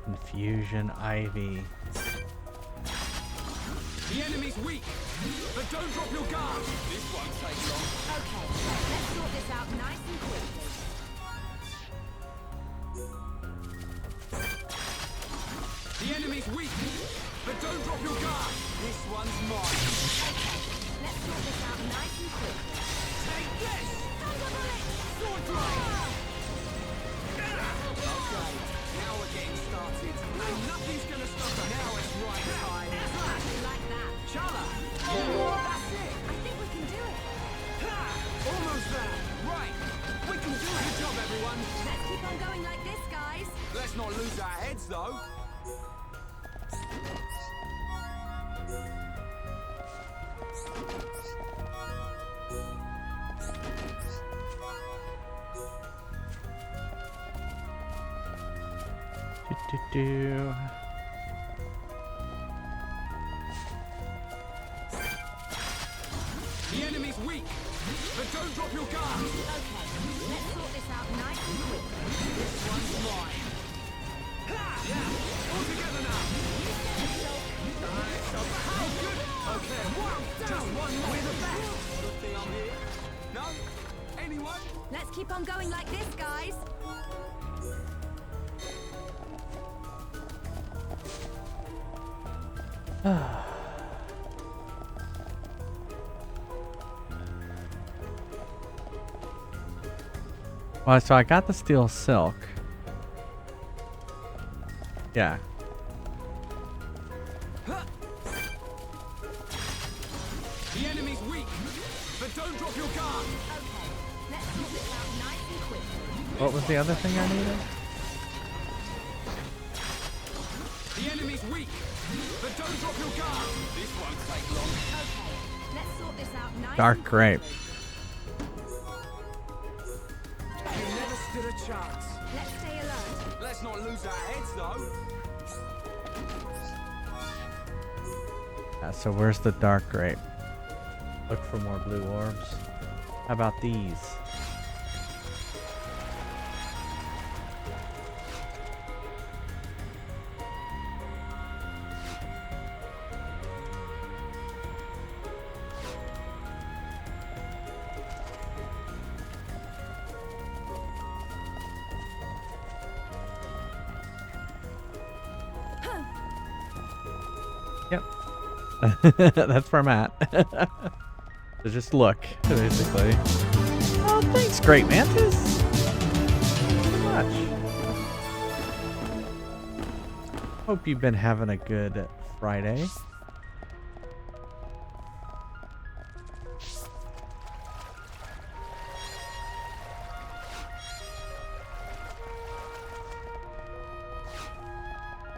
Infusion Ivy. The enemy's weak, but don't drop your guard. This won't take long. Okay, let's sort this out nice and quickly. The enemy's weak, but don't drop your guard. This one's mine. Okay, let's sort this out nice and quickly. Take this! Thunder bullet! Sword drive! Okay, now we're getting started. And nothing's gonna stop us. Now it's right time. Like that. Chala! That's it! I think we can do it. Ha! Almost there! Right! We can do the job, everyone! Let's keep on going like this, guys. Let's not lose our heads, though. Do. The enemy's weak, but don't drop your guard. Okay, let's sort this out nice and quickly. This one's mine. Ha! Yeah! All together now. Nice. Oh, good. Okay. Just one more. We're the best. Good thing I'm here. No? Anyone? Let's keep on going like this, guys. Well, so I got the steel silk. Yeah. The enemy's weak, but don't drop your guard. Okay, let's sort this out nice and quickly. What was the other thing I needed? The enemy's weak, but don't drop your guard. This won't take long. Okay, let's sort this out nice Dark and grape. quickly. You never stood a chance. Let's stay alert. Let's not lose our heads, though. So where's the dark grape? Look for more blue orbs. How about these? Yep. That's where I'm at. So just look, basically. Oh, thanks, Great Mantis. So much. Hope you've been having a good Friday.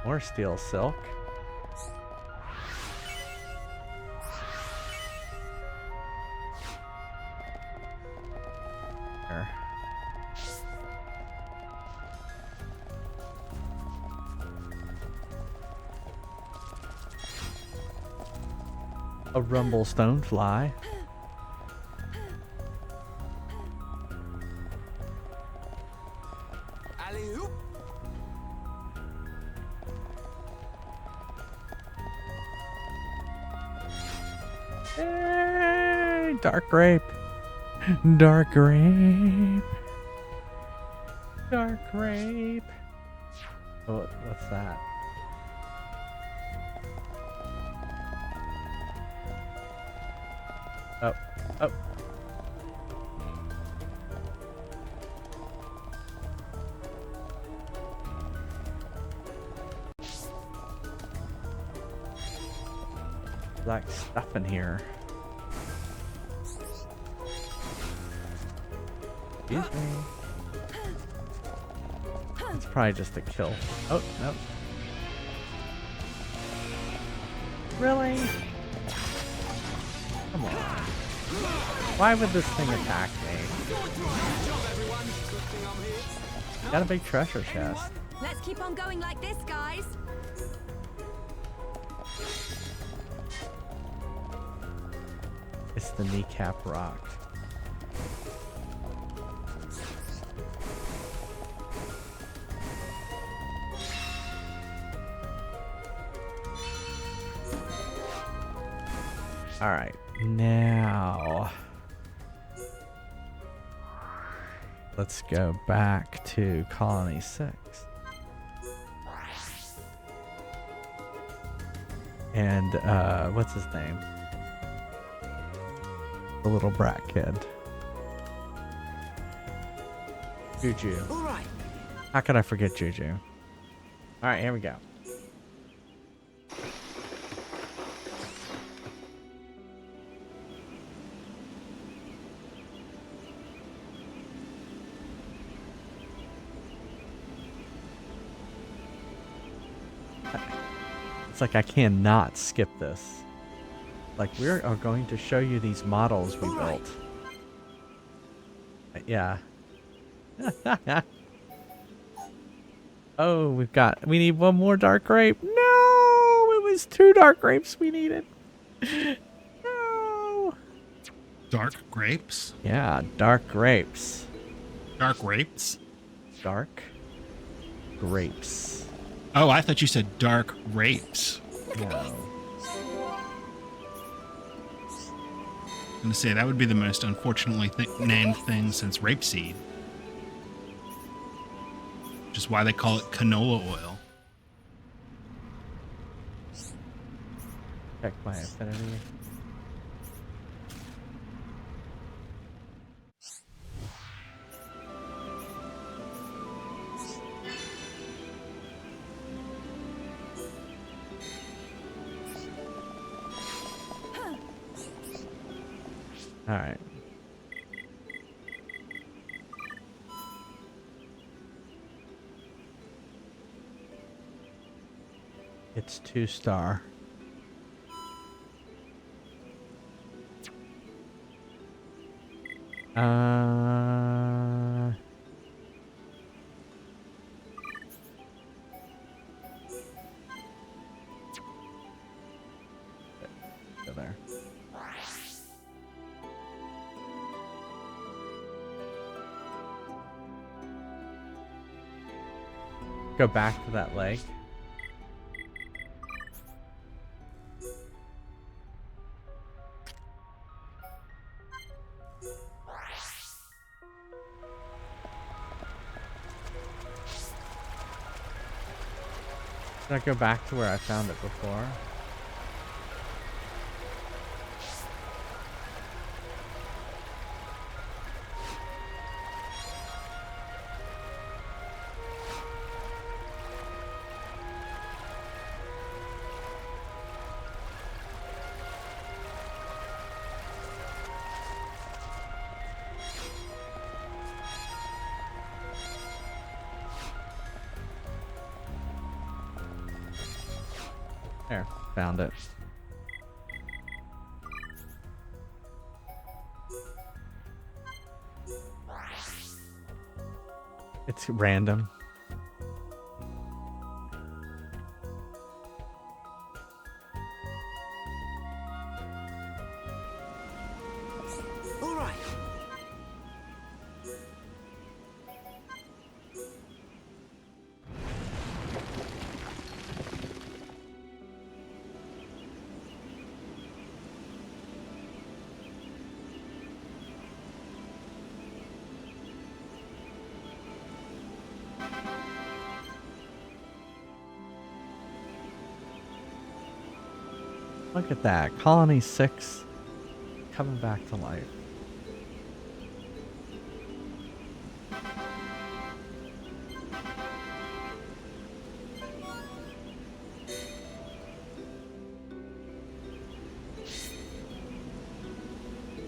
More steel silk. There. A rumble stonefly. Alley-oop. Hey, dark grape. Dark grape. Dark grape. Oh, what's that? Oh, oh. Like stuff in here. Excuse me. It's probably just a kill. Oh, no. Really? Come on. Why would this thing attack me? Got a big treasure chest. Let's keep on going like this, guys. It's the kneecap rock. All right, now let's go back to Colony 6. And what's his name? The little brat kid. Juju. All right. How could I forget Juju? All right, here we go. It's like I cannot skip this. Like, we are going to show you these models we built. Yeah. Oh, we need one more dark grape. No, it was 2 dark grapes we needed. No. Dark grapes? Yeah, dark grapes. Dark grapes? Dark grapes. Oh, I thought you said dark rapes. No. I'm gonna say that would be the most unfortunately named thing since rapeseed. Which is why they call it canola oil. Check my affinity. All right. It's 2-star. Go there. Go back to that lake. Should I go back to where I found it before? There, found it. It's random. All right. Look at that. Colony 6 coming back to life.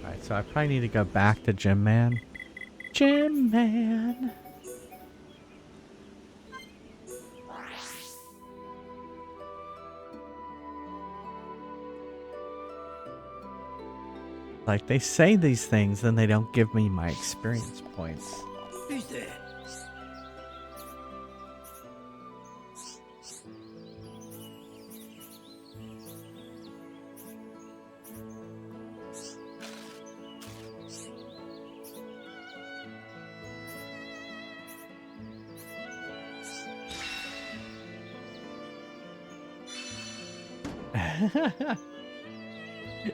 Alright, so I probably need to go back to Gym Man. Gym Man! Like, they say these things, then they don't give me my experience points. Who's there?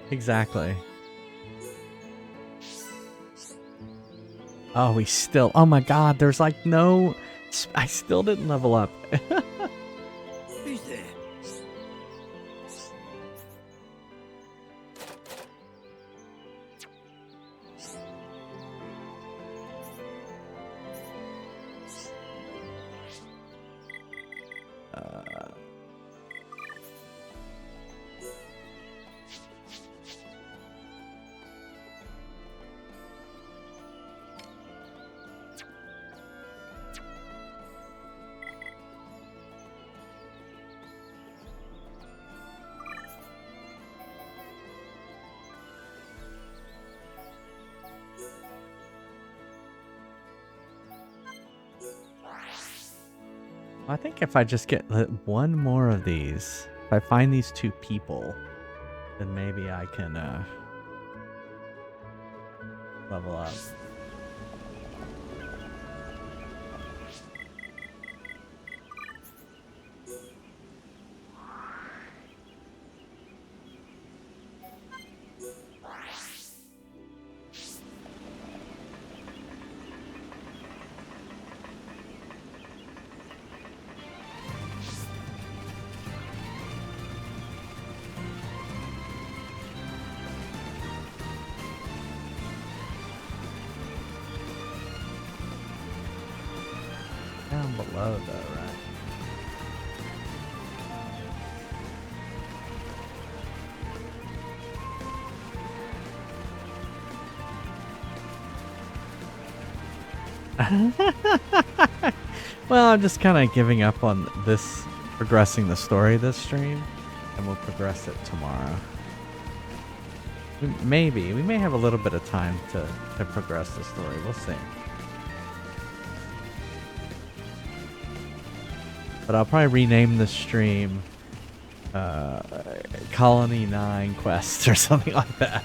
Exactly. Oh, we still... Oh my god, there's like no... I still didn't level up. Who's there? I think if I just get one more of these, if I find these two people, then maybe I can level up. Down below though, right? Well, I'm just kind of giving up on this, progressing the story this stream, and we'll progress it tomorrow. Maybe. We may have a little bit of time to progress the story. We'll see. But I'll probably rename the stream Colony 9 Quest or something like that.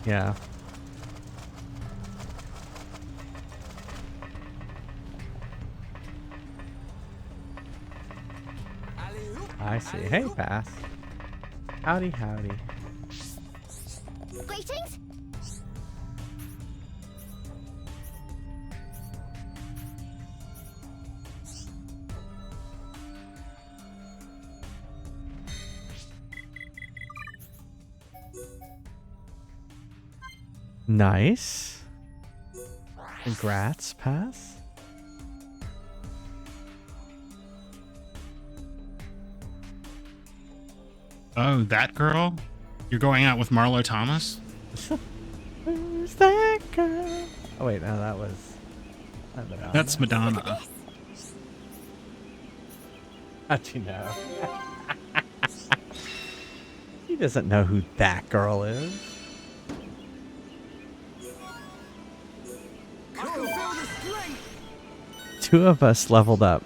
Yeah. I see. Hey, pass. Howdy, howdy. Greetings. Nice. Congrats, pass. Oh, that girl? You're going out with Marlo Thomas? Who's that girl? Oh wait, no, that was Madonna. That's Madonna. How'd you know? He doesn't know who that girl is. I can feel the strength. Two of us leveled up.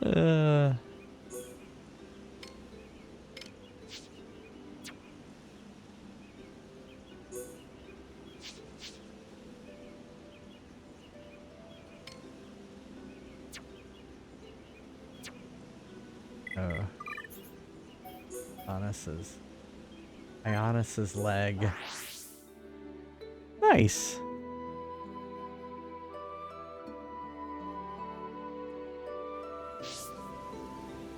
uh, oh. Ionis's leg. Nice.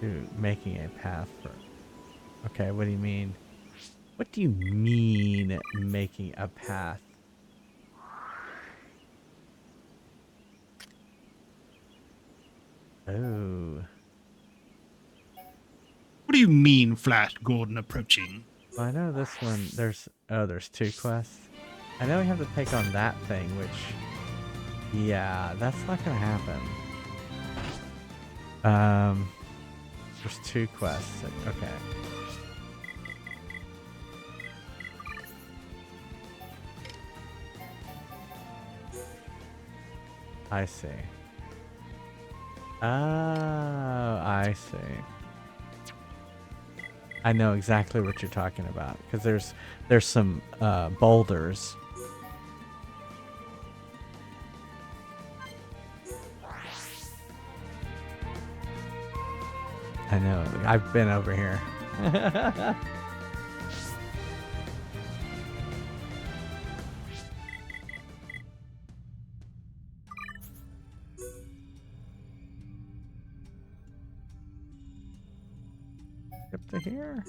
Dude, making a path for... Okay, what do you mean? What do you mean making a path? Oh. What do you mean, Flash Gordon approaching? Well, I know this one, there's two quests. I know we have to take on that thing, which, yeah, that's not gonna happen. There's two quests, okay. I see. Oh, I see. I know exactly what you're talking about because there's some boulders. I know. I've been over here. Up to here.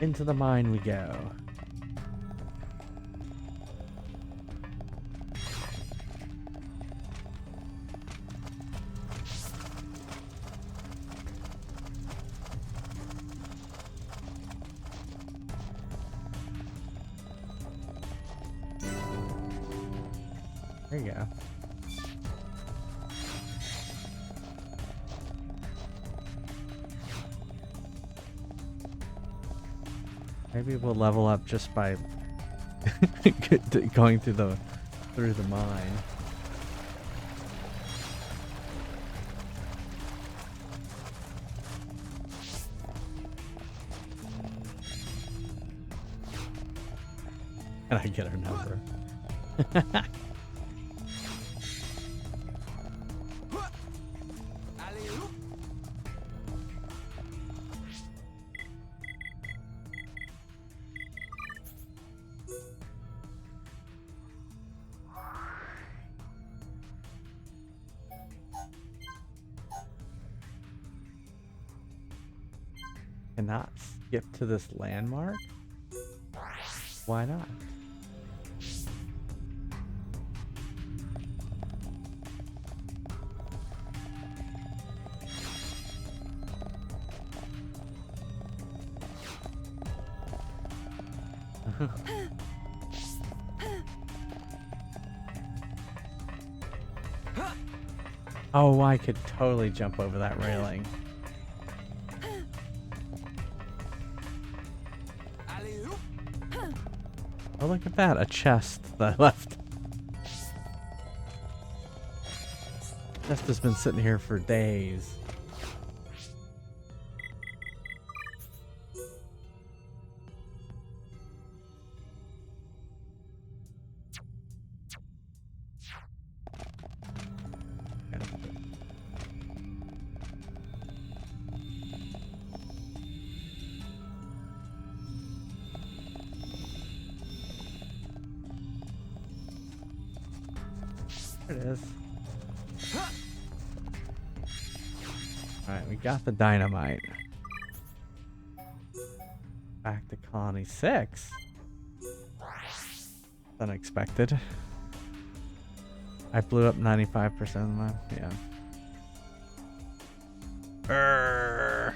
Into the mine we go. There you go. Maybe we'll level up just by going through the mine. Can I get her number? Cannot skip to this landmark? Why not? Oh, I could totally jump over that railing. Oh, look at that, a chest that I left. Chest has been sitting here for days. There it is. Alright, we got the dynamite. Back to Colony 6. Unexpected. I blew up 95% of them. Yeah.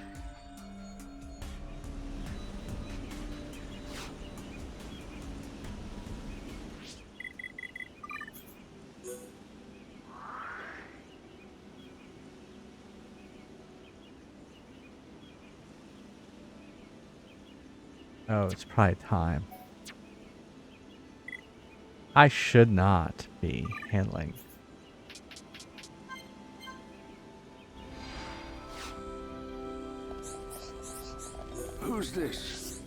Oh, it's probably time. I should not be handling. Who's this?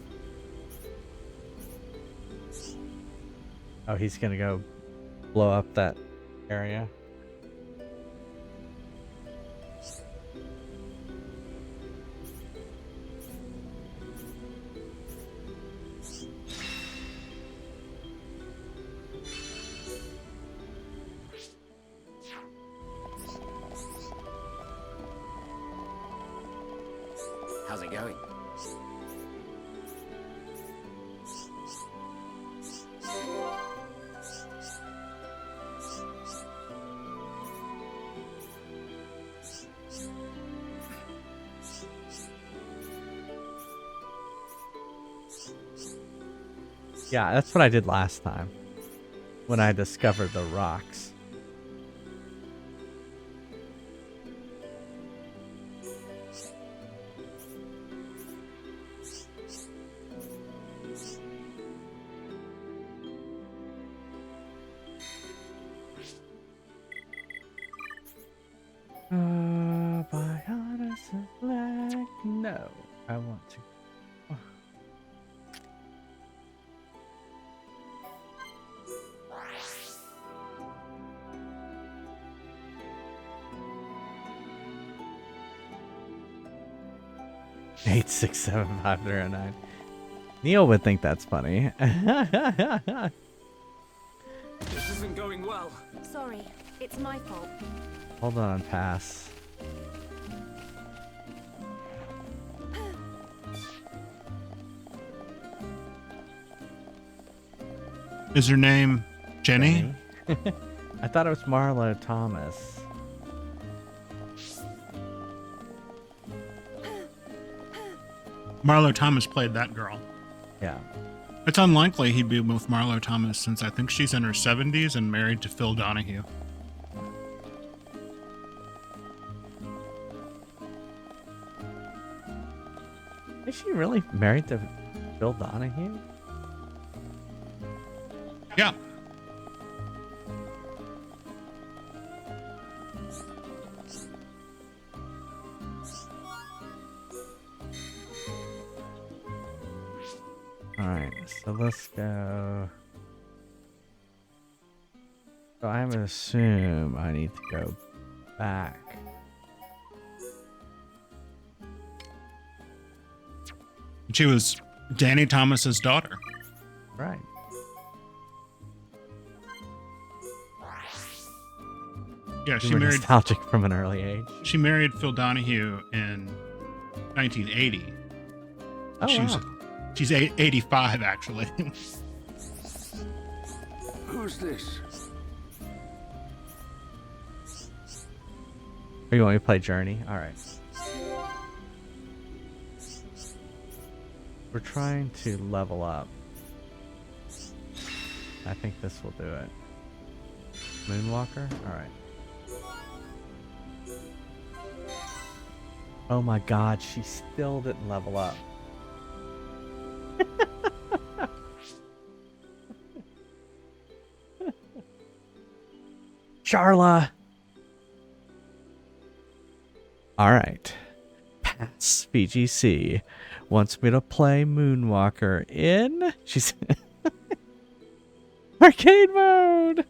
Oh, he's gonna go blow up that area. How's it going? Yeah, that's what I did last time when I discovered the rocks. By honest black. No, I want to. 8675009. Neil would think that's funny. This isn't going well. Sorry, it's my fault. Hold on, pass. Is her name Jenny? I thought it was Marlo Thomas. Marlo Thomas played that girl. Yeah. It's unlikely he'd be with Marlo Thomas since I think she's in her 70s and married to Phil Donahue. Is she really married to Phil Donahue? Yeah. Alright, so let's go. So I'm gonna assume I need to go back. She was Danny Thomas's daughter. Right. Yeah, You she were married. nostalgic from an early age. She married Phil Donahue in 1980. Oh, she's wow. she's 85 actually. Who's this? Are you want me to play Journey? Alright. We're trying to level up. I think this will do it. Moonwalker? Alright. Oh my god, she still didn't level up. Charla! Alright. Pass VGC wants me to play Moonwalker in... She's... arcade mode!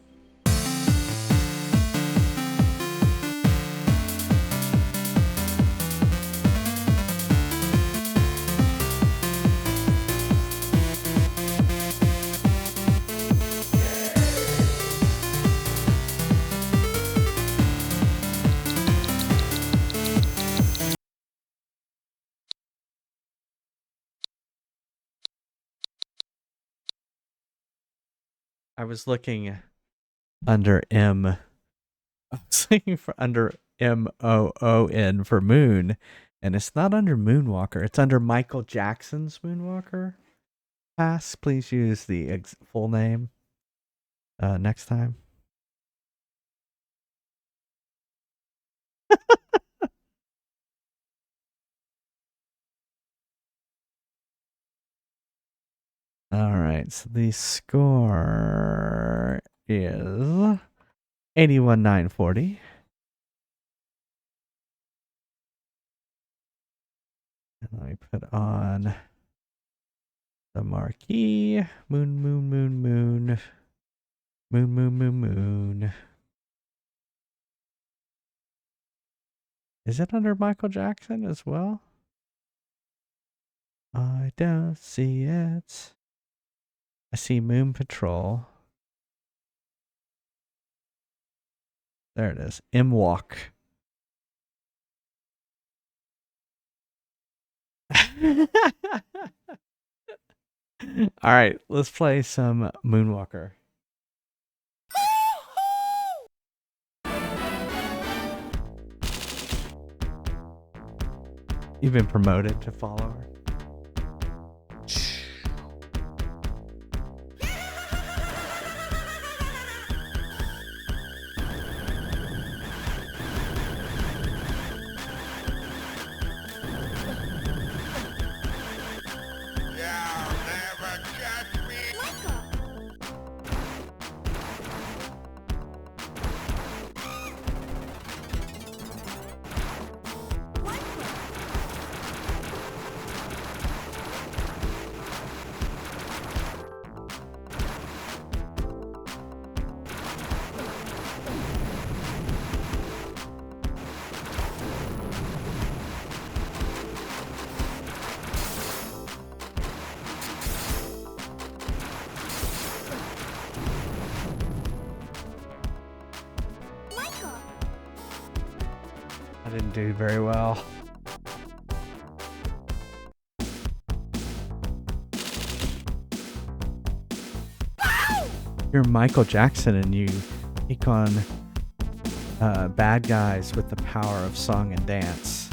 I was looking under M. I was looking for under MOON for Moon, and it's not under Moonwalker. It's under Michael Jackson's Moonwalker. Pass. Please use the full name next time. All right, so the score is 81,940. And let me put on the marquee. Moon, moon, moon, moon. Moon, moon, moon, moon. Is it under Michael Jackson as well? I don't see it. I see Moon Patrol. There it is. M-Walk. All right, let's play some Moonwalker. You've been promoted to follower. I didn't do very well. You're Michael Jackson and you take on bad guys with the power of song and dance.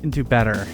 Can do better.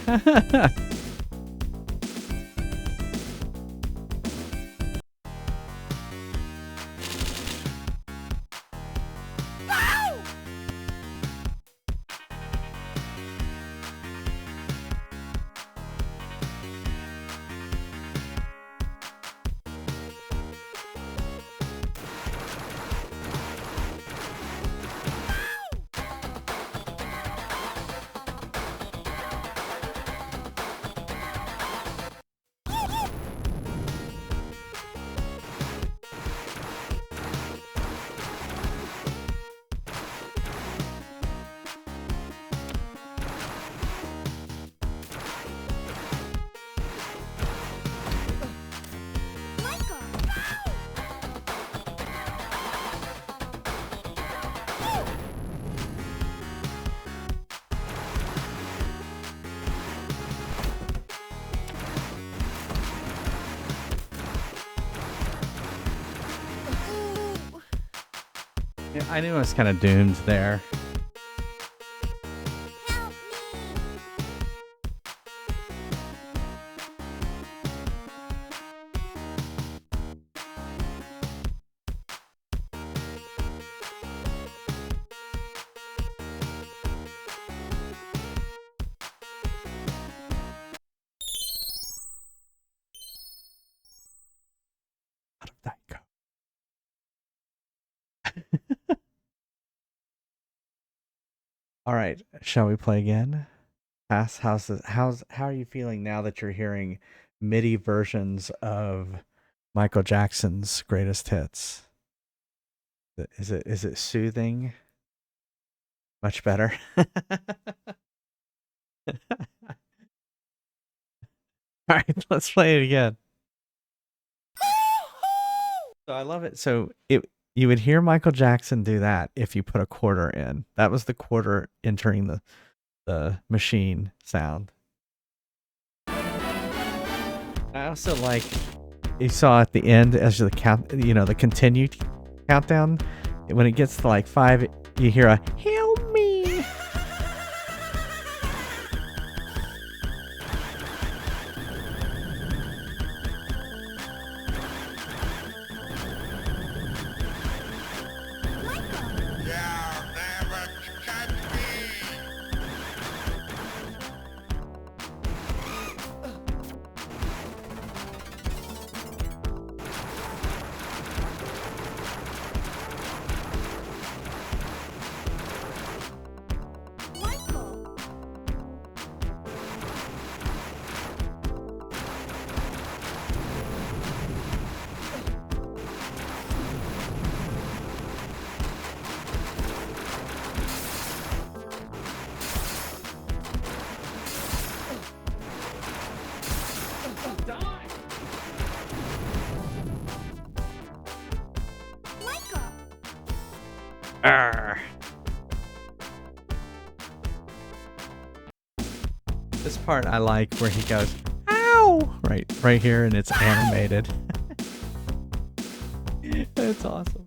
Yeah, I knew I was kind of doomed there. Out of Diet Coke. All right, shall we play again? How are you feeling now that you're hearing MIDI versions of Michael Jackson's greatest hits? Is it soothing? Much better. All right, let's play it again. So I love it. So you would hear Michael Jackson do that if you put a quarter in. That was the quarter entering the machine sound. I also like you saw at the end as the count, the continued countdown. When it gets to like 5, you hear a "Help me." Arr. This part I like where he goes, "Ow!" right here, and it's animated. It's awesome.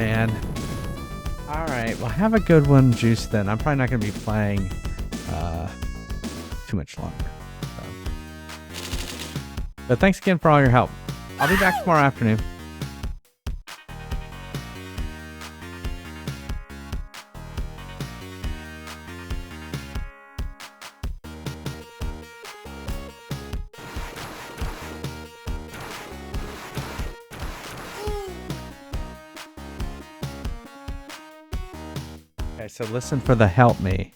man. Alright, well have a good one, Juice, then. I'm probably not going to be playing too much longer. So. But thanks again for all your help. I'll be back tomorrow afternoon. Okay, so listen for the help me.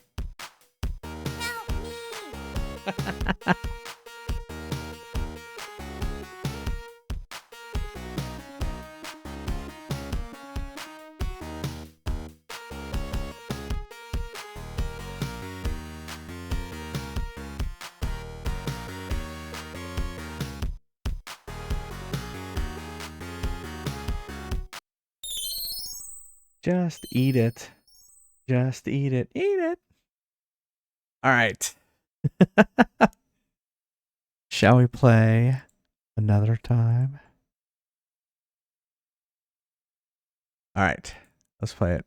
Just eat it. Just eat it. Eat it. All right. Shall we play another time? All right. Let's play it.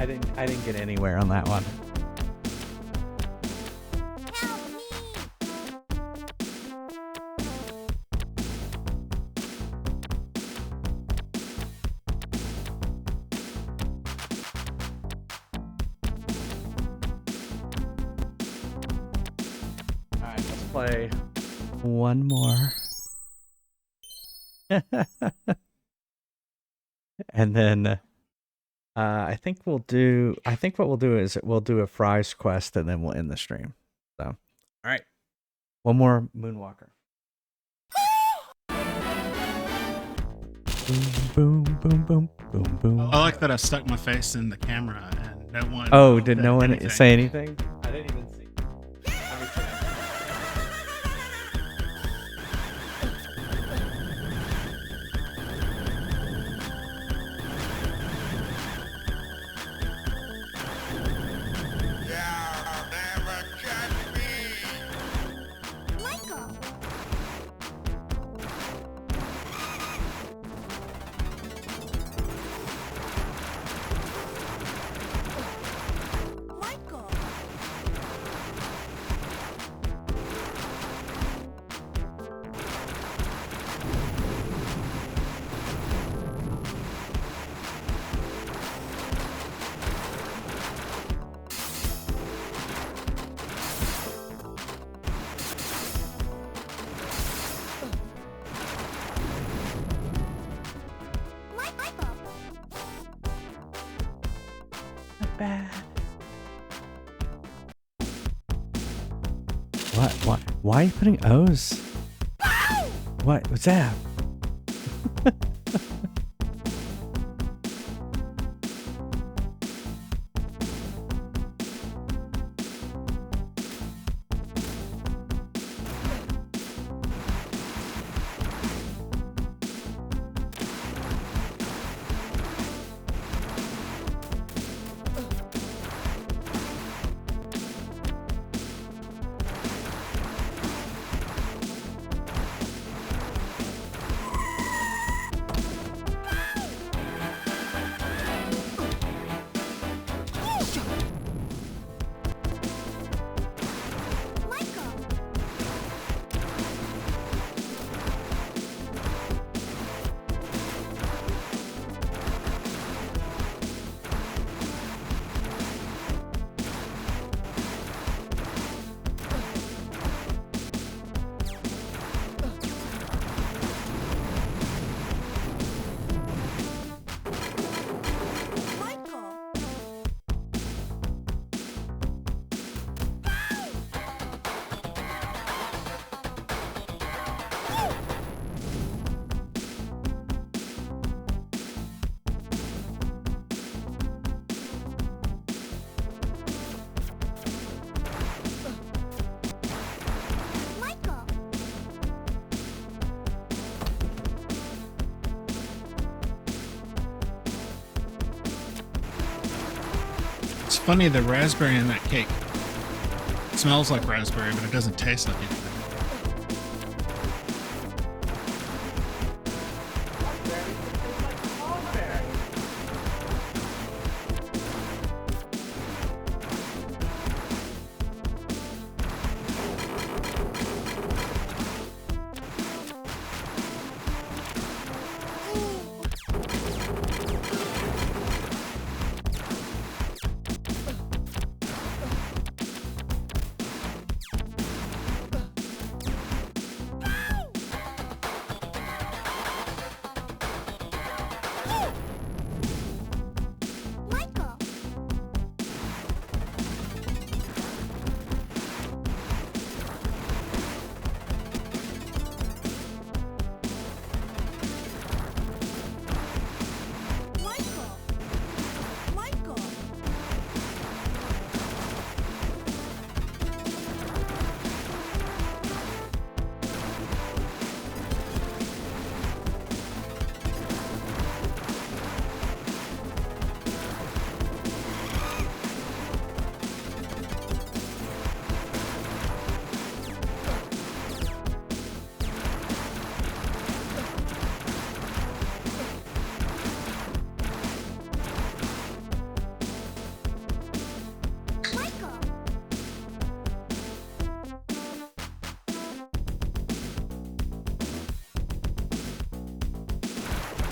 I didn't get anywhere on that one. Alright, let's play one more. And then I think what we'll do is we'll do a fries quest and then we'll end the stream. So, all right, one more Moonwalker. Boom, boom, boom, boom, boom, boom. I like that I stuck my face in the camera and no one. Oh, did no one anything. say anything? I didn't even see. Let me check. Bad. What? Why are you putting O's? What was that? It's funny, the raspberry in that cake smells like raspberry, but it doesn't taste like it.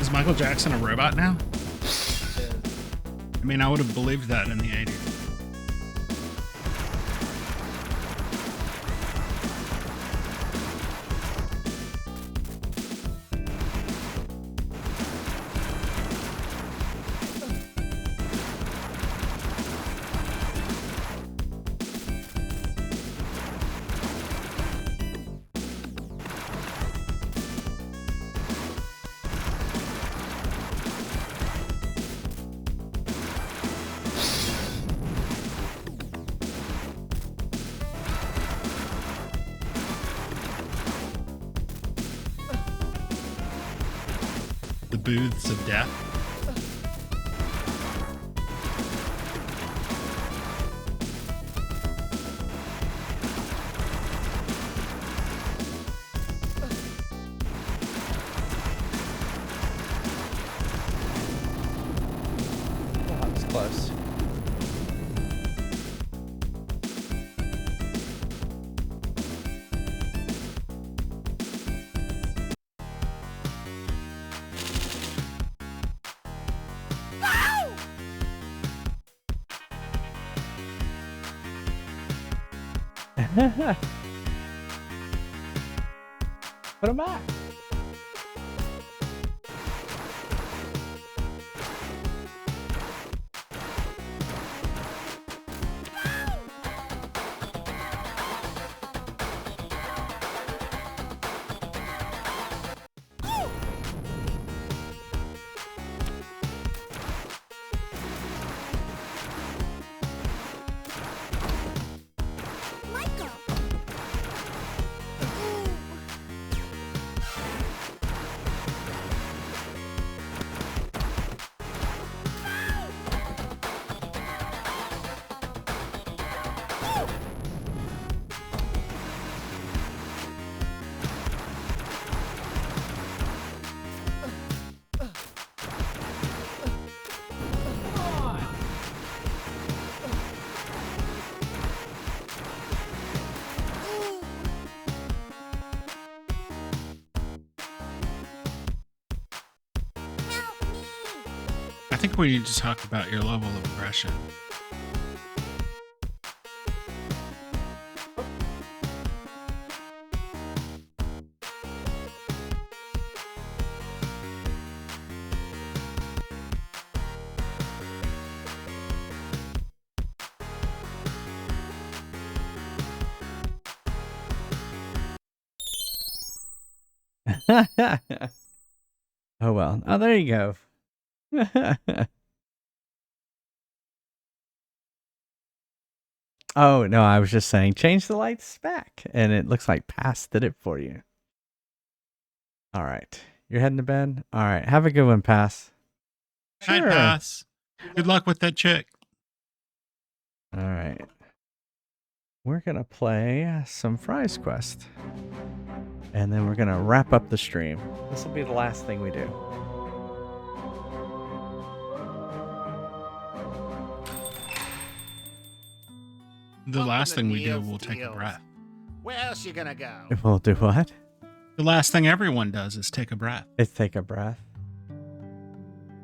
Is Michael Jackson a robot now? I mean, I would have believed that in the 80s. Booths of death. Oh, that was close. Put him back. I think we need to talk about your level of aggression. Oh well. Oh, there you go. Oh no, I was just saying change the lights back, and it looks like Pass did it for you. All right, you're heading to bed. All right, have a good one, Pass. Hi, Pass. Good luck with that chick. All right, we're gonna play some Fry's Quest, and then we're gonna wrap up the stream. This will be the last thing we do. The last thing we do, we'll take a breath. Where else you gonna go? We'll do what? The last thing everyone does is take a breath. It's take a breath.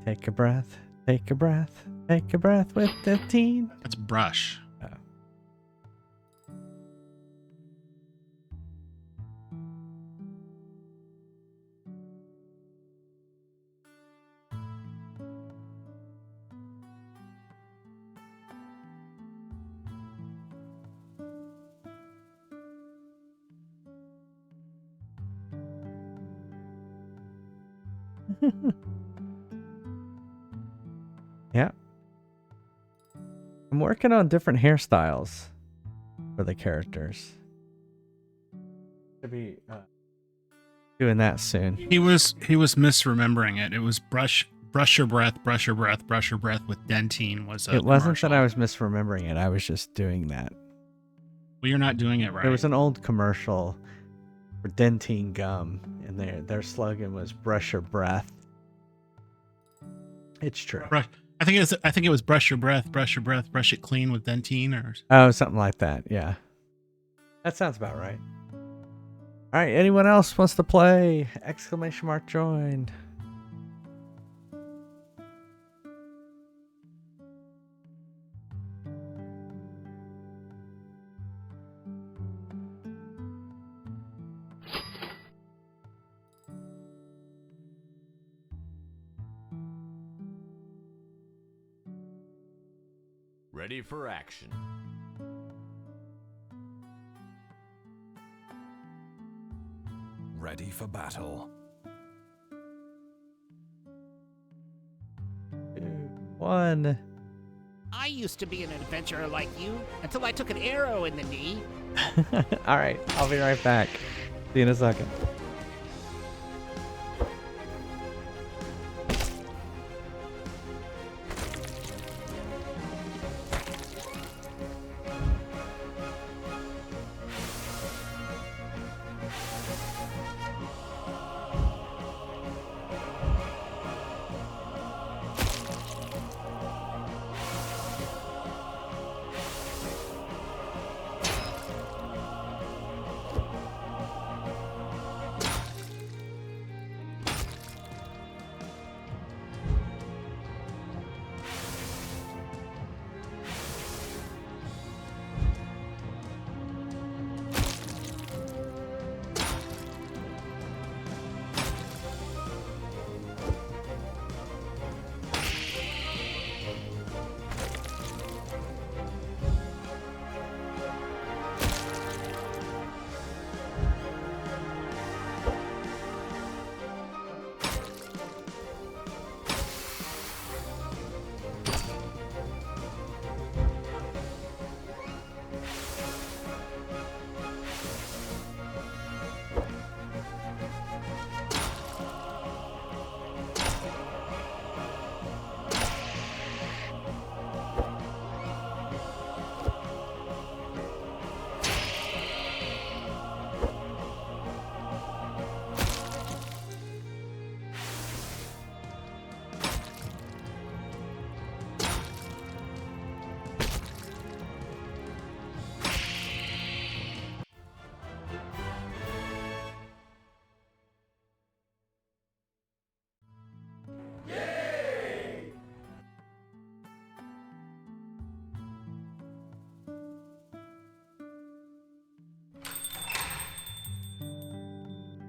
Take a breath. Take a breath. Take a breath with the teen. That's brush. Oh. Yeah. I'm working on different hairstyles for the characters. To be doing that soon. He was misremembering it. It was brush your breath with Dentine was a It wasn't commercial. that I was misremembering it. I was just doing that. Well, you're not doing it right. There was an old commercial for Dentine gum, and their slogan was "Brush your breath." It's true. I think it was brush your breath, brush it clean with Dentine or Oh, something like that. Yeah, that sounds about right. All right. Anyone else wants to play? Exclamation mark joined. Ready for action. Ready for battle. 2, 1. I used to be an adventurer like you until I took an arrow in the knee. All right, I'll be right back. See you in a second.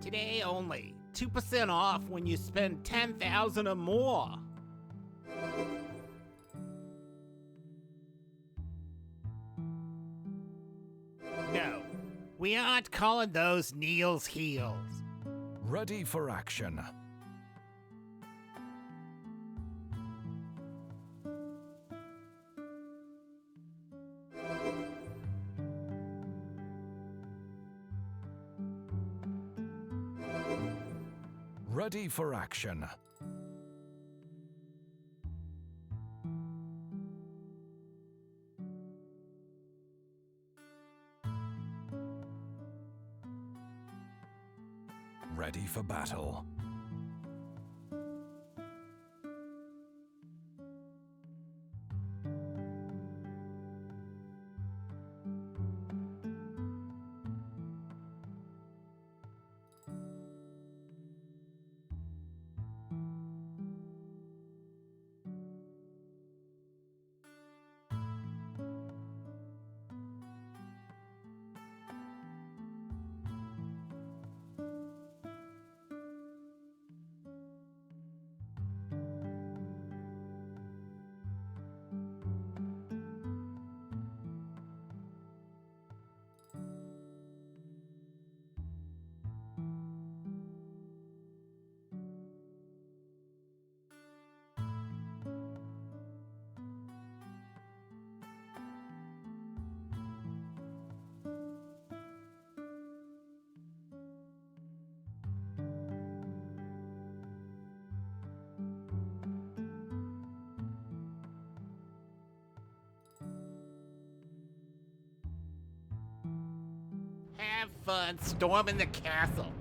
Today only. 2% off when you spend 10,000 or more. No, we aren't calling those Neil's heels. Ready for action. Ready for action. Ready for battle. Have fun storming the castle.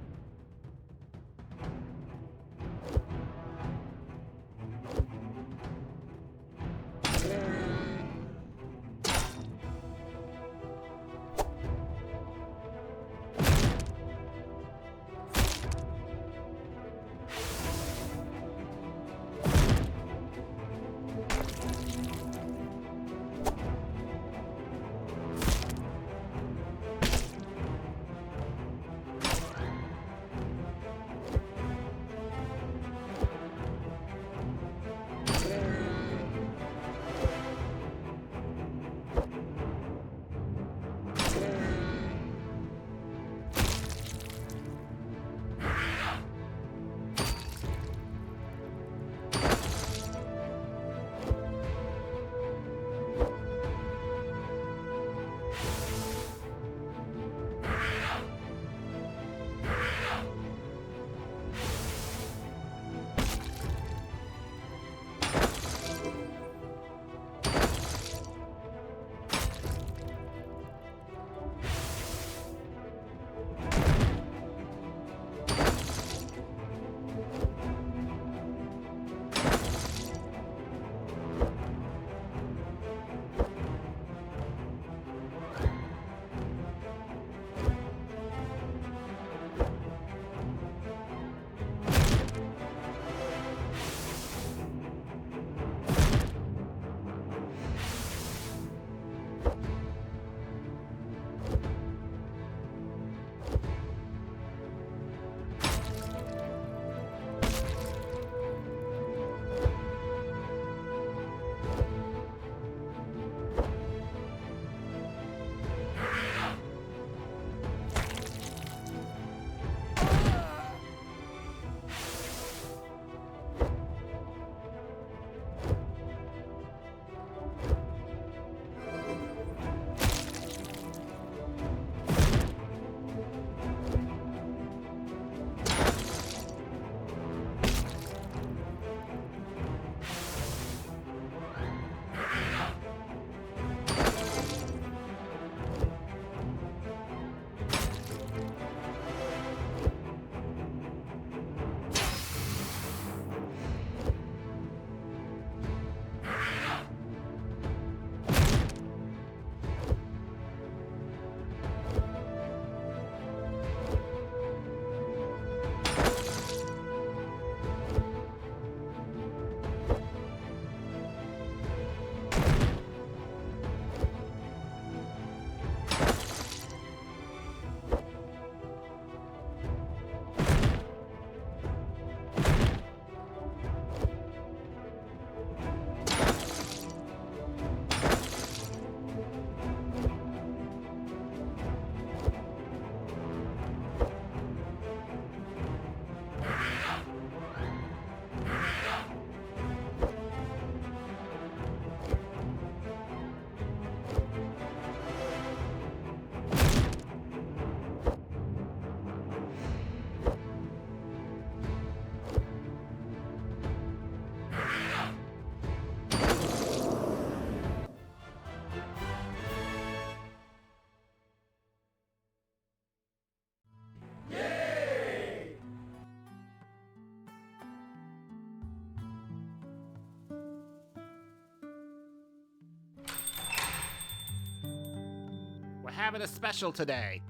having a special today.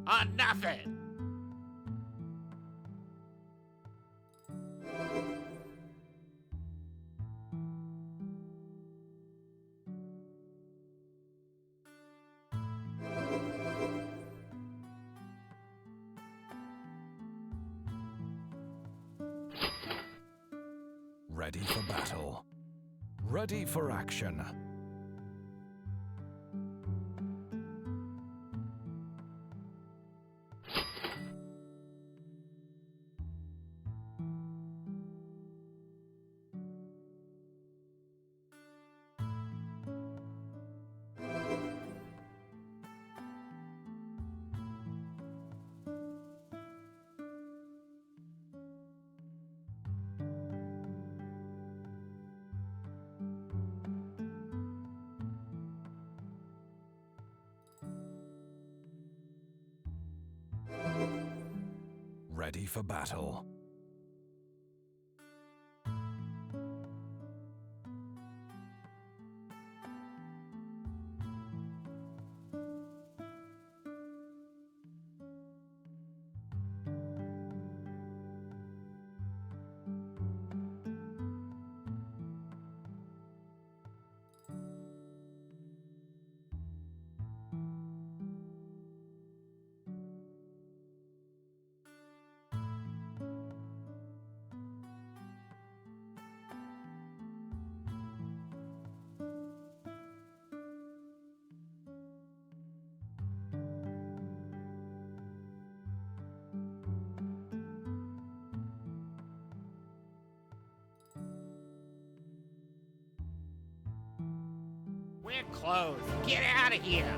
On nothing. Ready for battle. Ready for action. Ready for battle. We're closed. Get out of here.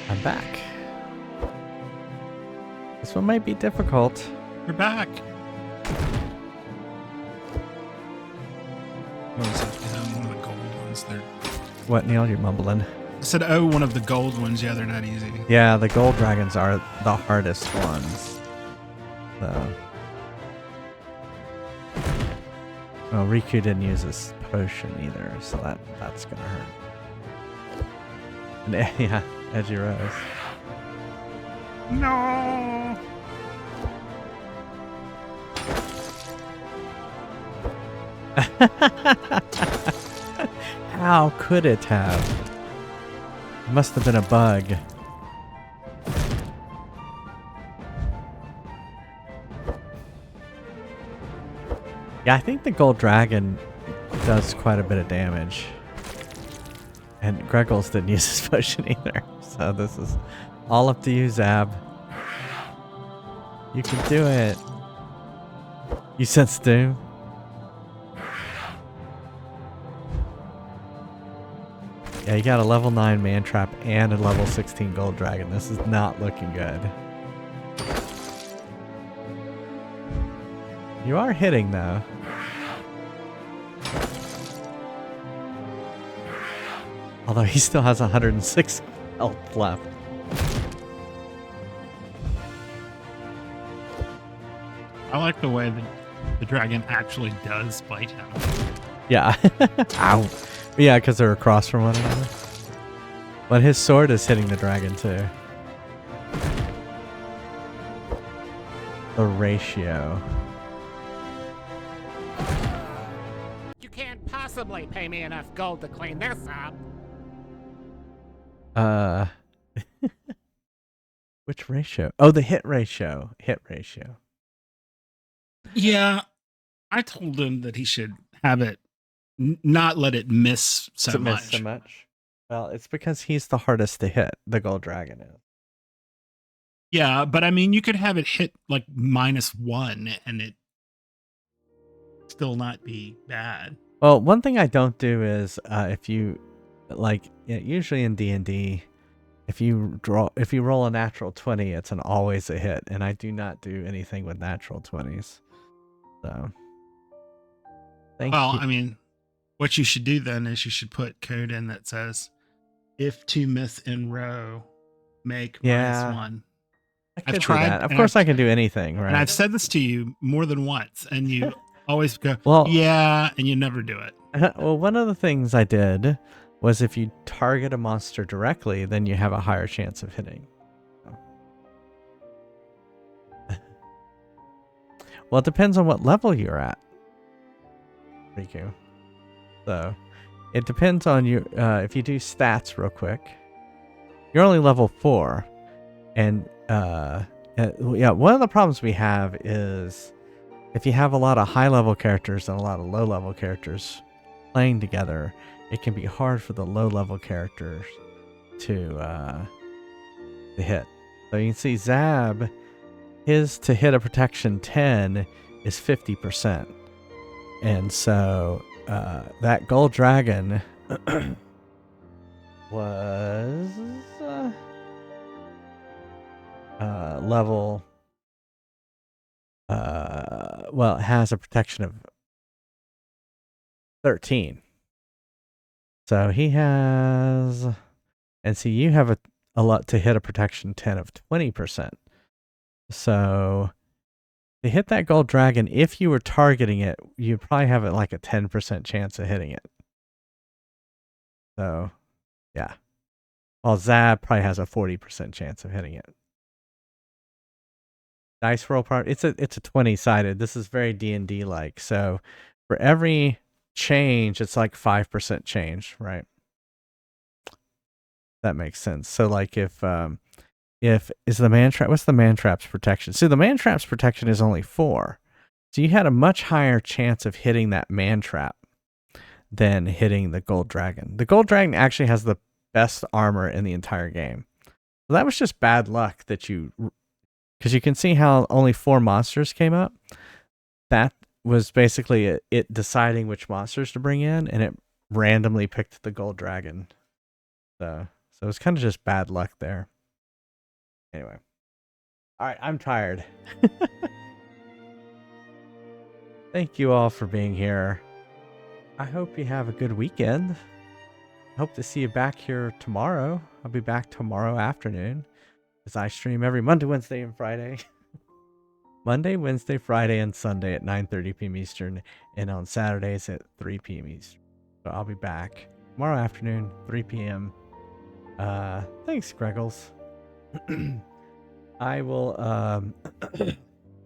I'm back. This one might be difficult. You're back. What was it? One of the gold ones. They're... What, Neil? You're mumbling. I said, oh, one of the gold ones. Yeah, they're not easy. Yeah, the gold dragons are the hardest ones. So. Well, Riku didn't use his potion either, so that's gonna hurt. And yeah, Edgy Rose. No. How could it have? It must have been a bug. Yeah, I think the gold dragon does quite a bit of damage. And Greggles didn't use his potion either. So this is all up to you, Zab. You can do it. You sense doom? Yeah, you got a level 9 man trap and a level 16 gold dragon. This is not looking good. You are hitting though. Although he still has 106 health left. I like the way that the dragon actually does bite him. Yeah. Ow. Yeah, because they're across from one another. But his sword is hitting the dragon too. The ratio. possibly pay me enough gold to clean this up. Which ratio? Oh, the hit ratio. Hit ratio. Yeah, I told him that he should have it, not let it miss so Does it miss much. so much? Well, it's because he's the hardest to hit. The gold dragon is. Yeah, but I mean, you could have it hit like -1 and it still not be bad. Well, one thing I don't do is if you usually in D&D, if you roll a natural 20, it's an always a hit, and I do not do anything with natural 20s. So, thank you. I mean, what you should do then is you should put code in that says, if 2 myths in row make -1. I've tried that. Of course, I can do anything, right? And I've said this to you more than once, and you always go, well, yeah, and you never do it. Well, one of the things I did was if you target a monster directly, then you have a higher chance of hitting. Well, it depends on what level you're at, Riku. So, it depends on you. If you do stats real quick, you're only level 4, and yeah, one of the problems we have is if you have a lot of high-level characters and a lot of low-level characters playing together, it can be hard for the low-level characters to hit. So you can see Zab, his to hit a protection 10 is 50%. And so that gold dragon was level well, it has a protection of 13. So he has, and see, you have a lot to hit a protection 10 of 20%. So to hit that gold dragon, if you were targeting it, you probably have like a 10% chance of hitting it. So yeah. While Zab probably has a 40% chance of hitting it. Dice roll part, it's a 20-sided. This is very D&D like. So for every change, it's like 5% change, right? That makes sense. So like if is the man trap, what's the man trap's protection? So the man trap's protection is only 4. So you had a much higher chance of hitting that man trap than hitting the gold dragon. The gold dragon actually has the best armor in the entire game. So that was just bad luck that because you can see how only 4 monsters came up. That was basically it deciding which monsters to bring in, and it randomly picked the gold dragon. So it's kind of just bad luck there. Anyway. All right, I'm tired. Thank you all for being here. I hope you have a good weekend. Hope to see you back here tomorrow. I'll be back tomorrow afternoon, as I stream every Monday, Wednesday, and Friday. Monday, Wednesday, Friday, and Sunday at 9:30 p.m. Eastern, and on Saturdays at 3 p.m. Eastern. So I'll be back tomorrow afternoon, 3 p.m. Thanks, Greggles. I will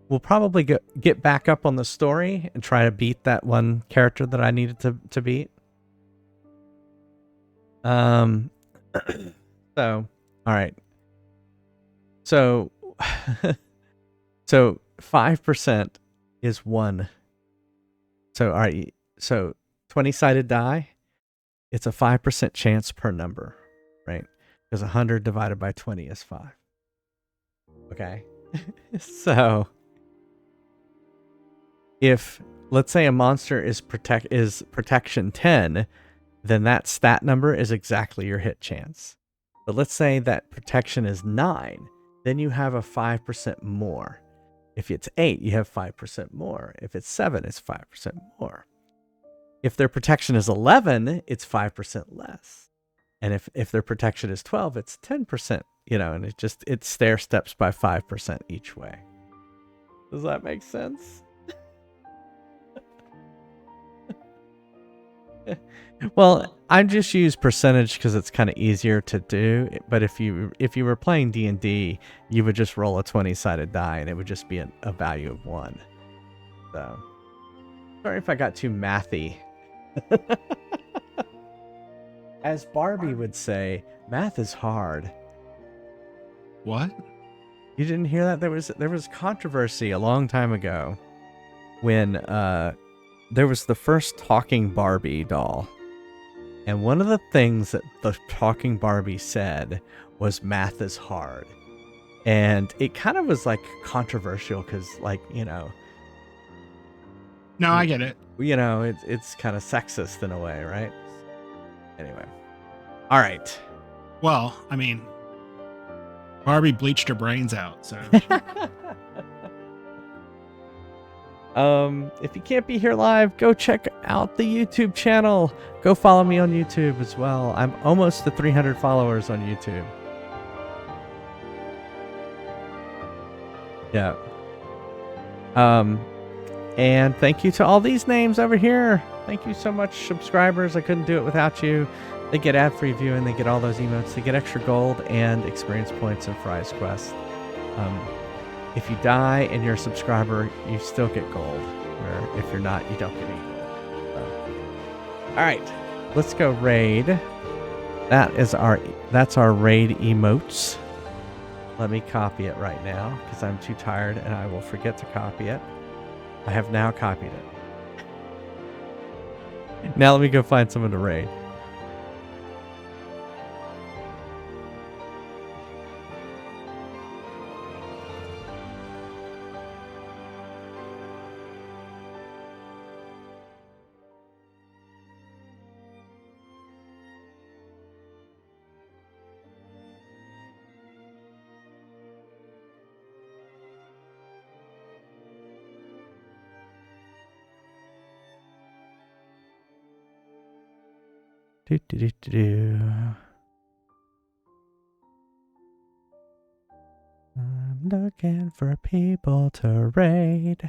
we'll probably get back up on the story and try to beat that one character that I needed to beat. So all right. So 5% is 1. So all right, so 20-sided die, it's a 5% chance per number, right? Because 100 divided by 20 is 5. Okay. So if let's say a monster is protection 10, then that stat number is exactly your hit chance. But let's say that protection is 9, then you have a 5% more. If it's 8, you have 5% more. If it's 7, it's 5% more. If their protection is 11, it's 5% less. And if their protection is 12, it's 10%, and it stair steps by 5% each way. Does that make sense? Well, I just use percentage because it's kind of easier to do. But if you were playing D&D, you would just roll a 20-sided die, and it would just be a value of 1. So, sorry if I got too mathy. As Barbie would say, math is hard. What? You didn't hear that? There was controversy a long time ago when there was the first talking Barbie doll. And one of the things that the talking Barbie said was math is hard. And it kind of was like controversial because, like, you know. No, I get it. You know, it's kind of sexist in a way, right? Anyway. All right. Well, I mean, Barbie bleached her brains out, so. If you can't be here live, go check out the YouTube channel. Go follow me on YouTube as well. I'm almost to 300 followers on YouTube. Yeah. And thank you to all these names over here. Thank you so much, subscribers. I couldn't do it without you. They get ad-free viewing. They get all those emotes. They get extra gold and experience points in Fry's Quest. If you die and you're a subscriber, you still get gold. Where if you're not, you don't get any gold. So. All right, let's go raid. That's our raid emotes. Let me copy it right now because I'm too tired and I will forget to copy it. I have now copied it. Now let me go find someone to raid. I'm looking for people to raid.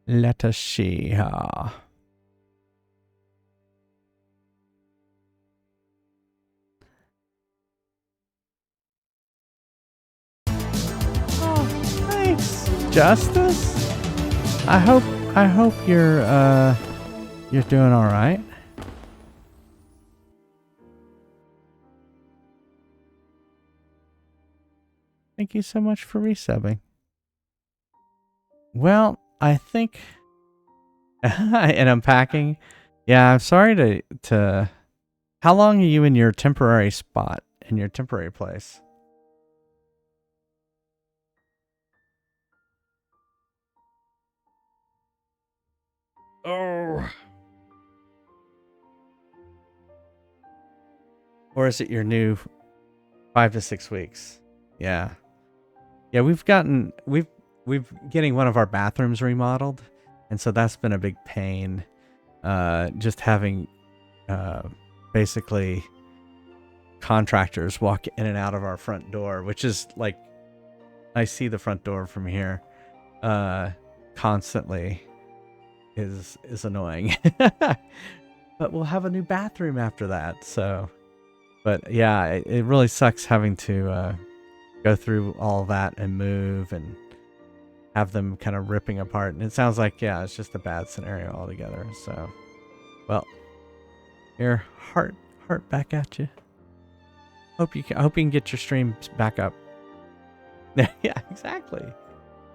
Let us see her. Oh, thanks, Justice. I hope you're doing all right. Thank you so much for resubbing. Well, I think and unpacking. Yeah, I'm sorry to how long are you in your temporary spot, in your temporary place? Oh. Or is it your new 5 to 6 weeks? Yeah. Yeah, we've getting one of our bathrooms remodeled, and so that's been a big pain. Just having basically contractors walk in and out of our front door, which is like, I see the front door from here constantly is annoying. But we'll have a new bathroom after that, so. But yeah, it really sucks having to go through all that and move and have them kind of ripping apart. And it sounds like, yeah, it's just a bad scenario altogether. So, well, here, heart back at you. Hope you can get your streams back up. Yeah, exactly.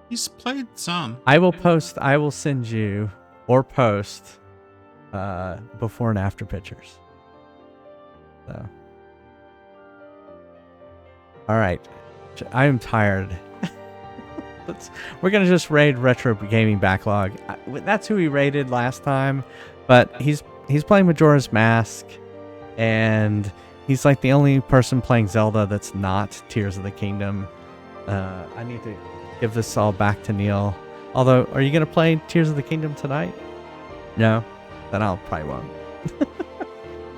He's played some. I will send you or post before and after pictures. So. All right. I am tired. We're going to just raid Retro Gaming Backlog. That's who we raided last time, but he's playing Majora's Mask, and he's like the only person playing Zelda that's not Tears of the Kingdom. I need to give this all back to Neil. Although, are you going to play Tears of the Kingdom tonight? No? Then I'll probably won't.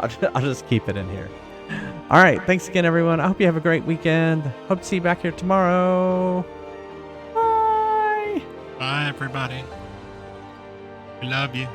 I'll just keep it in here. All right. Thanks again, everyone. I hope you have a great weekend. Hope to see you back here tomorrow. Bye. Bye, everybody. We love you.